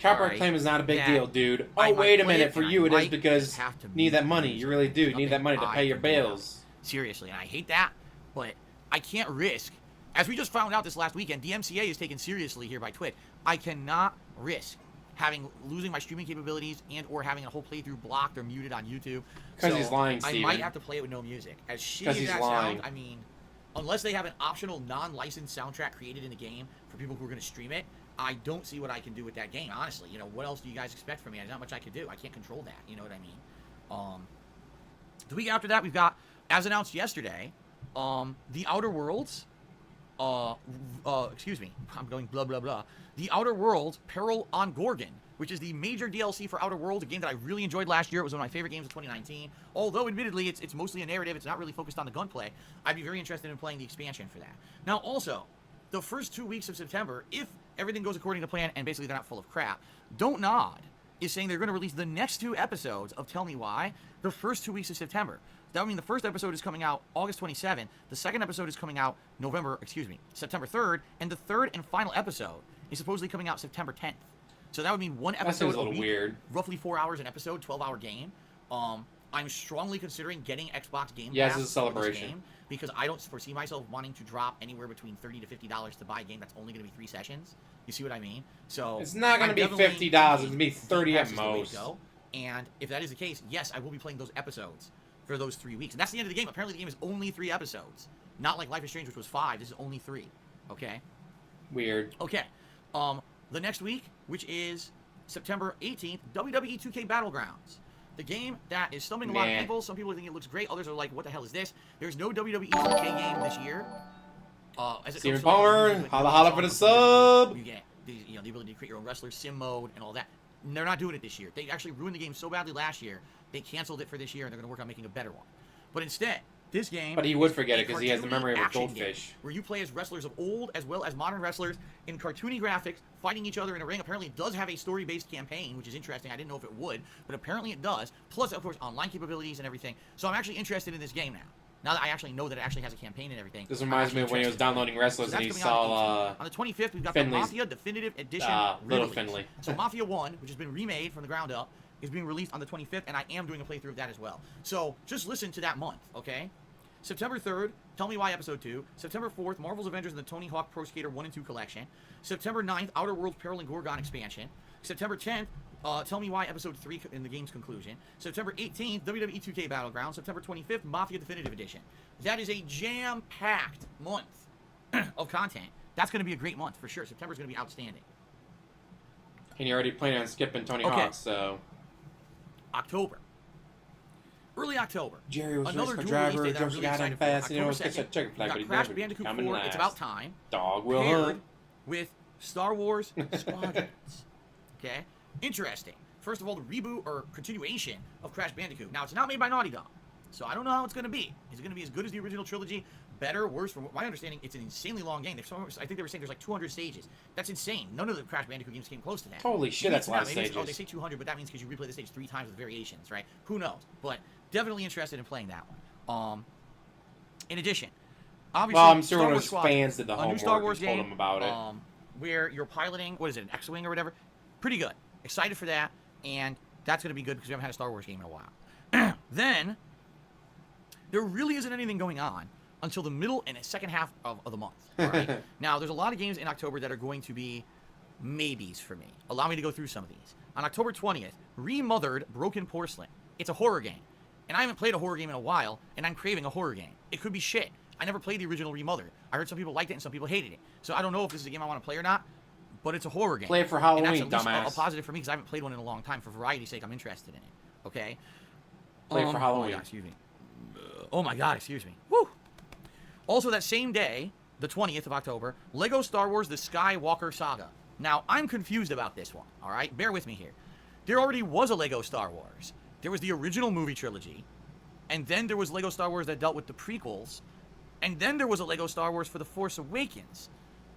Copyright claim is not a big that deal, dude. I Oh, might wait a play minute. it, For and you, I it is might because have to need that mute money. music. You really do. Nothing Need that money to I pay your can do about it. bills. Seriously, and I hate that, but I can't risk. As we just found out this last weekend, DMCA is taken seriously here by Twitch. I cannot risk losing my streaming capabilities and or having a whole playthrough blocked or muted on YouTube. 'Cause So he's lying, I Steven. might have to play it with no music. As shitty 'Cause as he's that lying. sounds, I mean, unless they have an optional non-licensed soundtrack created in the game for people who are going to stream it, I don't see what I can do with that game, honestly. You know, what else do you guys expect from me? There's not much I can do. I can't control that. You know what I mean? The week after that, we've got, as announced yesterday, The Outer Worlds excuse me, I'm going blah blah blah. The Outer Worlds Peril on Gorgon, which is the major DLC for Outer Worlds, a game that I really enjoyed last year. It was one of my favorite games of 2019. Although, admittedly, it's mostly a narrative. It's not really focused on the gunplay. I'd be very interested in playing the expansion for that. Now, also, the first 2 weeks of September, if everything goes according to plan and basically they're not full of crap, Don't Nod is saying they're going to release the next 2 episodes of Tell Me Why the first 2 weeks of September. That would mean the first episode is coming out August 27th. The second episode is coming out September 3rd. And the third and final episode is supposedly coming out September 10th. So that would mean one episode a little week, weird. Roughly 4 hours an episode, 12-hour game. I'm strongly considering getting Xbox Game Pass. Yes, it's a for this celebration. game because I don't foresee myself wanting to drop anywhere between $30 to $50 to buy a game that's only going to be 3 sessions. You see what I mean? So It's not going to be I'm definitely $50. It's thinking going to be Game 30 Pass at is the way to most. go. And if that is the case, yes, I will be playing those episodes for those 3 weeks. And that's the end of the game. Apparently, the game is only 3 episodes. Not like Life is Strange, which was 5. This is only 3. Okay? Weird. Okay. The next week, which is September 18th, WWE 2K Battlegrounds. The game that is stumping a lot of people. Some people think it looks great. Others are like, what the hell is this? There's no WWE 2K game this year. Steven Palmer, holla for the sub. You get the ability to create your own wrestler, sim mode, and all that. And they're not doing it this year. They actually ruined the game so badly last year, they canceled it for this year, and they're going to work on making a better one. But instead, this game... But he would forget it because he has the memory of a action goldfish. game where you play as wrestlers of old as well as modern wrestlers in cartoony graphics, fighting each other in a ring. Apparently, it does have a story-based campaign, which is interesting. I didn't know if it would, but apparently it does. Plus, of course, online capabilities and everything. So I'm actually interested in this game now. Now that I actually know that it actually has a campaign and everything. This reminds me of when he was downloading wrestlers and he saw on the 25th, we've got Finley's, the Mafia Definitive Edition Little release. Finley. So Mafia 1, which has been remade from the ground up, is being released on the 25th, and I am doing a playthrough of that as well. So just listen to that month, okay? September 3rd, Tell Me Why Episode 2. September 4th, Marvel's Avengers and the Tony Hawk Pro Skater 1 and 2 Collection. September 9th, Outer Worlds Peril and Gorgon Expansion. September 10th, Tell Me Why Episode 3 in the game's conclusion. September 18th, WWE 2K Battlegrounds. September 25th, Mafia Definitive Edition. That is a jam-packed month of content. That's going to be a great month for sure. September's going to be outstanding. And you're already planning on skipping Tony Hawk, so... October. Early October. Jerry was another race car dual driver, release date that I'm jumps really goddamn excited fast, for. you know, October gets that 2nd, chicken flag, but we he got Crash never Bandicoot coming 4, last. It's About Time. Dog will paired hunt. with Star Wars Squadrons. Okay? Interesting. First of all, the reboot or continuation of Crash Bandicoot. Now, it's not made by Naughty Dog, so I don't know how it's going to be. Is it going to be as good as the original trilogy? Better? Worse? From my understanding, it's an insanely long game. I think they were saying there's like 200 stages. That's insane. None of the Crash Bandicoot games came close to that. Holy shit, that's a lot of maybe stages. Oh, they say 200, but that means because you replay the stage 3 times with variations, right? Who knows? But definitely interested in playing that one. In addition, obviously, Well, I'm sure Star one of Wars his Squadron, fans did the a new homework Star Wars and told game, him about it. where you're piloting, what is it, an X-Wing or whatever? Pretty good. Excited for that, and that's going to be good because we haven't had a Star Wars game in a while. Then, there really isn't anything going on until the middle and the second half of the month. All right? Now, there's a lot of games in October that are going to be maybes for me. Allow me to go through some of these. On October 20th, Remothered Broken Porcelain. It's a horror game. And I haven't played a horror game in a while, and I'm craving a horror game. It could be shit. I never played the original Remothered. I heard some people liked it and some people hated it. So I don't know if this is a game I want to play or not, but it's a horror game. Play it for And Halloween, that's at dumbass. least a positive for me because I haven't played one in a long time. For variety's sake, I'm interested in it. Okay? Play it for Oh Halloween. my God, excuse me. Oh my God, excuse me. Woo! Also, that same day, the 20th of October, Lego Star Wars The Skywalker Saga. Now, I'm confused about this one, all right? Bear with me here. There already was a Lego Star Wars. There was the original movie trilogy, and then there was Lego Star Wars that dealt with the prequels, and then there was a Lego Star Wars for The Force Awakens.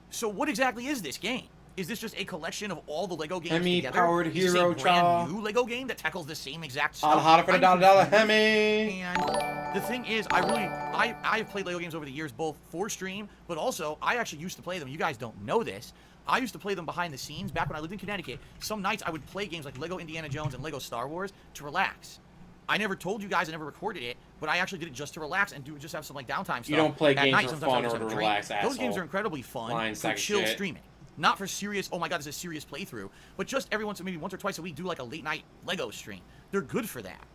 So what exactly is this game? Is this just a collection of all the Lego games together? Hemi-powered Is this hero a brand cha. new Lego game that tackles the same exact Holla, stuff? holla for the I'm dollar, confused. Hemi. And the thing is, I've played Lego games over the years, both for stream, but also I actually used to play them. You guys don't know this. I used to play them behind the scenes back when I lived in Connecticut. Some nights I would play games like Lego Indiana Jones and Lego Star Wars to relax. I never told you guys, I never recorded it, but I actually did it just to relax and just have some like downtime stuff. You don't play at games night. for Sometimes I fun just or have to a drink. relax, Those asshole. games are incredibly fun Lying for sack of chill shit. streaming. Not for serious, oh my God, this is a serious playthrough, but just every maybe once or twice a week, do like a late night Lego stream. They're good for that.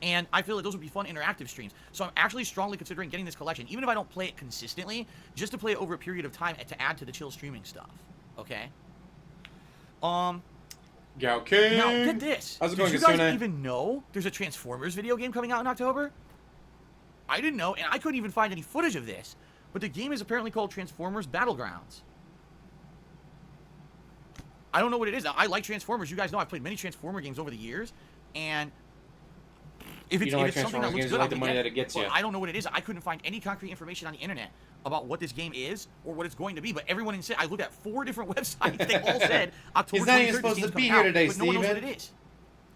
And I feel like those would be fun interactive streams. So I'm actually strongly considering getting this collection, even if I don't play it consistently, just to play it over a period of time to add to the chill streaming stuff. Okay? Gal King. Now, get this. How's it Did going, you guys Kasune? even know there's a Transformers video game coming out in October? I didn't know, and I couldn't even find any footage of this. but the game is apparently called Transformers Battlegrounds. I don't know what it is. I like Transformers. You guys know I've played many Transformer games over the years, and if it's something that looks good, like the money that it gets you. I don't know what it is. I couldn't find any concrete information on the internet about what this game is or what it's going to be. But everyone inside, I looked at 4 different websites. They all said October 23rd. He's not even supposed to be here today, but no one knows what Steven. it is.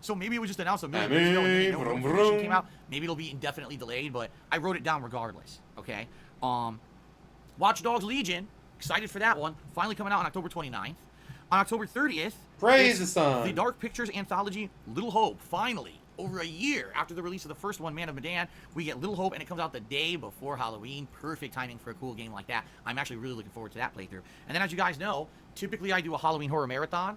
So maybe it was just announced a million years ago and no information came out. Maybe it'll be indefinitely delayed, but I wrote it down regardless. Okay. Watch Dogs Legion. Excited for that one. Finally coming out on October 29th. On October 30th, Praise the sun. The Dark Pictures anthology Little Hope. Finally, over a year after the release of the first one, Man of Medan, we get Little Hope, and it comes out the day before Halloween. Perfect timing for a cool game like that. I'm actually really looking forward to that playthrough. And then, as you guys know, typically I do a Halloween horror marathon.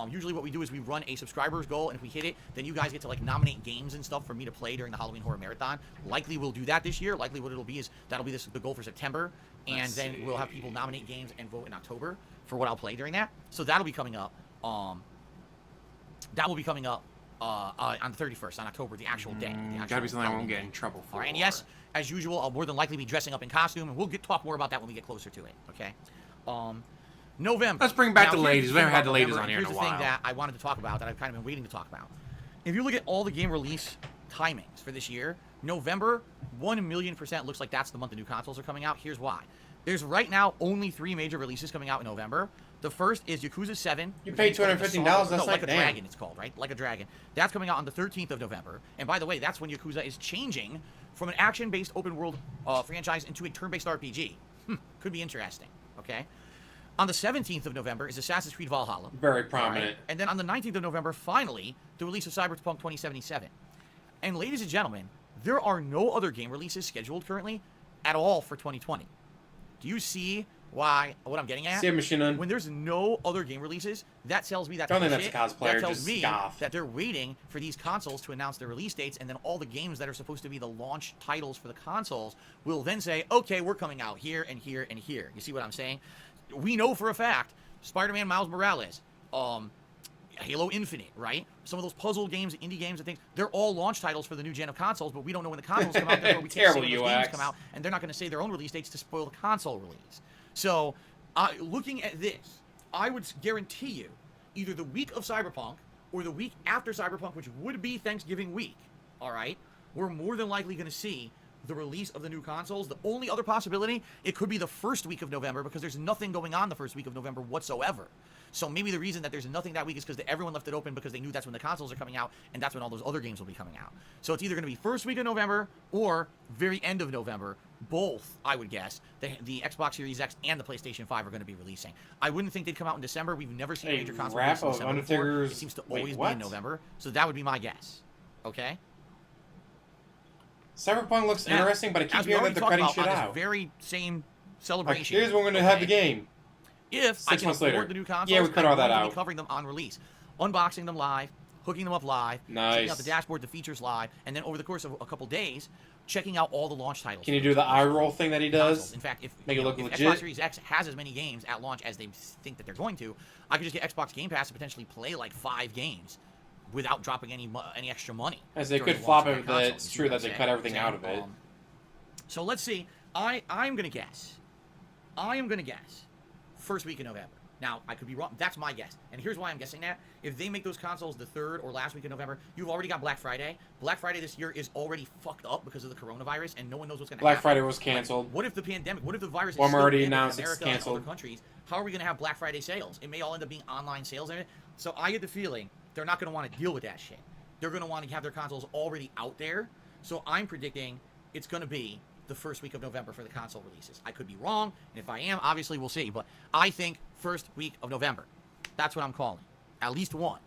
Usually what we do is we run a subscribers goal, and if we hit it, then you guys get to like nominate games and stuff for me to play during the Halloween horror marathon. Likely we'll do that this year. Likely what it'll be is that'll be the goal for September, and then we'll have people nominate games and vote in October for what I'll play during that. So that'll be coming up. That will be coming up on the 31st, on October, the actual day. Gotta be something I won't get in trouble for. All right, and yes, as usual, I'll more than likely be dressing up in costume, and we'll talk more about that when we get closer to it. Okay. November. Let's bring back Now, the here's ladies. We haven't had the ladies November, on here in a Here's the thing while. that I wanted to talk about that I've kind of been waiting to talk about. If you look at all the game release timings for this year, November, 1,000,000% looks like that's the month the new consoles are coming out. Here's why. There's right now only 3 major releases coming out in November. The first is Yakuza 7. You paid $215. That's Like a damn. Dragon, it's called, right? Like a Dragon. That's coming out on the 13th of November. And by the way, that's when Yakuza is changing from an action-based open-world franchise into a turn-based RPG. Could be interesting, okay? On the 17th of November is Assassin's Creed Valhalla. Very prominent. Right? And then on the 19th of November, finally, the release of Cyberpunk 2077. And ladies and gentlemen, there are no other game releases scheduled currently at all for 2020. Do you see what I'm getting at? See a machine on. When there's no other game releases, that tells me that Don't think that's a cosplayer, that tells just me scoff. that they're waiting for these consoles to announce their release dates, and then all the games that are supposed to be the launch titles for the consoles will then say, okay, we're coming out here and here and here. You see what I'm saying? We know for a fact, Spider-Man Miles Morales, Halo Infinite, right? Some of those puzzle games, indie games and things, they're all launch titles for the new gen of consoles, but we don't know when the consoles come out, therefore we can't say when those games come out, and they're not going to say their own release dates to spoil the console release. So, looking at this, I would guarantee you, either the week of Cyberpunk or the week after Cyberpunk, which would be Thanksgiving week, all right, we're more than likely going to see the release of the new consoles. The only other possibility, it could be the first week of November, because there's nothing going on the first week of November whatsoever. So maybe the reason that there's nothing that week is because everyone left it open because they knew that's when the consoles are coming out, and that's when all those other games will be coming out. So it's either going to be first week of November or very end of November. Both, I would guess, the Xbox Series X and the PlayStation 5 are going to be releasing. I wouldn't think they'd come out in December. We've never seen a major console release in December before. It seems to always be in November. So that would be my guess. Okay? Cyberpunk looks Now, interesting, but I keep as we hearing that already they're talked cutting about shit on out. this very same Like, celebration. here's when we're going to have the game. If 6 I can months afford later. the new consoles, Yeah, we cut all that I'm going to out. be covering them on release, unboxing them live, hooking them up live, checking Nice. out the dashboard, the features live, and then over the course of a couple days, checking out all the launch titles. Can you do the eye roll thing that he does? Consoles. In fact, if, Make it look if legit? Xbox Series X has as many games at launch as they think that they're going to, I could just get Xbox Game Pass to potentially play like 5 games without dropping any extra money. As they during could the launch flop of it, that but console. it's You see true what that I'm they saying? cut everything out of it. So let's see. I'm going to guess. I am going to guess first week of November. Now, I could be wrong. That's my guess. And here's why I'm guessing that. If they make those consoles the 3rd or last week of November, you've already got Black Friday. Black Friday this year is already fucked up because of the coronavirus, and no one knows what's going to happen. Black Friday was canceled. What if the pandemic, what if the virus is Walmart still already in announced it's America and canceled. other countries? How are we going to have Black Friday sales? It may all end up being online sales in it. So I get the feeling they're not going to want to deal with that shit. They're going to want to have their consoles already out there. So I'm predicting it's going to be the first week of November for the console releases. I could be wrong, and if I am, obviously we'll see. But I think first week of November. That's what I'm calling. At least one.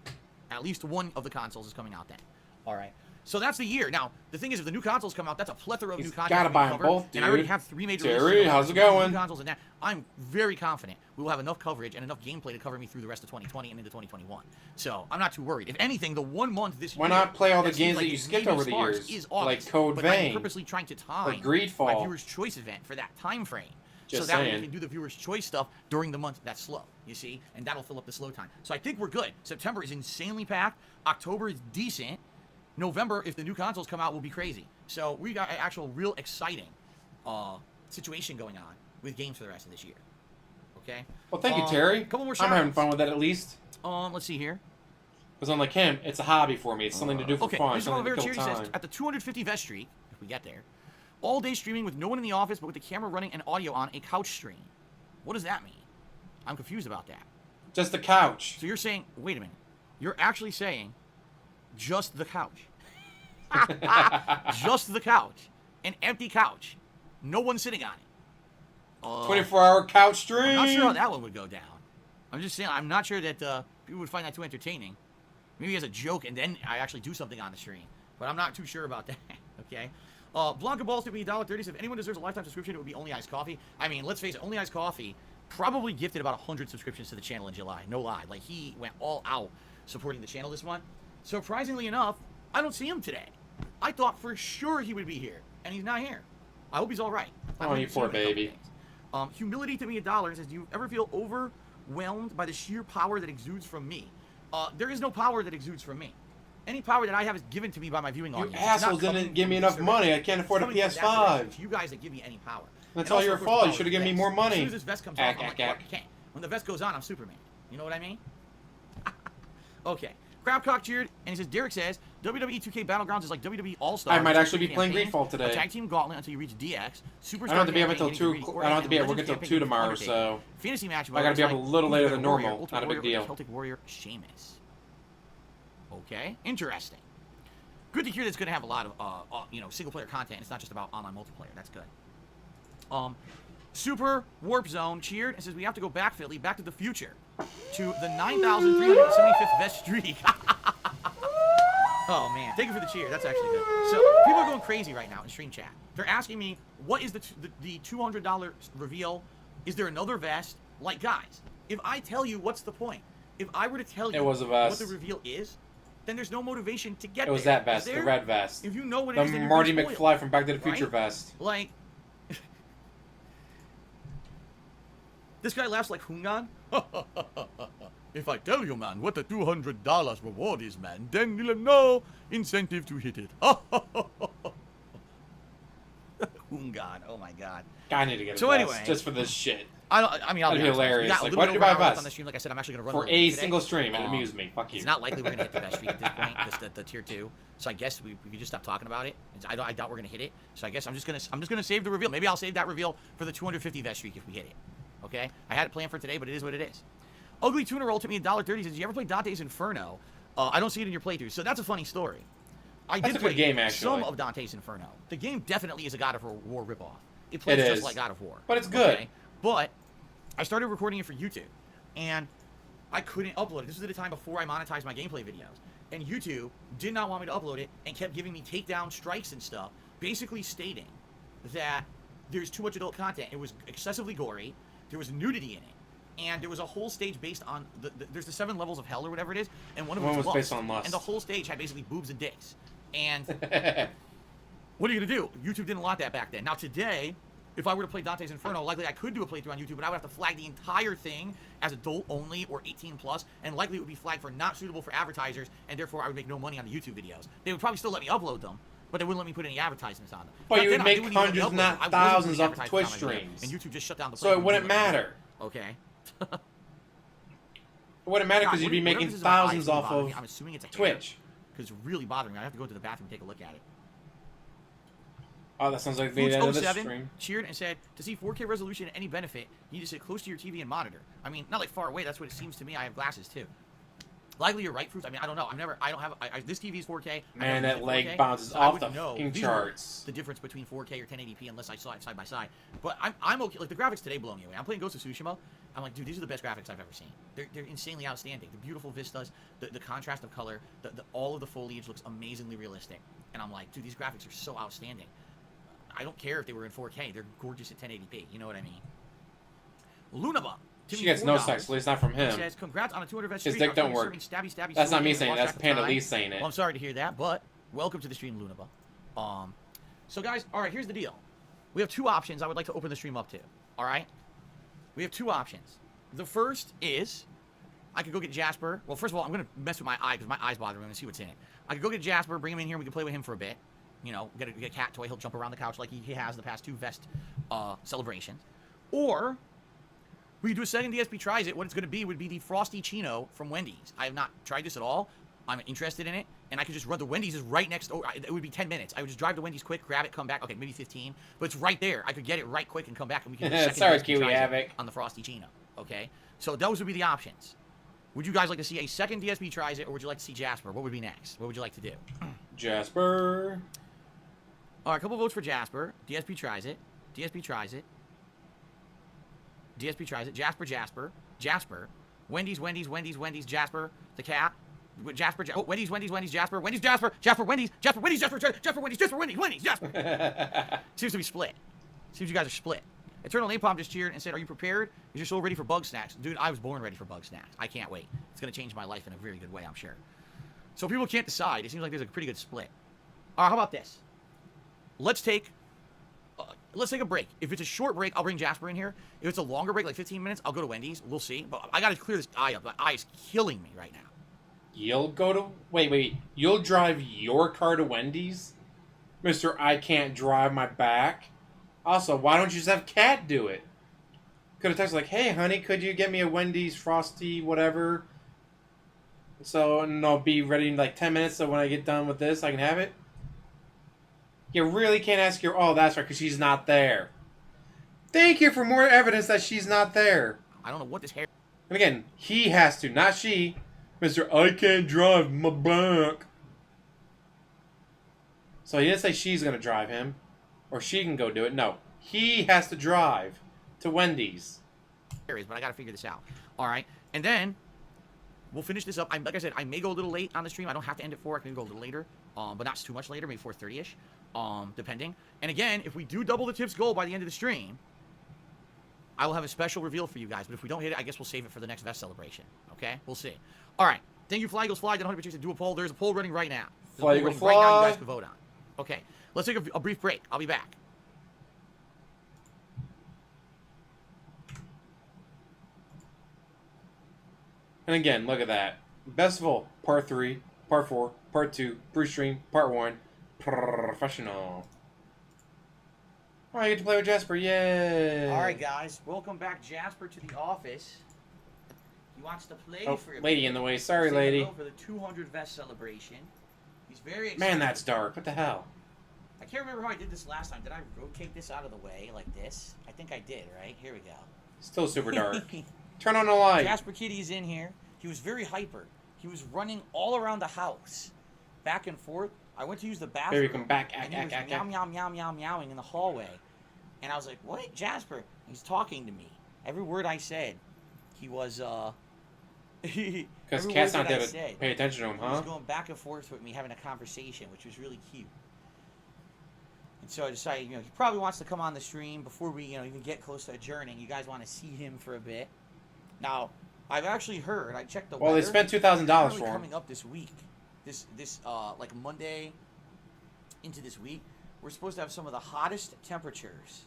At least one of the consoles is coming out then. All right. So that's the year. Now, the thing is, if the new consoles come out, that's a plethora of He's new consoles. gotta we buy 'em cover, both, And I already dude. have 3 major Terry, releases. how's it New going? consoles and that. I'm very confident we will have enough coverage and enough gameplay to cover me through the rest of 2020 and into 2021. So I'm not too worried. If anything, the 1 month this year. Why not play all the seems games like that you skipped maybe over the sparse years? is August, Like Code but Vein. I'm purposely trying to time Like Greedfall. my Viewer's Choice event for that time frame. Just so that way saying. we can do the Viewer's Choice stuff during the month that's slow, you see? And that'll fill up the slow time. So I think we're good. September is insanely packed. October is decent. November, if the new consoles come out, will be crazy. So we got an actual real exciting situation going on with games for the rest of this year. Okay. Well, thank you, Terry. Couple more I'm having shoutouts. fun with that at least. Let's see here. Because unlike him, it's a hobby for me. It's something to do for Okay, fun. Mr. Something to Oliveira kill Charity time. says, at the 250 vest streak, if we get there, all day streaming with no one in the office, but with the camera running and audio on a couch stream. What does that mean? I'm confused about that. Just the couch. So you're saying, wait a minute, you're actually saying just the couch. Just the couch. An empty couch. No one sitting on it. 24-hour couch stream. I'm not sure how that one would go down. I'm just saying, I'm not sure that people would find that too entertaining. Maybe as a joke, and then I actually do something on the stream. But I'm not too sure about that, okay? Blanca Balls to be $1.30. If anyone deserves a lifetime subscription, it would be Only Iced Coffee. I mean, let's face it, Only Iced Coffee probably gifted about 100 subscriptions to the channel in July. No lie. Like, he went all out supporting the channel this month. Surprisingly enough, I don't see him today. I thought for sure he would be here, and he's not here. I hope he's all right. Oh, you poor baby. Humility to me $1 says, do you ever feel overwhelmed by the sheer power that exudes from me? There is no power that exudes from me. Any power that I have is given to me by my viewing You audience. assholes didn't give me enough money. I can't afford a PS5. It's you guys that give me any power. That's And all also, your of course, fault. You power should have is given me vest. more money. As soon as this vest comes on, I'm like, Clark Kent. When the vest goes on, I'm Superman. You know what I mean? Okay. Crabcock cheered, and he says, Derek says, WWE 2K Battlegrounds is like WWE All-Stars. I might actually be playing campaign, Greedfall today. A tag team gauntlet until you reach DX. Superstar I don't have to be up campaign, until getting 2. to I don't have to be at Legends work until campaign 2 getting tomorrow, Undertaker. so Fantasy match. I gotta be up a little later than normal. Ultimate Not a big Warrior, deal. Celtic Warrior, Sheamus. Okay, interesting. Good to hear that's going to have a lot of single-player content. It's not just about online multiplayer. That's good. Super Warp Zone cheered and says we have to go back, Philly, back to the future, to the 9,375th vest streak. Oh man, thank you for the cheer. That's actually good. So people are going crazy right now in stream chat. They're asking me, what is the $200 reveal? Is there another vest? Like, guys, if I tell you, what's the point? If I were to tell you It was a vest. what the reveal is, then there's no motivation to get it was there. that vest, Is the there? red vest. If you know what it The is, then you're Marty being spoiled, McFly from Back to the Future right? vest. Like, this guy laughs like Hungan. If I tell you, man, what the $200 reward is, man, then you'll have no incentive to hit it. Hungan, oh my god. I need to get a So vest anyway, just for this shit. I'll That'd be be honest, hilarious. we got a Like, little why bit did you over buy an a hour left vest? on the stream. Like I said, I'm actually going to run For over a today. single stream. Amuse me. Fuck you. It's not likely we're going to hit the best streak at this point, the tier 2. So I guess we could just stop talking about it. I doubt we're going to hit it. So I guess I'm just going to save the reveal. Maybe I'll save that reveal for the 250 vest streak if we hit it. Okay? I had it planned for today, but it is what it is. Ugly Tuna Roll took me $1.30. Says, did you ever play Dante's Inferno? I don't see it in your playthrough. So that's a funny story. I That's did a good play game, actually. some of Dante's Inferno. The game definitely is a God of War ripoff. It plays It just is. like God of War. But it's good. Okay? But I started recording it for YouTube, and I couldn't upload it. This was at a time before I monetized my gameplay videos. And YouTube did not want me to upload it and kept giving me takedown strikes and stuff, basically stating that there's too much adult content. It was excessively gory. There was nudity in it. And there was a whole stage based on there's the 7 levels of hell or whatever it is, and one of them One was lust. based on lust. And the whole stage had basically boobs and dicks. And what are you gonna do? YouTube didn't want that back then. Now today, if I were to play Dante's Inferno, likely I could do a playthrough on YouTube, but I would have to flag the entire thing as adult only or 18 plus, and likely it would be flagged for not suitable for advertisers, and therefore I would make no money on the YouTube videos. They would probably still let me upload them, but they wouldn't let me put any advertisements on them. But Back you then, would they make wouldn't even let me hundreds, upload not them. I wasn't thousands putting off advertisements Twitch on my video, streams. and YouTube just shut down the So it playthrough. wouldn't matter. Okay. It wouldn't matter because God, you'd be whatever making this is, my eyes thousands really off bother me. of I'm assuming it's a hair, Twitch. because it's really bothering me. I have to go to the bathroom and take a look at it. Oh, that sounds like the end of this Foods07 stream. cheered and said, to see 4K resolution at any benefit, you need to sit close to your TV and monitor. I mean, not like far away. That's what it seems to me. I have glasses too. Likely you're right, Fruits. I mean, I don't know. This TV is 4K. Man, that leg 4K, bounces so I off wouldn't the know fucking visually charts. the difference between 4K or 1080p unless I saw it side by side. But I'm okay. Like, the graphics today blow me away. I'm playing Ghost of Tsushima. I'm like, dude, these are the best graphics I've ever seen. They're insanely outstanding. The beautiful vistas, the contrast of color, all of the foliage looks amazingly realistic. And I'm like, dude, these graphics are so outstanding. I don't care if they were in 4K. They're gorgeous at 1080p. You know what I mean? Lunaba. She gets no sex, at least not from him. Says, congrats on a 200 vest His streak. dick don't work. Stabby, stabby, That's not me slowly saying it, and that's lost track Panda of Lee time. saying it. Well, I'm sorry to hear that, but welcome to the stream, Lunaba. So guys, all right, here's the deal. We have 2 options I would like to open the stream up to. All right? We have 2 options. The first is I could go get Jasper. Well, first of all, I'm going to mess with my eye because my eye's bothering me. I'm going to see what's in it. I could go get Jasper, bring him in here, we can play with him for a bit. you know, get a cat toy. He'll jump around the couch like he has the past 2 vest celebrations. Or we could do a second DSP tries it. What it's going to be would be the Frosty Chino from Wendy's. I have not tried this at all. I'm interested in it, and I could just run. The Wendy's is right next door. It would be 10 minutes. I would just drive to Wendy's quick, grab it, come back. Okay, maybe 15, but it's right there. I could get it right quick and come back, and we can do a second Sorry, DSP Kiwi tries it Havoc. on the Frosty Chino. Okay, so those would be the options. Would you guys like to see a second DSP tries it, or would you like to see Jasper? What would be next? What would you like to do? Jasper. All right, a couple votes for Jasper. DSP tries it. DSP tries it. DSP tries it. Jasper. Wendy's, Jasper, the cat. Jasper, Wendy's, Jasper, Wendy's, Jasper, Wendy's, Jasper. Seems to be split. Seems you guys are split. Eternal Napalm just cheered and said, "Are you prepared? Is your soul ready for bug snacks?" Dude, I was born ready for bug snacks. I can't wait. It's going to change my life in a very good way, I'm sure. So people can't decide. It seems like there's a pretty good split. All right, how about this? Let's take a break. If it's a short break, I'll bring Jasper in here. If it's a longer break, like 15 minutes, I'll go to Wendy's. We'll see. But I got to clear this eye up. My eye is killing me right now. You'll go to... Wait. You'll drive your car to Wendy's? Mr. I can't drive my back? Also, why don't you just have Kat do it? Could have texted like, "Hey, honey, could you get me a Wendy's Frosty whatever? So, and I'll be ready in like 10 minutes, so when I get done with this, I can have it." You really can't ask your... Oh, that's right, because she's not there. Thank you for more evidence that she's not there. I don't know what this hair... And again, he has to, not she. Mr. I can't drive my back. So he didn't say she's going to drive him. Or she can go do it. No. He has to drive to Wendy's. But I got to figure this out. All right. And then we'll finish this up. Like I said, I may go a little late on the stream. I don't have to end at 4. I can go a little later. But not too much later. Maybe 4:30ish. Depending. And again, if we do double the tips goal by the end of the stream, I will have a special reveal for you guys. But if we don't hit it, I guess we'll save it for the next Vest celebration. Okay? We'll see. All right. Thank you, Fly Eagles Fly. Then 100% do a poll. There's a poll running right now. Fly Eagle Fly. Right now you guys can vote on. Okay. Let's take a brief break. I'll be back. And again, look at that. Vestiful, Part 3, Part 4, Part 2, pre-stream, Part 1, professional. Oh, you get to play with Jasper, yay! Alright, guys. Welcome back, Jasper, to the office. He wants to play for a lady bit. in the way. Sorry, Say lady. hello for the 200 Vest celebration. He's very excited. Man, that's dark. What the hell? I can't remember how I did this last time. Did I rotate this out of the way like this? I think I did, right? Here we go. Still super dark. Turn on the light. Jasper Kitty is in here. He was very hyper. He was running all around the house, back and forth. I went to use the bathroom. Here we come back. And he was meowing in the hallway. And I was like, "What, Jasper?" He's talking to me. Every word I said, he was Because Cat's not there to pay attention to him, huh? He was going back and forth with me, having a conversation, which was really cute. And so I decided, he probably wants to come on the stream before we, even get close to adjourning. You guys want to see him for a bit. Now, I've actually heard, I checked the weather. Well, they spent $2,000 for him. Coming up this week, this like Monday into this week, we're supposed to have some of the hottest temperatures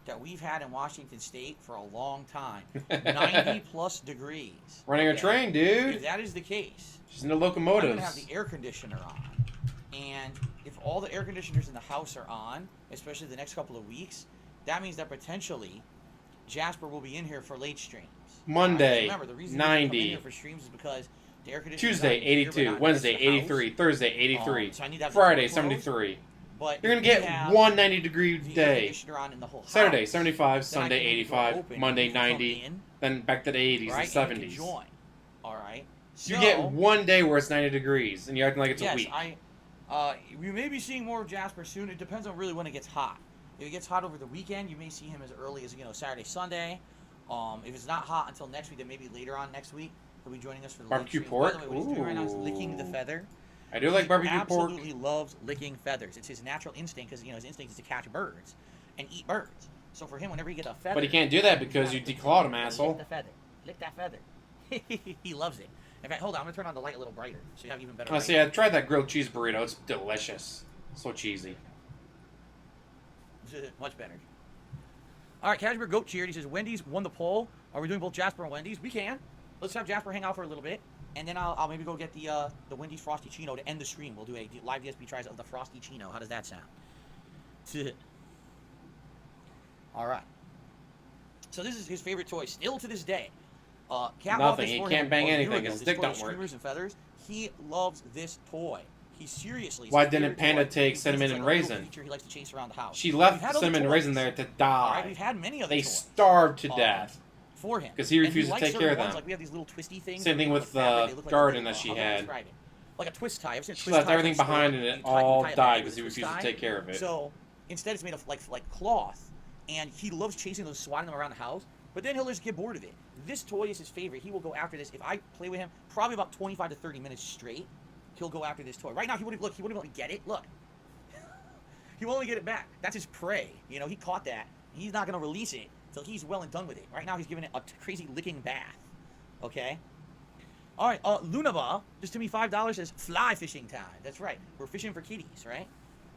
that we've had in Washington State for a long time. 90-plus degrees. Running a train, dude. If that is the case, she's in the locomotives. I'm going to have the air conditioner on. And if all the air conditioners in the house are on, especially the next couple of weeks, that means that potentially Jasper will be in here for late streams. Monday, Remember, the reason 90. he come in here for streams is because the air conditioner. Tuesday, 82. Wednesday, 83. Thursday, 83. So I need to have Friday, the door closed. 73. But you're going to get one 90-degree the air day. conditioner on in the whole house, Saturday, 75. then Sunday, I can leave the door 85. open, Monday, you can come 90. in, Then back to the 80s right, and and you 70s. can join. All right. You get one day where it's 90 degrees, and you're acting like it's a week. We may be seeing more of Jasper soon. It depends on really when it gets hot. If it gets hot over the weekend, you may see him as early as Saturday, Sunday. If it's not hot until next week, then maybe later on next week he'll be joining us for the Barbecue late stream. pork? By the way, what he's doing right now is licking the feather. I do like barbecue he pork. absolutely loves licking feathers. It's his natural instinct because his instinct is to catch birds and eat birds. So for him, whenever he gets a feather, But he can't do that because you declawed him, asshole. Lick the feather. Lick that feather. He loves it. In fact, hold on, I'm gonna turn on the light a little brighter so you have even better. I see. I tried that grilled cheese burrito. It's delicious. So cheesy. Much better. All right, Cashmere Goat cheered. He says Wendy's won the poll. Are we doing both Jasper and Wendy's? We can. Let's have Jasper hang out for a little bit. And then I'll maybe go get the Wendy's Frosty Chino to end the stream. We'll do a live DSP tries of the Frosty Chino. How does that sound? All right. So this is his favorite toy still to this day. Nothing. He can't bang anything. His dick don't work. Streamers and feathers. He loves this toy. He seriously. Why didn't Panda take Cinnamon and Raisin? He likes to chase around the house. She left Cinnamon and Raisin there to die. All right, we've had many of They toys. starved to death. For him. Because he refused to take care of them. Ones, like we have these little twisty things. Same thing with the garden that she had. Like a twist tie. She left everything behind and it all died because he refused to take care of it. So instead it's made of like cloth, and he loves chasing those, swatting them around the house. But then he'll just get bored of it. This toy is his favorite. He will go after this. If I play with him, probably about 25 to 30 minutes straight, he'll go after this toy. Right now, he wouldn't let me get it. Look. He won't let me get it back. That's his prey. You know, he caught that. He's not going to release it until he's well and done with it. Right now, he's giving it a crazy licking bath. Okay? All right, Lunaba, just to me $5, says fly fishing time. That's right. We're fishing for kitties, right?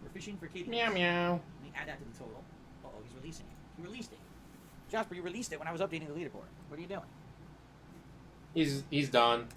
We're fishing for kitties. Meow, meow. Let me add that to the total. Uh-oh, he's releasing it. He released it. Jasper, you released it when I was updating the leaderboard. What are you doing? He's done.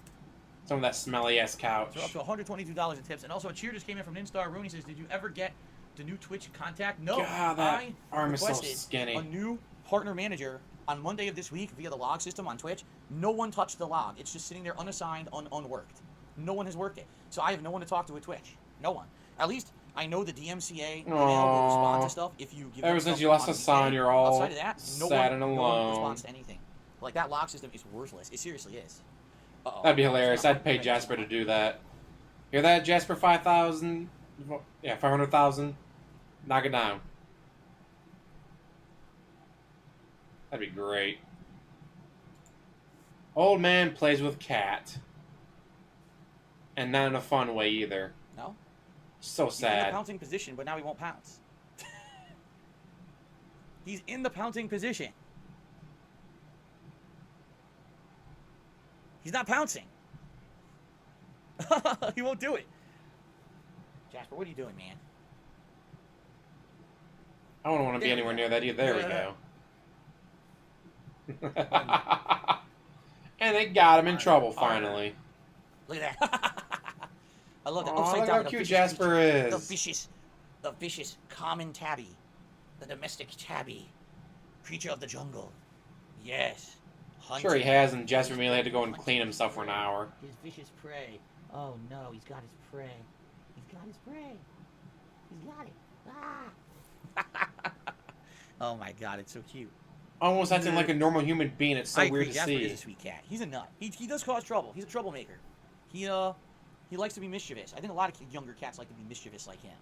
Some of that smelly ass couch. So we're up to $122 in tips. And also a cheer just came in from Ninstar Rooney. Says, did you ever get the new Twitch contact? No. God, that I arm is so requested skinny. a new partner manager on Monday of this week via the log system on Twitch. No one touched the log. It's just sitting there unassigned, unworked. No one has worked it. So I have no one to talk to with Twitch. No one. At least I know the DMCA email will respond to stuff if you give Ever since you lost a sign, you're all outside of that, sad and no one alone. responds to anything. Like, that log system is worthless. It seriously is. Uh-oh. That'd be hilarious. I'd pay Jasper to do that. Hear that, Jasper? 5,000? Yeah, 500,000. Knock it down. That'd be great. Old man plays with cat. And not in a fun way either. No? So He's in the sad. pouncing position, but now he won't pounce. He's in the pouncing position. He's not pouncing. He won't do it. Jasper, what are you doing, man? I don't want to be anywhere near that either. There we go. And they got him in trouble finally. Look at that. I love that. Aw, Upside look down. how the cute vicious Jasper creature. is. The vicious common tabby. The domestic tabby. Creature of the jungle. Yes. Sure he has, and Jasper merely had to go and clean himself for an hour. His vicious prey. Oh no, he's got his prey. He's got his prey. He's got it. Ah. Oh my god, it's so cute. Almost acting like a normal human being. It's so I weird agree. to Jasper see. is a sweet cat. He's a nut. He does cause trouble. He's a troublemaker. He likes to be mischievous. I think a lot of younger cats like to be mischievous like him.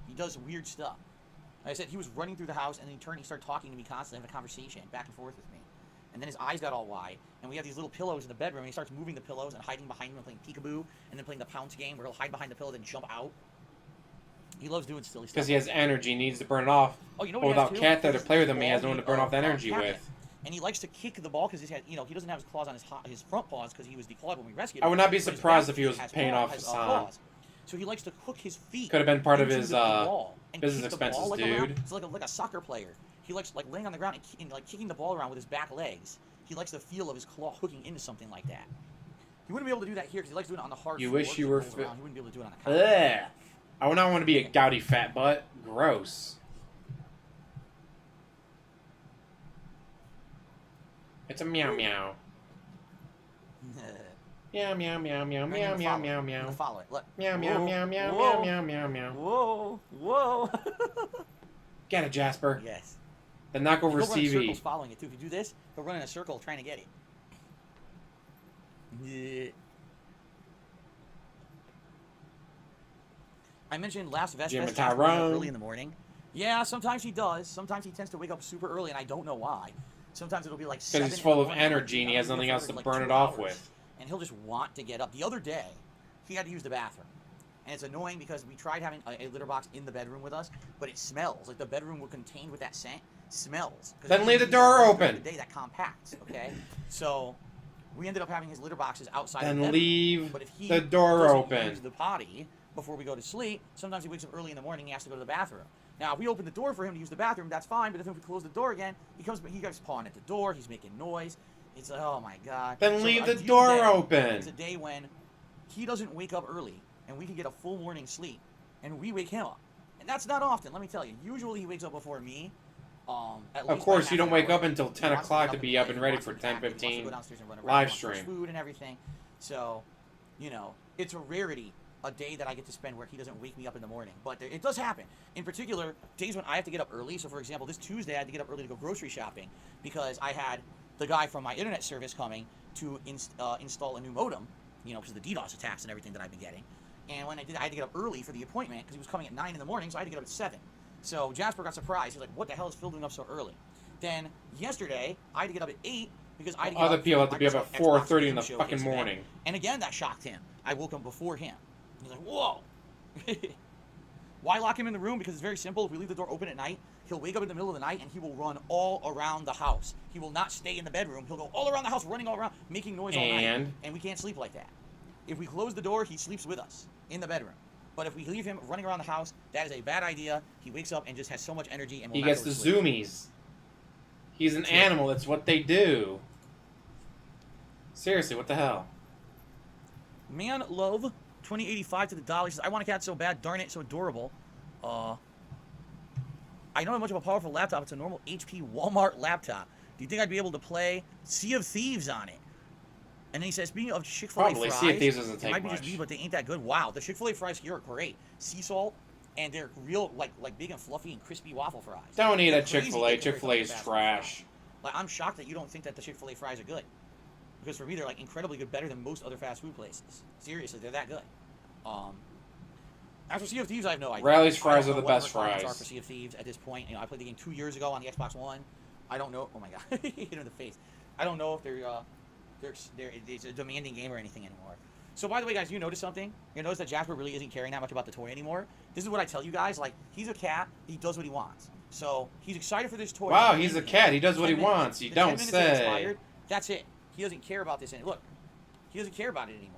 He does weird stuff. Like I said, he was running through the house, and then he started talking to me constantly, having a conversation back and forth with me. And then his eyes got all wide, and we have these little pillows in the bedroom, and he starts moving the pillows and hiding behind them and playing peekaboo, and then playing the pounce game where he'll hide behind the pillow, then jump out. He loves doing silly stuff. Because he has energy, needs to burn it off. Oh, you know But what he has without too? Cat there to play with him, he Ball has no one to burn off that energy cabinet. with. And he likes to kick the ball because he doesn't have his claws on his front paws because he was declawed when we rescued him. I would not be But his surprised back if he was has paying claw- off has, Hassan. claws. So he likes to hook his feet. Could have been part of into his the ball and business kick the ball expenses, like dude. around. It's like a soccer player. He likes like laying on the ground and like kicking the ball around with his back legs. He likes the feel of his claw hooking into something like that. He wouldn't be able to do that here because he likes doing it on the hard You floor. wish you He were rolls fit. around. He wouldn't be able to do it on the couch. Ugh. I would not want to be a gouty fat butt. Gross. It's a meow meow. Meow meow meow meow meow meow meow I'm meow. gonna follow it. Look. Meow meow Whoa, meow meow whoa, meow meow meow meow. Whoa, whoa. Get it, Jasper. Yes. Then knock over He'll run in circles CV. following it too. If you do this, he'll run in a circle trying to get it. Yeah. I mentioned last Vest Jim Fest and Jasper wakes up Tyrone. early in the morning. Yeah, sometimes he does. Sometimes he tends to wake up super early, and I don't know why. Sometimes it'll be like 7 he's in full the of morning, energy and he has I'll be nothing up else for, to like, burn 2 it off hours, with. And he'll just want to get up. The other day, he had to use the bathroom. And it's annoying because we tried having a litter box in the bedroom with us, but it smells. Like the bedroom we're contained with that scent smells. 'Cause Then we leave the use door it open. during the day that compacts, okay? So we ended up having his litter boxes outside Then the bedroom. leave But if he the door doesn't open. use the potty before we go to sleep, sometimes he wakes up early in the morning and he has to go to the bathroom. Now, if we open the door for him to use the bathroom, that's fine, but if we close the door again, he gets pawing at the door, he's making noise. It's like, oh my god. Then So leave a the good door day open. is a day when he doesn't wake up early, and we can get a full morning sleep, and we wake him up. And that's not often, let me tell you. Usually he wakes up before me. At Of least course, by you don't half wake an hour. up until He 10 wants o'clock get to be and up play. and He ready wants for to be active. He wants to 10:15 go downstairs and run around. live He wants to stream. food and everything. So, you know, it's a rarity, a day that I get to spend where he doesn't wake me up in the morning. But it does happen. In particular, days when I have to get up early. So, for example, this Tuesday I had to get up early to go grocery shopping because I had the guy from my internet service coming to install a new modem, you know, because of the DDoS attacks and everything that I've been getting. And when I did, I had to get up early for the appointment because he was coming at 9 in the morning, so I had to get up at 7. So Jasper got surprised. He's like, what the hell is Phil doing up so early? Then yesterday, I had to get up at 8 because I had to get Other up people for have to be up at Microsoft Xbox 4:30 in Game the Showcase fucking event. morning. And again, that shocked him. I woke him before him. He's like, whoa. Why lock him in the room? Because it's very simple. If we leave the door open at night, he'll wake up in the middle of the night and he will run all around the house. He will not stay in the bedroom. He'll go all around the house, running all around, making noise all night. And we can't sleep like that. If we close the door, he sleeps with us in the bedroom. But if we leave him running around the house, that is a bad idea. He wakes up and just has so much energy and will He not gets go the to sleep. zoomies. He's an animal. That's what they do. Seriously, what the hell? Man Love 2085 to the dollar. He says, I want a cat so bad, darn it, so adorable. I don't have much of a powerful laptop. It's a normal HP Walmart laptop. Do you think I'd be able to play Sea of Thieves on it? And then he says, speaking of Chick-fil-A Probably. fries, Sea of Thieves doesn't it take might be just much. me, but they ain't that good. Wow, the Chick-fil-A fries here are great. Sea salt, and they're real, like big and fluffy and crispy waffle fries. Don't eat They're at crazy Chick-fil-A. good compared to Chick-fil-A other is fast food trash. fries. Like, I'm shocked that you don't think that the Chick-fil-A fries are good. Because for me, they're like incredibly good, better than most other fast food places. Seriously, they're that good. As for Sea of Thieves, I have no idea. Rally's I fries don't are know the what best requirements fries. are for Sea of Thieves at this point. You know, I played the game 2 years ago on the Xbox One. I don't know. Oh my god, hit him in the face. I don't know if it's a demanding game or anything anymore. So by the way, guys, you notice something? You notice that Jasper really isn't caring that much about the toy anymore. This is what I tell you guys. Like, he's a cat. He does what he wants. So he's excited for this toy. Wow, he's a cat. He does what he 10 minutes. wants. You The don't 10 minutes that say. expired, that's it. He doesn't care about this anymore. Look, he doesn't care about it anymore.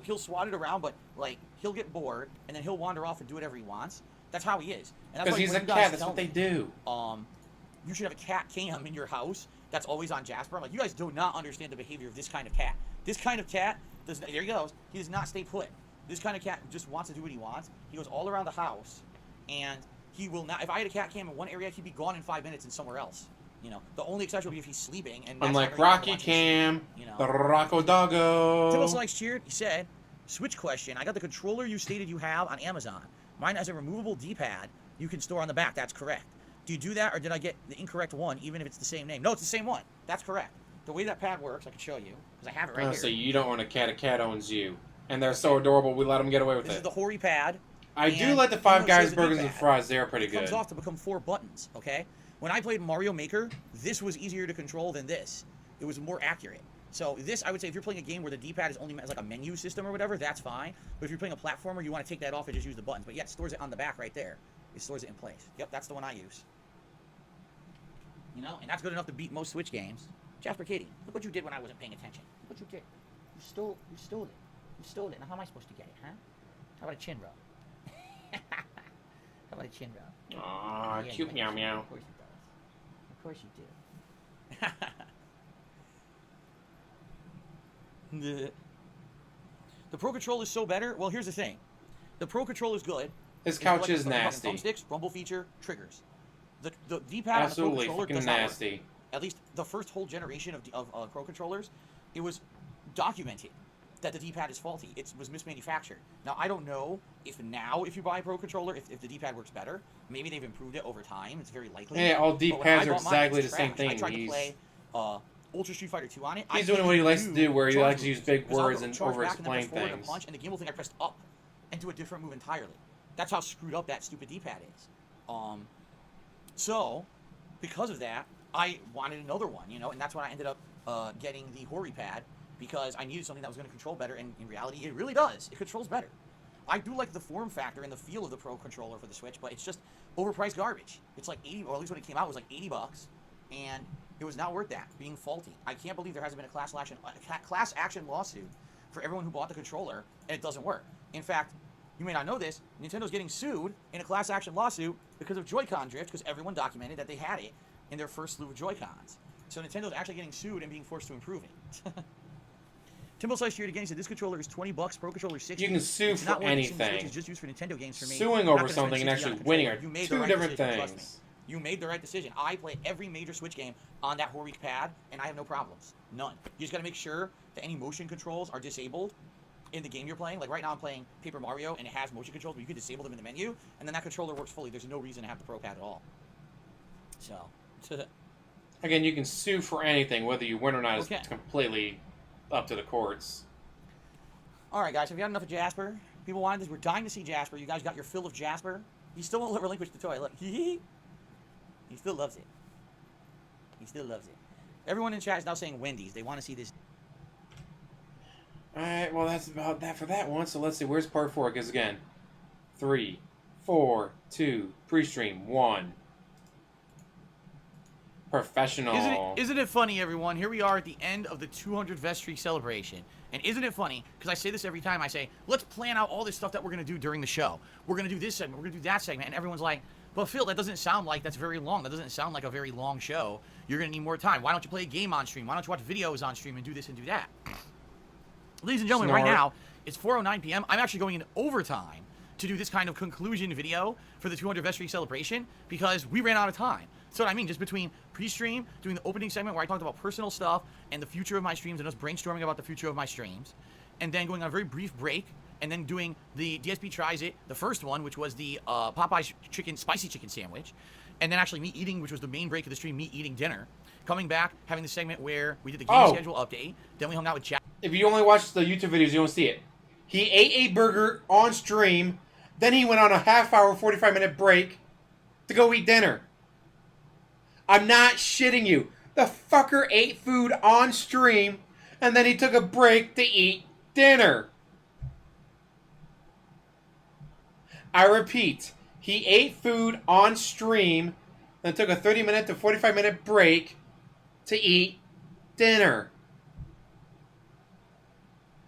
He'll swat it around, but like he'll get bored and then he'll wander off and do whatever he wants. That's how he is. And that's Because why he's when a you guys cat. That's tell what they me, do. You should have a cat cam in your house that's always on Jasper. I'm like, you guys do not understand the behavior of this kind of cat. This kind of cat does. There he goes. He does not stay put. This kind of cat just wants to do what he wants. He goes all around the house, and he will not. If I had a cat cam in one area, he'd be gone in 5 minutes and somewhere else. You know, the only exception would be if he's sleeping. And that's Unlike not very Rocky much Cam, you know. the Rocco Doggo. Tim also likes cheered. He said, "Switch question. I got the controller you stated you have on Amazon. Mine has a removable D-pad you can store on the back. That's correct. Do you do that, or did I get the incorrect one, even if it's the same name? No, it's the same one. That's correct. The way that pad works, I can show you because I have it right here. So you don't own a cat owns you. And they're so adorable, we let them get away with This is it. the Hori pad. I do and like the even Five though it Guys says the burgers and D-pad, fries. They are pretty it comes good. off to become 4 buttons, okay? When I played Mario Maker, this was easier to control than this. It was more accurate. So this, I would say, if you're playing a game where the D-pad is only as like a menu system or whatever, that's fine. But if you're playing a platformer, you want to take that off and just use the buttons. But yeah, it stores it on the back right there. It stores it in place. Yep, that's the one I use. You know, and that's good enough to beat most Switch games. Jasper Katie, look what you did when I wasn't paying attention. Look what you did. You stole it. You stole it. Now how am I supposed to get it, huh? How about a chin rub? How about a chin rub? Aw, Yeah, cute you meow do. meow. Of course he does. Of course you do. The Pro Controller is so better. Well, here's the thing. The Pro Controller is good. This It's couch like is the fucking nasty. Thumbsticks, rumble feature, triggers. The D-pad Absolutely on the Pro Controller fucking does not work. nasty. At least the first whole generation of Pro Controllers, it was documented that the D-pad is faulty. It was mismanufactured. Now, I don't know if you buy a Pro Controller, if the D-pad works better. Maybe they've improved it over time. It's very likely. Yeah, all But when D-pads I are bought mine, exactly it's the same trash. thing. I tried to play Ultra Street Fighter 2 on it. He's doing what he likes to do, where he likes to use big Because I'll words go and charge back then over-explain press forward and things. punch, and the game will think I pressed up and do a different move entirely. That's how screwed up that stupid D-pad is. So, because of that, I wanted another one, you know, and that's when I ended up getting the Hori pad, because I needed something that was going to control better, and in reality, it really does. It controls better. I do like the form factor and the feel of the Pro Controller for the Switch, but it's just overpriced garbage. It's like 80, or at least when it came out, it was like $80, and it was not worth that, being faulty. I can't believe there hasn't been a class action lawsuit for everyone who bought the controller, and it doesn't work. In fact, you may not know this, Nintendo's getting sued in a class action lawsuit because of Joy-Con drift, because everyone documented that they had it in their first slew of Joy-Cons. So Nintendo's actually getting sued and being forced to improve it. Timbo Slice here again. He said this controller is $20, Pro controller 60. You can sue It's for not one of the things anything. Switch is just used for Nintendo games for me. Suing Not over gonna spend something and 60 on actually a winning controller. are You made the two right different decision, trust me. things. You made the right decision. I play every major Switch game on that Horweek pad, and I have no problems. None. You just got to make sure that any motion controls are disabled in the game you're playing. Like right now I'm playing Paper Mario, and it has motion controls, but you can disable them in the menu, and then that controller works fully. There's no reason to have the Pro pad at all. So, Again, you can sue for anything, whether you win or not. Okay. Is completely up to the courts. all right, guys, have you had enough of Jasper? People wanted this. We're dying to see Jasper. You guys got your fill of Jasper. He still won't relinquish the toy. Look, he still loves it. He still loves it. Everyone in chat is now saying Wendy's. They want to see this. Alright, well, that's about that for that one. So let's see, where's part 4? Because again, 3, 4, 2, pre-stream, 1. Professional. Isn't it funny, everyone? Here we are at the end of the 200 Vest Streak celebration. And isn't it funny? Because I say this every time. I say, let's plan out all this stuff that we're going to do during the show. We're going to do this segment. We're going to do that segment. And everyone's like, but Phil, that doesn't sound like that's very long. That doesn't sound like a very long show. You're going to need more time. Why don't you play a game on stream? Why don't you watch videos on stream and do this and do that? Ladies and gentlemen, right now, it's 4:09 p.m. I'm actually going in overtime to do this kind of conclusion video for the 200 Vest Streak celebration because we ran out of time. So what I mean, just between pre-stream, doing the opening segment where I talked about personal stuff and the future of my streams and us brainstorming about the future of my streams, and then going on a very brief break, and then doing the DSP Tries It, the first one, which was the Popeye's spicy chicken sandwich, and then actually me eating, which was the main break of the stream, me eating dinner, coming back, having the segment where we did the game schedule update, then we hung out with Jack. If you only watch the YouTube videos, you won't see it. He ate a burger on stream, then he went on a half-hour, 45-minute break to go eat dinner. I'm not shitting you. The fucker ate food on stream, and then he took a break to eat dinner. I repeat, he ate food on stream, then took a 30-minute to 45-minute break to eat dinner.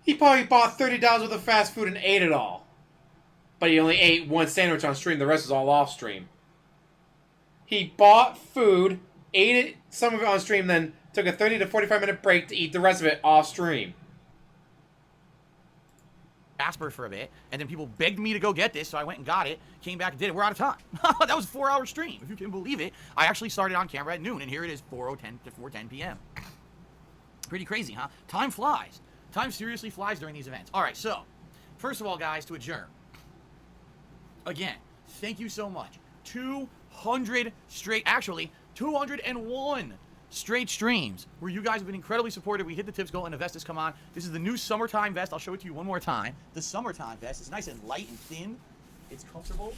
He probably bought $30 worth of fast food and ate it all. But he only ate one sandwich on stream, the rest is all off stream. He bought food, ate it, some of it on stream, then took a 30 to 45-minute break to eat the rest of it off stream. Jasper for a bit, and then people begged me to go get this, so I went and got it, came back and did it. We're out of time. That was a 4-hour stream, if you can believe it. I actually started on camera at noon, and here it is, 4:10 to 4:10 p.m. Pretty crazy, huh? Time flies. Time seriously flies during these events. All right, so, first of all, guys, to adjourn. Again, thank you so much. 200 straight, actually, 201 straight streams where you guys have been incredibly supportive. We hit the tips goal and the vest has come on. This is the new summertime vest. I'll show it to you one more time. The summertime vest is nice and light and thin. It's comfortable.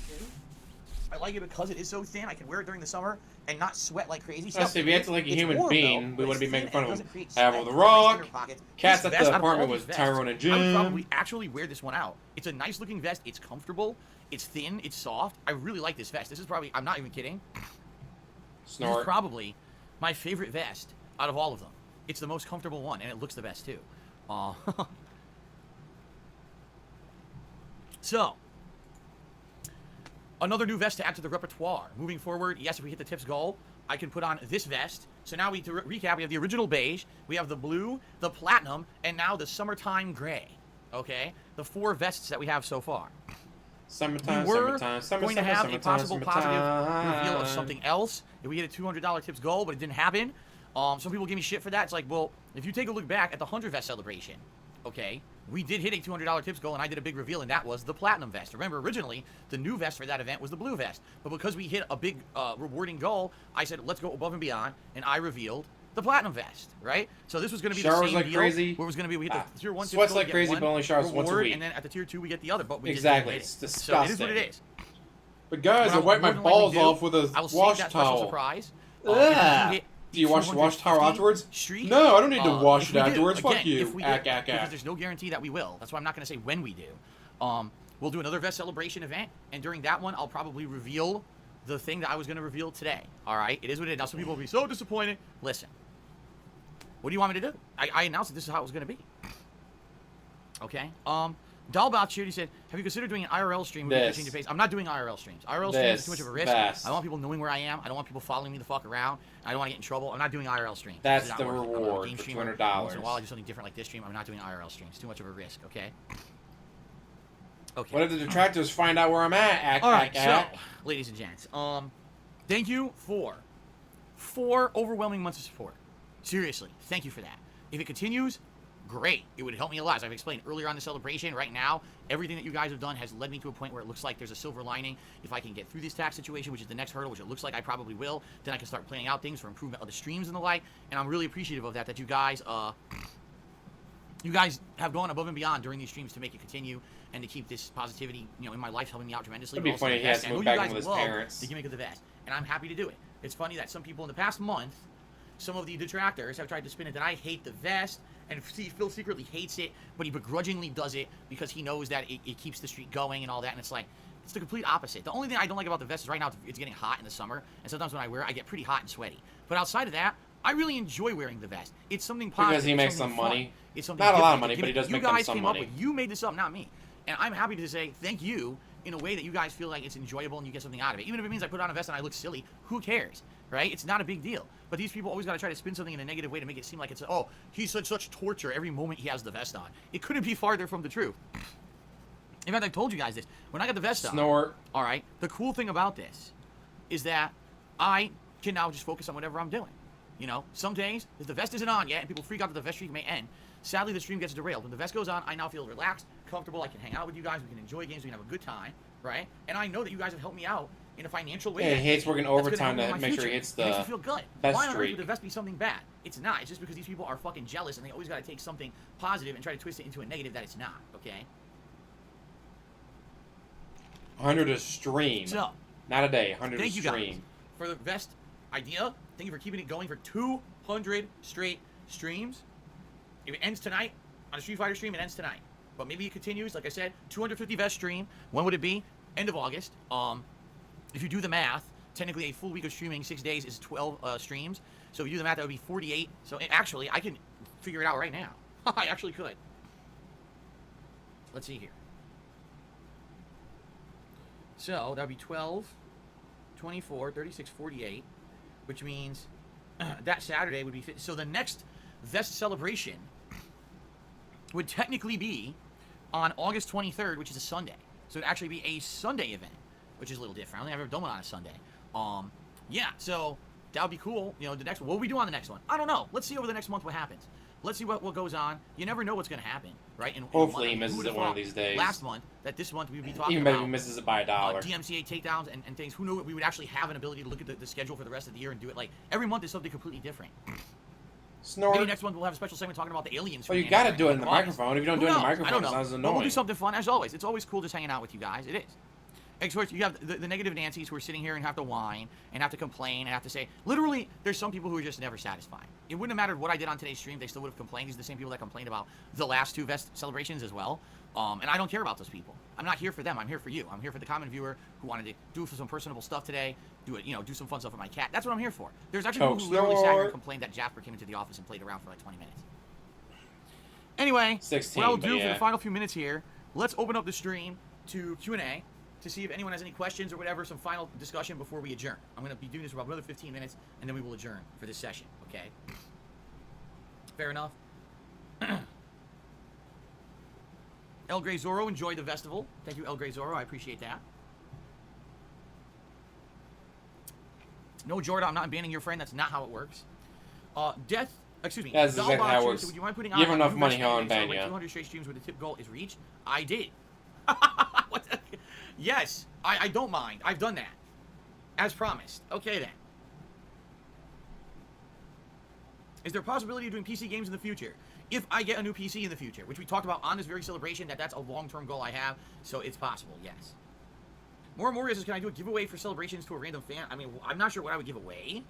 I like it because it is so thin. I can wear it during the summer and not sweat like crazy. So if you acted like a human warm, being, though, we wouldn't be it's making thin fun and of it him. doesn't create Have sweat. the It's Rock. in your pockets. Cats This at vest, the out of all apartment these was vests, Tyrone and I would Jim. probably actually wear this one out. It's a nice looking vest. It's comfortable. It's thin. It's soft. I really like this vest. This is probably, I'm not even kidding. Snort. This is probably my favorite vest out of all of them. It's the most comfortable one, and it looks the best too. So, another new vest to add to the repertoire. Moving forward, yes, if we hit the tips goal, I can put on this vest. So now to recap, we have the original beige, we have the blue, the platinum, and now the summertime gray. Okay? The 4 vests that we have so far. Summertime, We were summertime, going to have a possible positive summertime. reveal of something else if we hit a $200 tips goal, but it didn't happen. Some people give me shit for that. It's like, well, if you take a look back at the 100 vest celebration, okay, we did hit a $200 tips goal, and I did a big reveal, and that was the platinum vest. Remember, originally, the new vest for that event was the blue vest. But because we hit a big rewarding goal, I said, let's go above and beyond, and I revealed the platinum vest, right? So this was going to be Showers the same like deal. crazy. Where it was going to be, we hit the tier 1 tips Sweats goal, like we get crazy, one but only showers once a reward, week. and then at the tier 2, we get the other, but we Exactly, just didn't hit it's it. So it is what disgusting. it is. But guys, I What wipe my more than likely balls do, off with a I will save wash that special towel. surprise. Ugh. Hit Do you wash the wash towel 250 afterwards? streak, No, I don't need to wash if it we do, afterwards. again, Fuck you. if we do, Because because there's no guarantee that we will. That's why I'm not going to say when we do. We'll do another vest celebration event, and during that one, I'll probably reveal the thing that I was going to reveal today. All right? It is what it is. Now, some people will be so disappointed. Listen. What do you want me to do? I announced that this is how it was going to be. Okay? Dalbach Shooty said, have you considered doing an IRL stream with your change of pace? I'm not doing IRL streams. IRL streams is too much of a risk. Vest. I don't want people knowing where I am. I don't want people following me the fuck around. I don't want to get in trouble. I'm not doing IRL streams. That's It's not the worth it. I'm a reward game for streamer. $200. Once in a while, I do something different like this stream. I'm not doing IRL streams. Too much of a risk, okay? Okay. What if the detractors find out where I'm at? All right, so, ladies and gents, thank you for 4 overwhelming months of support. Seriously, thank you for that. If it continues, great. It would help me a lot. As I've explained earlier on the celebration, right now, everything that you guys have done has led me to a point where it looks like there's a silver lining. If I can get through this tax situation, which is the next hurdle, which it looks like I probably will, then I can start planning out things for improvement of the streams and the like. And I'm really appreciative of that you guys have gone above and beyond during these streams to make it continue and to keep this positivity, in my life, helping me out tremendously. It'd be funny if he has to move back in with his parents. The gimmick of the vest, and I'm happy to do it. It's funny that some people in the past month, some of the detractors have tried to spin it that I hate the vest, and Phil secretly hates it, but he begrudgingly does it because he knows that it keeps the streak going and all that, and it's like, it's the complete opposite. The only thing I don't like about the vest is right now it's getting hot in the summer, and sometimes when I wear it, I get pretty hot and sweaty. But outside of that, I really enjoy wearing the vest. It's something positive. Because he makes some money. It's something Not a lot of different. money, but he does make them some money. You guys some came money. up with. You made this up, not me. And I'm happy to say thank you in a way that you guys feel like it's enjoyable and you get something out of it. Even if it means I put on a vest and I look silly, who cares, right? It's not a big deal. But these people always got to try to spin something in a negative way to make it seem like it's, oh, he's such torture every moment he has the vest on. It couldn't be farther from the truth. In fact, I told you guys this. When I got the vest on, Snort. all right, the cool thing about this is that I can now just focus on whatever I'm doing. Some days, if the vest isn't on yet and people freak out that the vest streak may end, sadly the stream gets derailed. When the vest goes on, I now feel relaxed, comfortable, I can hang out with you guys, we can enjoy games, we can have a good time, right? And I know that you guys have helped me out in a financial way. Yeah, he hates working overtime to to make sure he hits the It makes me feel good. vest Why on earth streak. would the vest be something bad? It's not. It's just because these people are fucking jealous and they always got to take something positive and try to twist it into a negative that it's not, okay? 100 a stream. So, Not a day, 100 a thank you stream. guys for the vest idea. Thank you for keeping it going for 200 straight streams. If it ends tonight on a Street Fighter stream, it ends tonight. But maybe it continues. Like I said, 250 vest stream. When would it be? End of August. If you do the math, technically a full week of streaming, 6 days is 12 streams. So if you do the math, that would be 48. So actually, I can figure it out right now. I actually could. Let's see here. So that would be 12, 24, 36, 48, which means that Saturday would be... So the next vest celebration would technically be on August 23rd, which is a Sunday. So it'd actually be a Sunday event, which is a little different. I don't think I've ever done one on a Sunday. Yeah, so that would be cool. The next one. What will we do on the next one? I don't know. Let's see over the next month what happens. Let's see what goes on. You never know what's going to happen, right? Hopefully he misses it one of these days. Last month, that this month we would be talking Even about... if he misses it by $1. DMCA takedowns and things. Who knew we would actually have an ability to look at the schedule for the rest of the year and do it. Like, every month is something completely different. Snort. Maybe next month we'll have a special segment talking about the aliens. Well, you got to do it in the microphone. If you don't do it in the I microphone, don't it know. sounds But annoying. we'll do something fun, as always. It's always cool just hanging out with you guys. It is. And of course, you have the negative Nancys who are sitting here and have to whine and have to complain and have to say, literally, there's some people who are just never satisfied. It wouldn't have mattered what I did on today's stream, they still would have complained. These are the same people that complained about the last 2 vest celebrations as well. And I don't care about those people. I'm not here for them. I'm here for you. I'm here for the common viewer who wanted to do some personable stuff today, do some fun stuff with my cat. That's what I'm here for. There's actually people who literally sat here and complained that Jasper came into the office and played around for like 20 minutes. Anyway, 16, what I'll do but for yeah. the final few minutes here, let's open up the stream to Q&A to see if anyone has any questions or whatever, some final discussion before we adjourn. I'm going to be doing this for about another 15 minutes, and then we will adjourn for this session, okay? Fair enough? El Grey Zorro enjoyed the Vestiful. Thank you, El Grey Zorro. I appreciate that. No, Jordan, I'm not banning your friend. That's not how it works. Excuse me. That's exactly how it Dollbox, works. would you mind putting Give on enough new money, Vestiful he'll and unban celebrate ya. 200 straight streams where the tip goal is reached? I did. What the? Yes, I don't mind. I've done that. As promised. Okay, then. Is there a possibility of doing PC games in the future? If I get a new PC in the future, which we talked about on this very celebration, that's a long-term goal I have, so it's possible, yes. More and more is, can I do a giveaway for celebrations to a random fan? I mean, I'm not sure what I would give away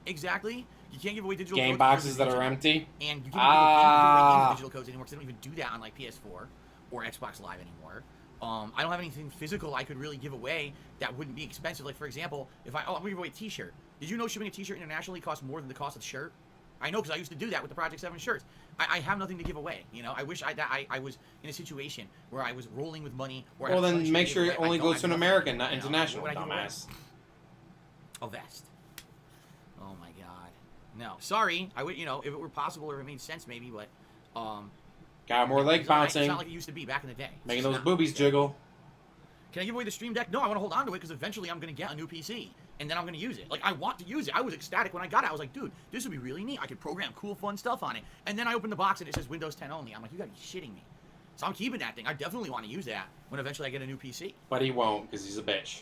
exactly. You can't give away digital Game codes boxes that because are empty. and you can't give away digital codes anymore because they don't even do that on like PS4 or Xbox Live anymore. I don't have anything physical I could really give away that wouldn't be expensive. Like, for example, I'm going to give away a t-shirt. Did you know shipping a t-shirt internationally costs more than the cost of the shirt? I know because I used to do that with the Project 7 shirts. I have nothing to give away. You know, I wish I was in a situation where I was rolling with money. Where Well, I had then money make to sure give it away. only I don't goes to an have American, not nothing, you know, international, what would I give away? dumbass. A vest. Oh my god. No, sorry. I would, you know, if it were possible or if it made sense, maybe, but Got more leg it's bouncing, not like it used to be back in the day. making It's those not. boobies jiggle. Can I give away the Stream Deck? No, I want to hold on to it because eventually I'm going to get a new PC. And then I'm going to use it. Like, I want to use it. I was ecstatic when I got it. I was like, dude, this would be really neat. I could program cool, fun stuff on it. And then I opened the box and it says Windows 10 only. I'm like, you got to be shitting me. So I'm keeping that thing. I definitely want to use that when eventually I get a new PC. But he won't, because he's a bitch.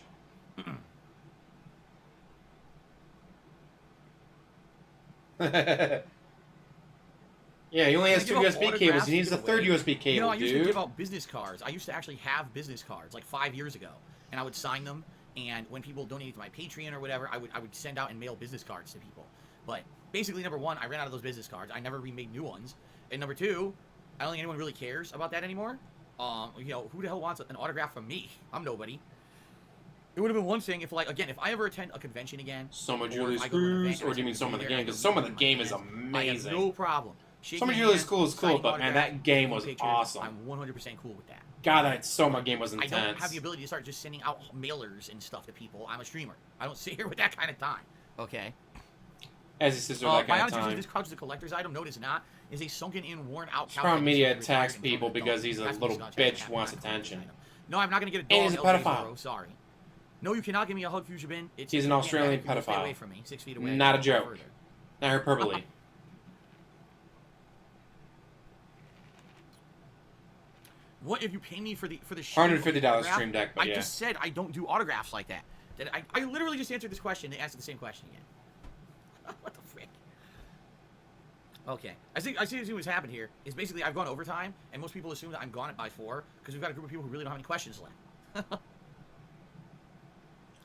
Yeah, he only has two USB cables. He needs a third USB cable, You know, I used to dude. give out business cards. I used to actually have business cards, like 5 years ago. And I would sign them. And when people donated to my Patreon or whatever, I would send out and mail business cards to people. But basically, number one, I ran out of those business cards. I never remade new ones. And number two, I don't think anyone really cares about that anymore. You know, who the hell wants an autograph from me? I'm nobody. It would have been one thing if, like, again, if I ever attend a convention again. Soma or Julius if I go to an event Cruz, and or I do you mean see Soma the there, game? I Because go Soma the to my game is events, I have amazing. no problem. Shaking Soma hands, Julius Cool is cool, signing but man, autographs, that game was pictures. awesome. I'm 100% cool with that. God, that Soma game was I intense. don't have the ability to start just sending out mailers and stuff to people. I'm a streamer. I don't sit here with that kind of time. Okay. As he says, that My kind of honest time. is this couch is a collector's item. No, it's not. It's a sunken in, worn out couch. Crown that Media was attacks retired people and thrown because in he's the a dump. little That's bitch not who wants happening. attention. No, I'm not gonna get a dog. And he's a LJ pedophile. Burrow, sorry. No, you cannot give me a hug, Future Bin. He's an Australian Stay pedophile. away from me. 6 feet away. Not a Don't go joke. further. Not hyperbole. What if you pay me for the $150 autograph? Stream Deck, but I yeah. just said I don't do autographs like that. I literally just answered this question and asked the same question again. What the frick? Okay. I see what's happened here is basically I've gone overtime and most people assume that I'm gone by 4 because we've got a group of people who really don't have any questions left.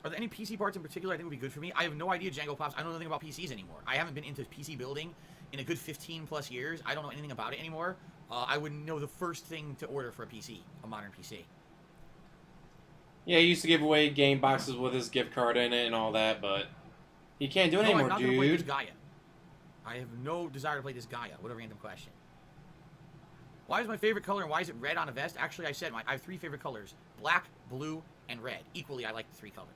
Are there any PC parts in particular I think would be good for me? I have no idea, Django Pops. I don't know anything about PCs anymore. I haven't been into PC building in a good 15 plus years. I don't know anything about it anymore. I wouldn't know the first thing to order for a PC, a modern PC. Yeah, he used to give away game boxes with his gift card in it and all that, but he can't do it No, I'm anymore, not gonna play this dude. Gaia. I have no desire to play this Gaia. What a random question. Why is my favorite color and why is it red on a vest? Actually, I said I have 3 favorite colors: black, blue, and red. Equally, I like the 3 colors.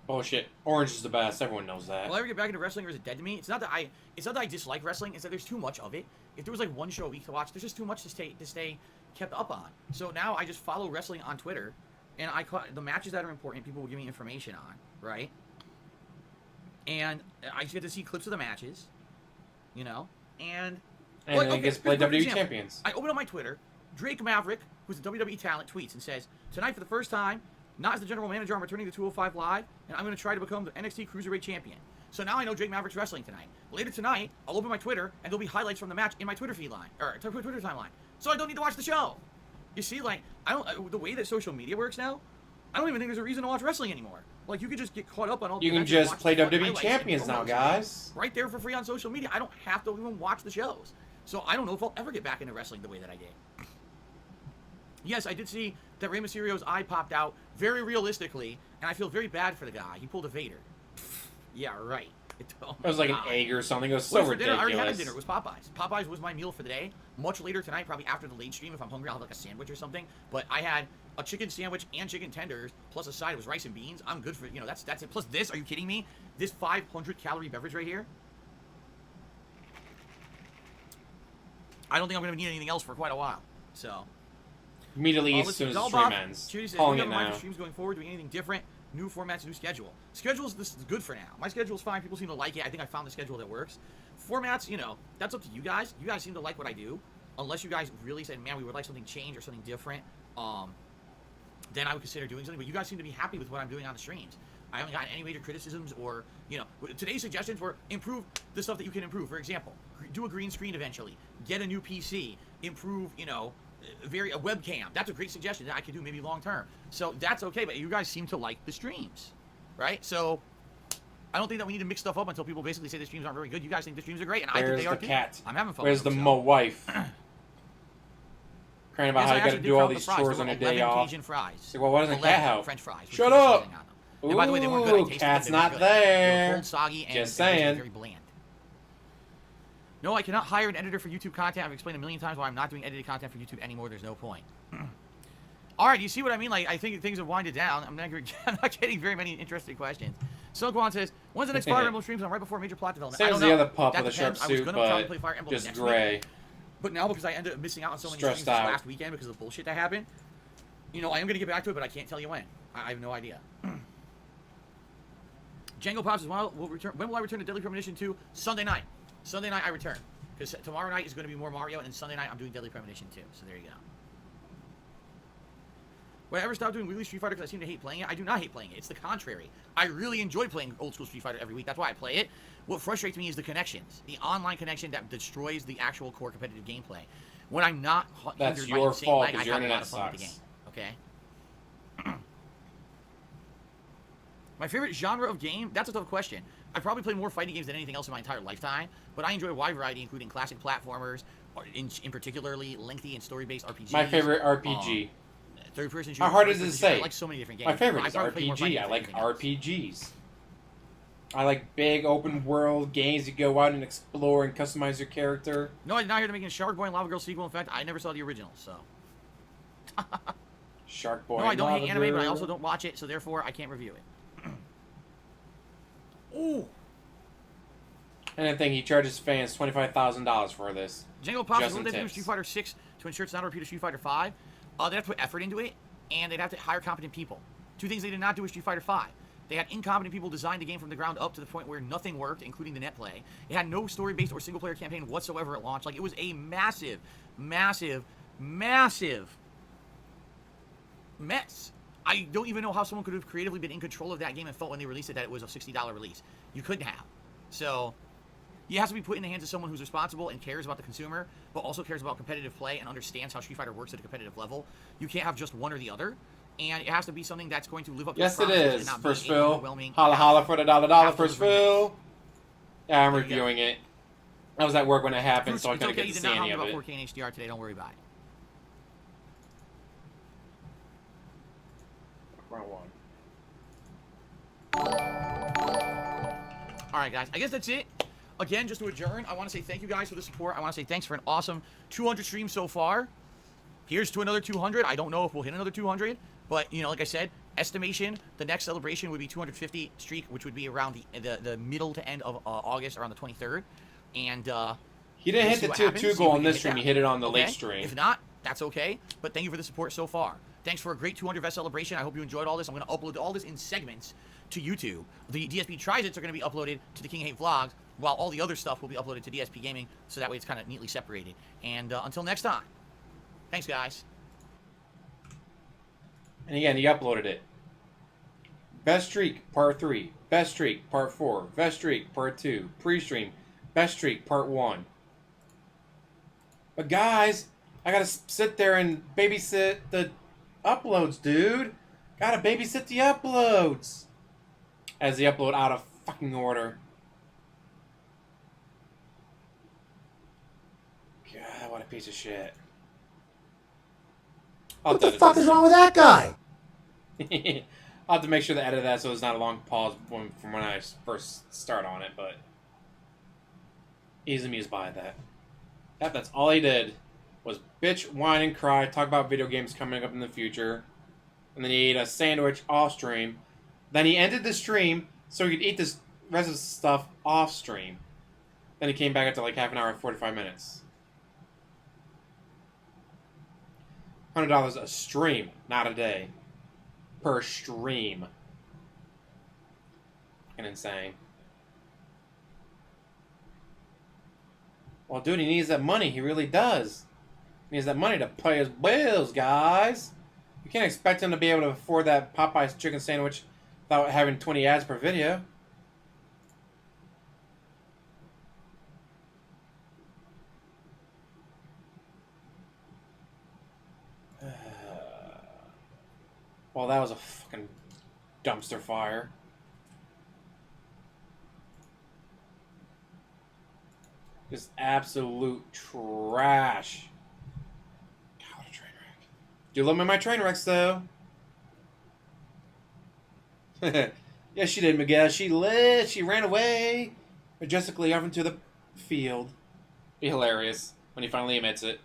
Bullshit. Orange is the best. Everyone knows that. Will I ever get back into wrestling or is it dead to me? It's not that I dislike wrestling. It's that there's too much of it. If there was like one show a week to watch, there's just too much to stay kept up on. So now I just follow wrestling on Twitter, and the matches that are important, people will give me information on, right? And I just get to see clips of the matches, you know, and And then he gets to play here's a perfect WWE example. champions. I open up my Twitter. Drake Maverick, who's a WWE talent, tweets and says, "Tonight for the first time, not as the general manager, I'm returning to 205 Live, and I'm going to try to become the NXT Cruiserweight Champion." So now I know Drake Maverick's wrestling tonight. Later tonight, I'll open my Twitter, and there'll be highlights from the match in my Twitter feed line, or Twitter timeline. So I don't need to watch the show. You see, like, the way that social media works now, I don't even think there's a reason to watch wrestling anymore. Like, you could just get caught up on all the You can matches and just watch play the fun WWE highlights champions and now, promos guys. right there for free on social media. I don't have to even watch the shows. So I don't know if I'll ever get back into wrestling the way that I did. Yes, I did see that Rey Mysterio's eye popped out very realistically, and I feel very bad for the guy. He pulled a Vader. Yeah, right. It was like an egg or something. It was so For dinner, I already had a ridiculous. dinner. It was Popeyes. Popeyes was my meal for the day. Much later tonight, probably after the late stream, if I'm hungry, I'll have like a sandwich or something. But I had a chicken sandwich and chicken tenders, plus a side. It was rice and beans. I'm good for, that's it. Plus this, are you kidding me? This 500-calorie beverage right here. I don't think I'm going to need anything else for quite a while. So. Immediately as Let's soon see, as the Dollbop, stream ends. Cheers says, Calling we it have a mind now. for streams going forward, doing anything different, new formats, new schedule. Schedules, this is good for now. My schedule's fine. People seem to like it. I think I found the schedule that works. Formats, that's up to you guys. You guys seem to like what I do. Unless you guys really said, man, we would like something changed or something different, then I would consider doing something. But you guys seem to be happy with what I'm doing on the streams. I haven't gotten any major criticisms or, today's suggestions were improve the stuff that you can improve. For example, do a green screen eventually. Get a new PC. Improve, a webcam. That's a great suggestion that I could do maybe long term. So that's okay, but you guys seem to like the streams, right? So I don't think that we need to mix stuff up until people basically say the streams aren't very good. You guys think the streams are great, and I think Where's they are the too. cat? I'm having fun. Where's with the them, mo wife? Crying about Yes, how I you got to actually did do all count the these fries. chores There on were your day 11 off. Cajun fries. So, well, why doesn't the 11 cat help? French fries. with Shut cheese up! filling on them. And by the way, they weren't good. I tasted Cat's them. They weren't not good. They were there. cold, soggy, and Just they were saying. very bland. No, I cannot hire an editor for YouTube content. I've explained a million times why I'm not doing edited content for YouTube anymore. There's no point. All right, you see what I mean? Like, I think things have winded down. I'm not getting very many interesting questions. Silkwan says, when's the next Fire Emblem streams? I'm right before major plot development. Same I don't as know. the other pup That with a depends. sharp I was suit, gonna probably but play Fire Emblem just next gray. week, but now because I ended up missing out on so many Stressed streams this out. last weekend because of the bullshit that happened, you know, I am going to get back to it, but I can't tell you when. I have no idea. Django Pops as well. When will I return to Deadly Premonition 2? Sunday night. Sunday night I return. Because tomorrow night is going to be more Mario, and then Sunday night I'm doing Deadly Premonition 2. So there you go. Will I ever stop doing weekly Street Fighter because I seem to hate playing it? I do not hate playing it. It's the contrary. I really enjoy playing old school Street Fighter every week. That's why I play it. What frustrates me is the connections. The online connection that destroys the actual core competitive gameplay. When I'm not That's hindered by your insane fault lag, I because your have a lot internet of fun with the game. sucks. Okay? My favorite genre of game? That's a tough question. I probably play more fighting games than anything else in my entire lifetime, but I enjoy a wide variety, including classic platformers, or in particularly lengthy and story-based RPGs. My favorite RPG. Third-person shooters. How hard is it to first-person shooters. say? I like so many different games. My favorite I is probably play more fighting RPG. I games like than anything else. RPGs. I like big open world games. You go out and explore and customize your character. No, I did not hear to making Shark Boy and Lava Girl sequel. In fact, I never saw the original, so. Shark Boy. No, I don't Lava hate anime, but I Girl. also don't watch it, so therefore I can't review it. Ooh. And I think he charges fans $25,000 for this. Django Pops Just will in they do tips. Street Fighter 6 to ensure it's not a repeat of Street Fighter 5? They have to put effort into it, and they'd have to hire competent people. Two things they did not do with Street Fighter 5. They had incompetent people design the game from the ground up to the point where nothing worked, including the net play. It had no story-based or single-player campaign whatsoever at launch. Like, it was a massive, massive, massive mess. I don't even know how someone could have creatively been in control of that game and felt when they released it that it was a $60 release. You couldn't have. So, it has to be put in the hands of someone who's responsible and cares about the consumer, but also cares about competitive play and understands how Street Fighter works at a competitive level. You can't have just one or the other. And it has to be something that's going to live up to Yes, the it promises and is. not First be an fill. overwhelming Holla holla for the dollar half first of the fill. Yeah, I'm There you go. reviewing it. I was at work when it happened, so I It's couldn't okay, get you to did see not any talk of about it. 4K and HDR today, don't worry about it. Wrong one. Alright guys, I guess that's it. Again, just to adjourn, I want to say thank you guys for the support. I want to say thanks for an awesome 200 streams so far. Here's to another 200. I don't know if we'll hit another 200, but, you know, like I said, estimation, the next celebration would be 250 streak, which would be around the middle to end of August, around the 23rd. And, He didn't we'll hit see the what 2 happens, see if goal we on can this hit stream. that. He hit it on the Okay? late stream. If not, that's okay. But thank you for the support so far. Thanks for a great 200 vest celebration. I hope you enjoyed all this. I'm going to upload all this in segments to YouTube. The DSP Tries-Its are going to be uploaded to the King Hate Vlogs, while all the other stuff will be uploaded to DSP Gaming, so that way it's kind of neatly separated. And until next time, thanks, guys. And again, he uploaded it. Best Streak, Part 3. Best Streak, Part 4. Best Streak, Part 2. Pre-stream. Best Streak, Part 1. But guys, I gotta sit there and babysit the uploads, dude. Gotta babysit the uploads. As the upload out of fucking order. God, what a piece of shit. What the fuck is wrong with that guy? I'll have to make sure to edit that so there's not a long pause from when I first start on it, but he's amused by that. That's all he did was bitch, whine, and cry, talk about video games coming up in the future, and then he ate a sandwich off stream. Then he ended the stream so he could eat this rest of the stuff off stream. Then he came back after like half an hour and 45 minutes. $100 a stream, not a day. Per stream. Fucking insane. Well, dude, he needs that money. He really does. He needs that money to pay his bills, guys. You can't expect him to be able to afford that Popeye's chicken sandwich without having 20 ads per video. Well, that was a fucking dumpster fire. Just absolute trash. God, what a train wreck. Do love me my train wrecks, though. Yes, she did, Miguel. She ran away majestically off into the field. Be hilarious when he finally admits it.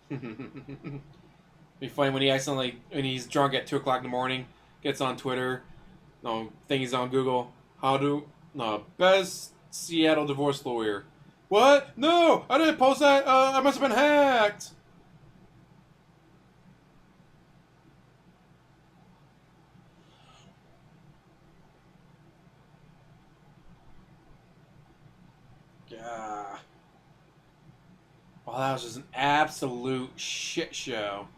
Be funny when he accidentally, when he's drunk at 2 o'clock in the morning, gets on Twitter, no, things on Google. Best Seattle divorce lawyer. What? No, I didn't post that. I must have been hacked. Yeah. Well, that was just an absolute shit show.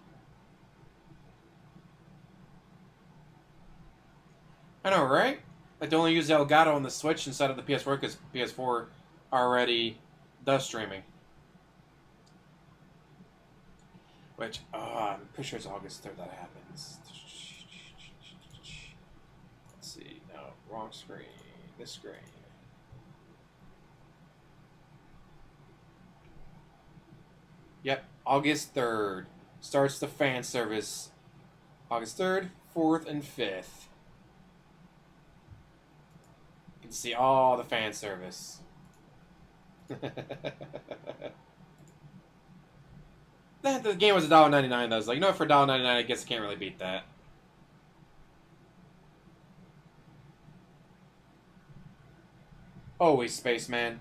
I know, right? Like, they only use Elgato on the Switch instead of the PS4 because PS4 already does streaming. Which, I'm pretty sure it's August 3rd that happens. Let's see. No, wrong screen. This screen. Yep, August 3rd. Starts the fan service. August 3rd, 4th, and 5th. You can see all the fan service. The game was $1.99 though. I was like, you know, for $1.99, I guess I can't really beat that. Always Spaceman.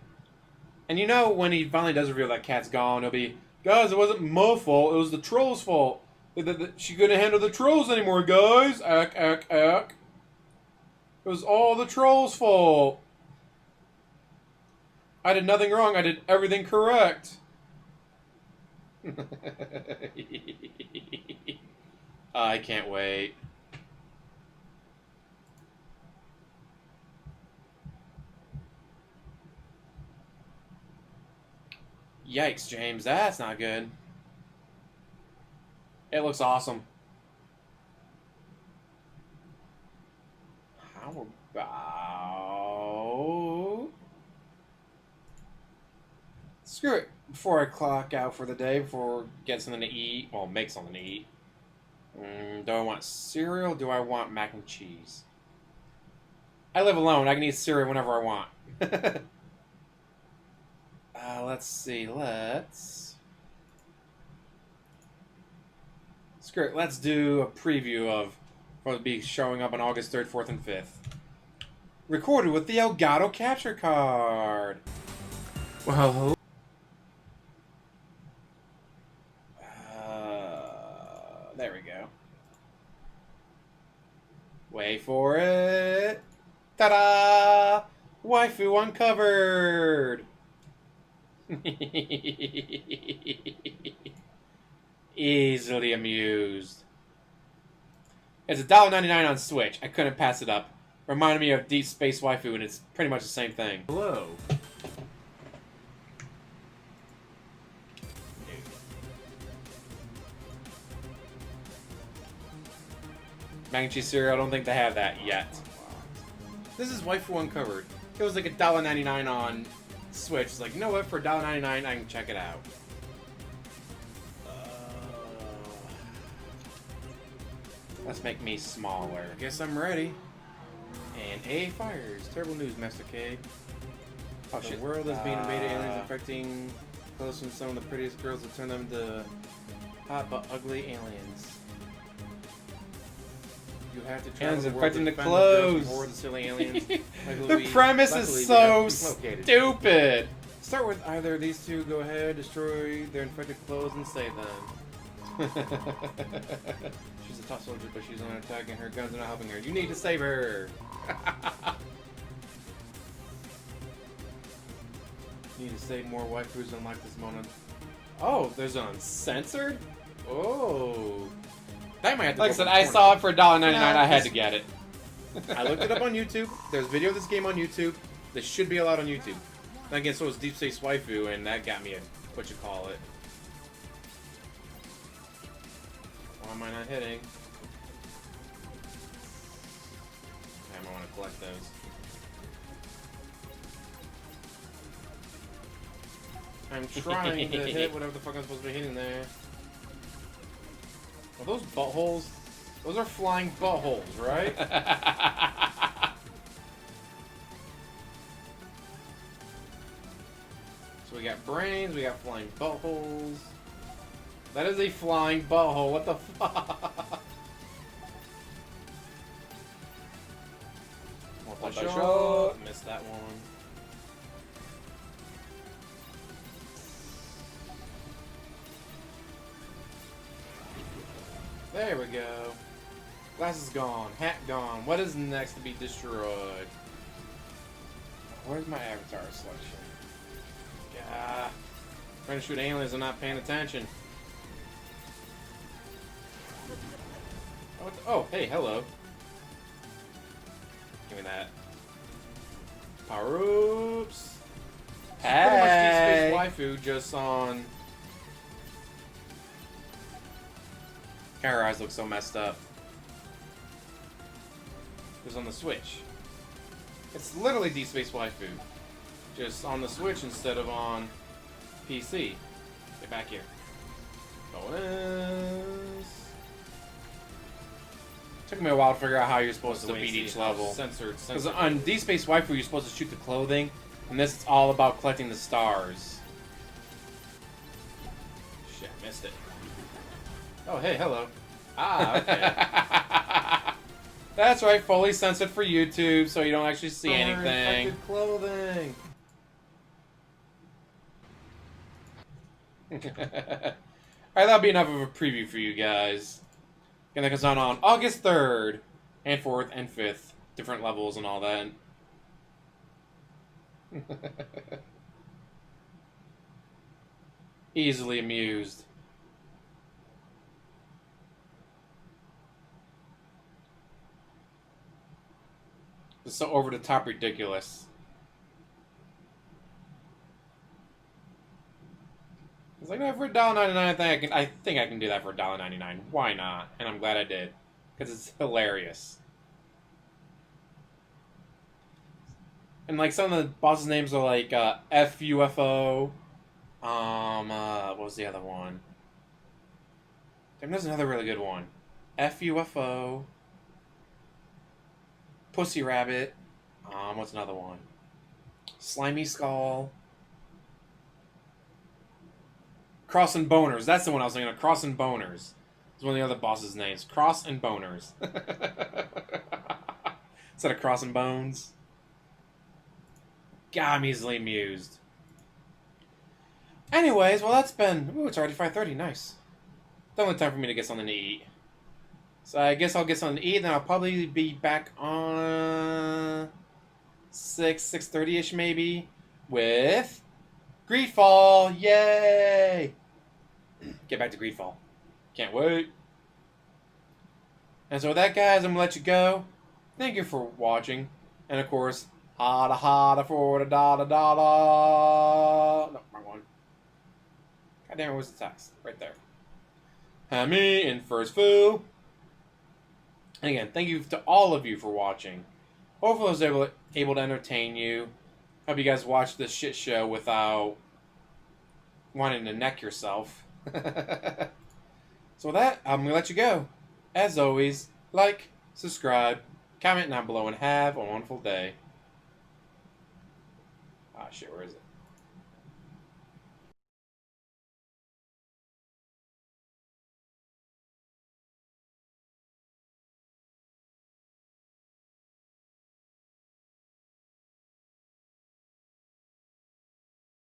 And you know, when he finally does reveal that Cat's gone, he'll be, guys, it wasn't my fault, it was the trolls' fault. She couldn't handle the trolls anymore, guys. Ack, ack, ack. It was all the trolls' fault. I did nothing wrong, I did everything correct. I can't wait. Yikes, James, that's not good. It looks awesome. How about... Screw it. Before I clock out for the day, before I get something to eat, well, make something to eat. Do I want cereal? Do I want mac and cheese? I live alone. I can eat cereal whenever I want. Let's see. Screw it. Let's do a preview of what will be showing up on August 3rd, 4th, and 5th. Recorded with the Elgato capture card. Well, there we go. Wait for it. Ta-da! Waifu uncovered! Easily amused. It's $1.99 on Switch. I couldn't pass it up. Reminded me of Deep Space Waifu, and it's pretty much the same thing. Hello. Mac and cheese cereal, I don't think they have that yet. This is Waifu Uncovered. It was like $1.99 on Switch. It's like, you know what? For $1.99, I can check it out. Let's make me smaller. Guess I'm ready. And A fires. Terrible news, Master K. Oh shit. The world is being invaded. Aliens infecting clothes from some of the prettiest girls to turn them to hot but ugly aliens. You have to travel the world infecting to the find those girls clothes. or the silly aliens. The premise is so stupid. Start with either these two. Go ahead, destroy their infected clothes, and save them. She's a tough soldier, but she's on attack, and her guns are not helping her. You need to save her. Need to save more waifus unlike this moment. Oh, there's an uncensored? Oh. That might have to Like I go said, for I $20. saw it for $1.99. Nah, I had this- to get it. I looked it up on YouTube. There's video of this game on YouTube. This should be allowed on YouTube. And again, so is Deep Space Waifu, and that got me a, what you call it. Why am I not hitting? I might want to collect those. I'm trying to hit whatever the fuck I'm supposed to be hitting there. Are those buttholes? Those are flying buttholes, right? So we got brains, we got flying buttholes. That is a flying butthole. What the fuck? Multi-shot. Missed that one. There we go. Glasses gone. Hat gone. What is next to be destroyed? Where's my avatar selection? Gah. Trying to shoot aliens and not paying attention. Oh, hey, hello. Give me that. Power ups. Hey. Pretty much Deep Space Waifu just on. God, her eyes look so messed up. It was on the Switch. It's literally Deep Space Waifu. Just on the Switch instead of on PC. Get back here. Bonus. Took me a while to figure out how you're supposed to beat each level. Censored. Because on Deep Space Waifu, you're supposed to shoot the clothing, and this is all about collecting the stars. Shit, missed it. Oh, hey, hello. Ah, okay. That's right, fully censored for YouTube, so you don't actually see anything. Clothing. Alright, that'll be enough of a preview for you guys. And that goes on August 3rd, and 4th, and 5th. Different levels and all that. Easily amused. It's so over the top ridiculous. It's like, no, for $1.99, I think I can do that for $1.99. Why not? And I'm glad I did, because it's hilarious. And like some of the bosses' names are like FUFO. What was the other one? Damn, there's another really good one. FUFO. Pussy Rabbit. What's another one? Slimy Skull. Cross and Boners. That's the one I was thinking of. Cross and Boners. It's one of the other boss' names. Cross and Boners. Instead of Cross and Bones. God, I'm easily amused. Anyways, well that's been... Ooh, it's already 5:30. Nice. Definitely time for me to get something to eat. So I guess I'll get something to eat, and then I'll probably be back on 6:30ish maybe with Greedfall. Yay! Get back to Greedfall. Can't wait. And so with that, guys, I'm gonna let you go. Thank you for watching, and of course, hada for the da. No, wrong one. God damn it, where's the text? Right there. Me in first foo. And again, thank you to all of you for watching. Hopefully I was able to entertain you. Hope you guys watched this shit show without wanting to neck yourself. So with that, I'm going to let you go. As always, like, subscribe, comment down below, and have a wonderful day. Ah, shit, where is it?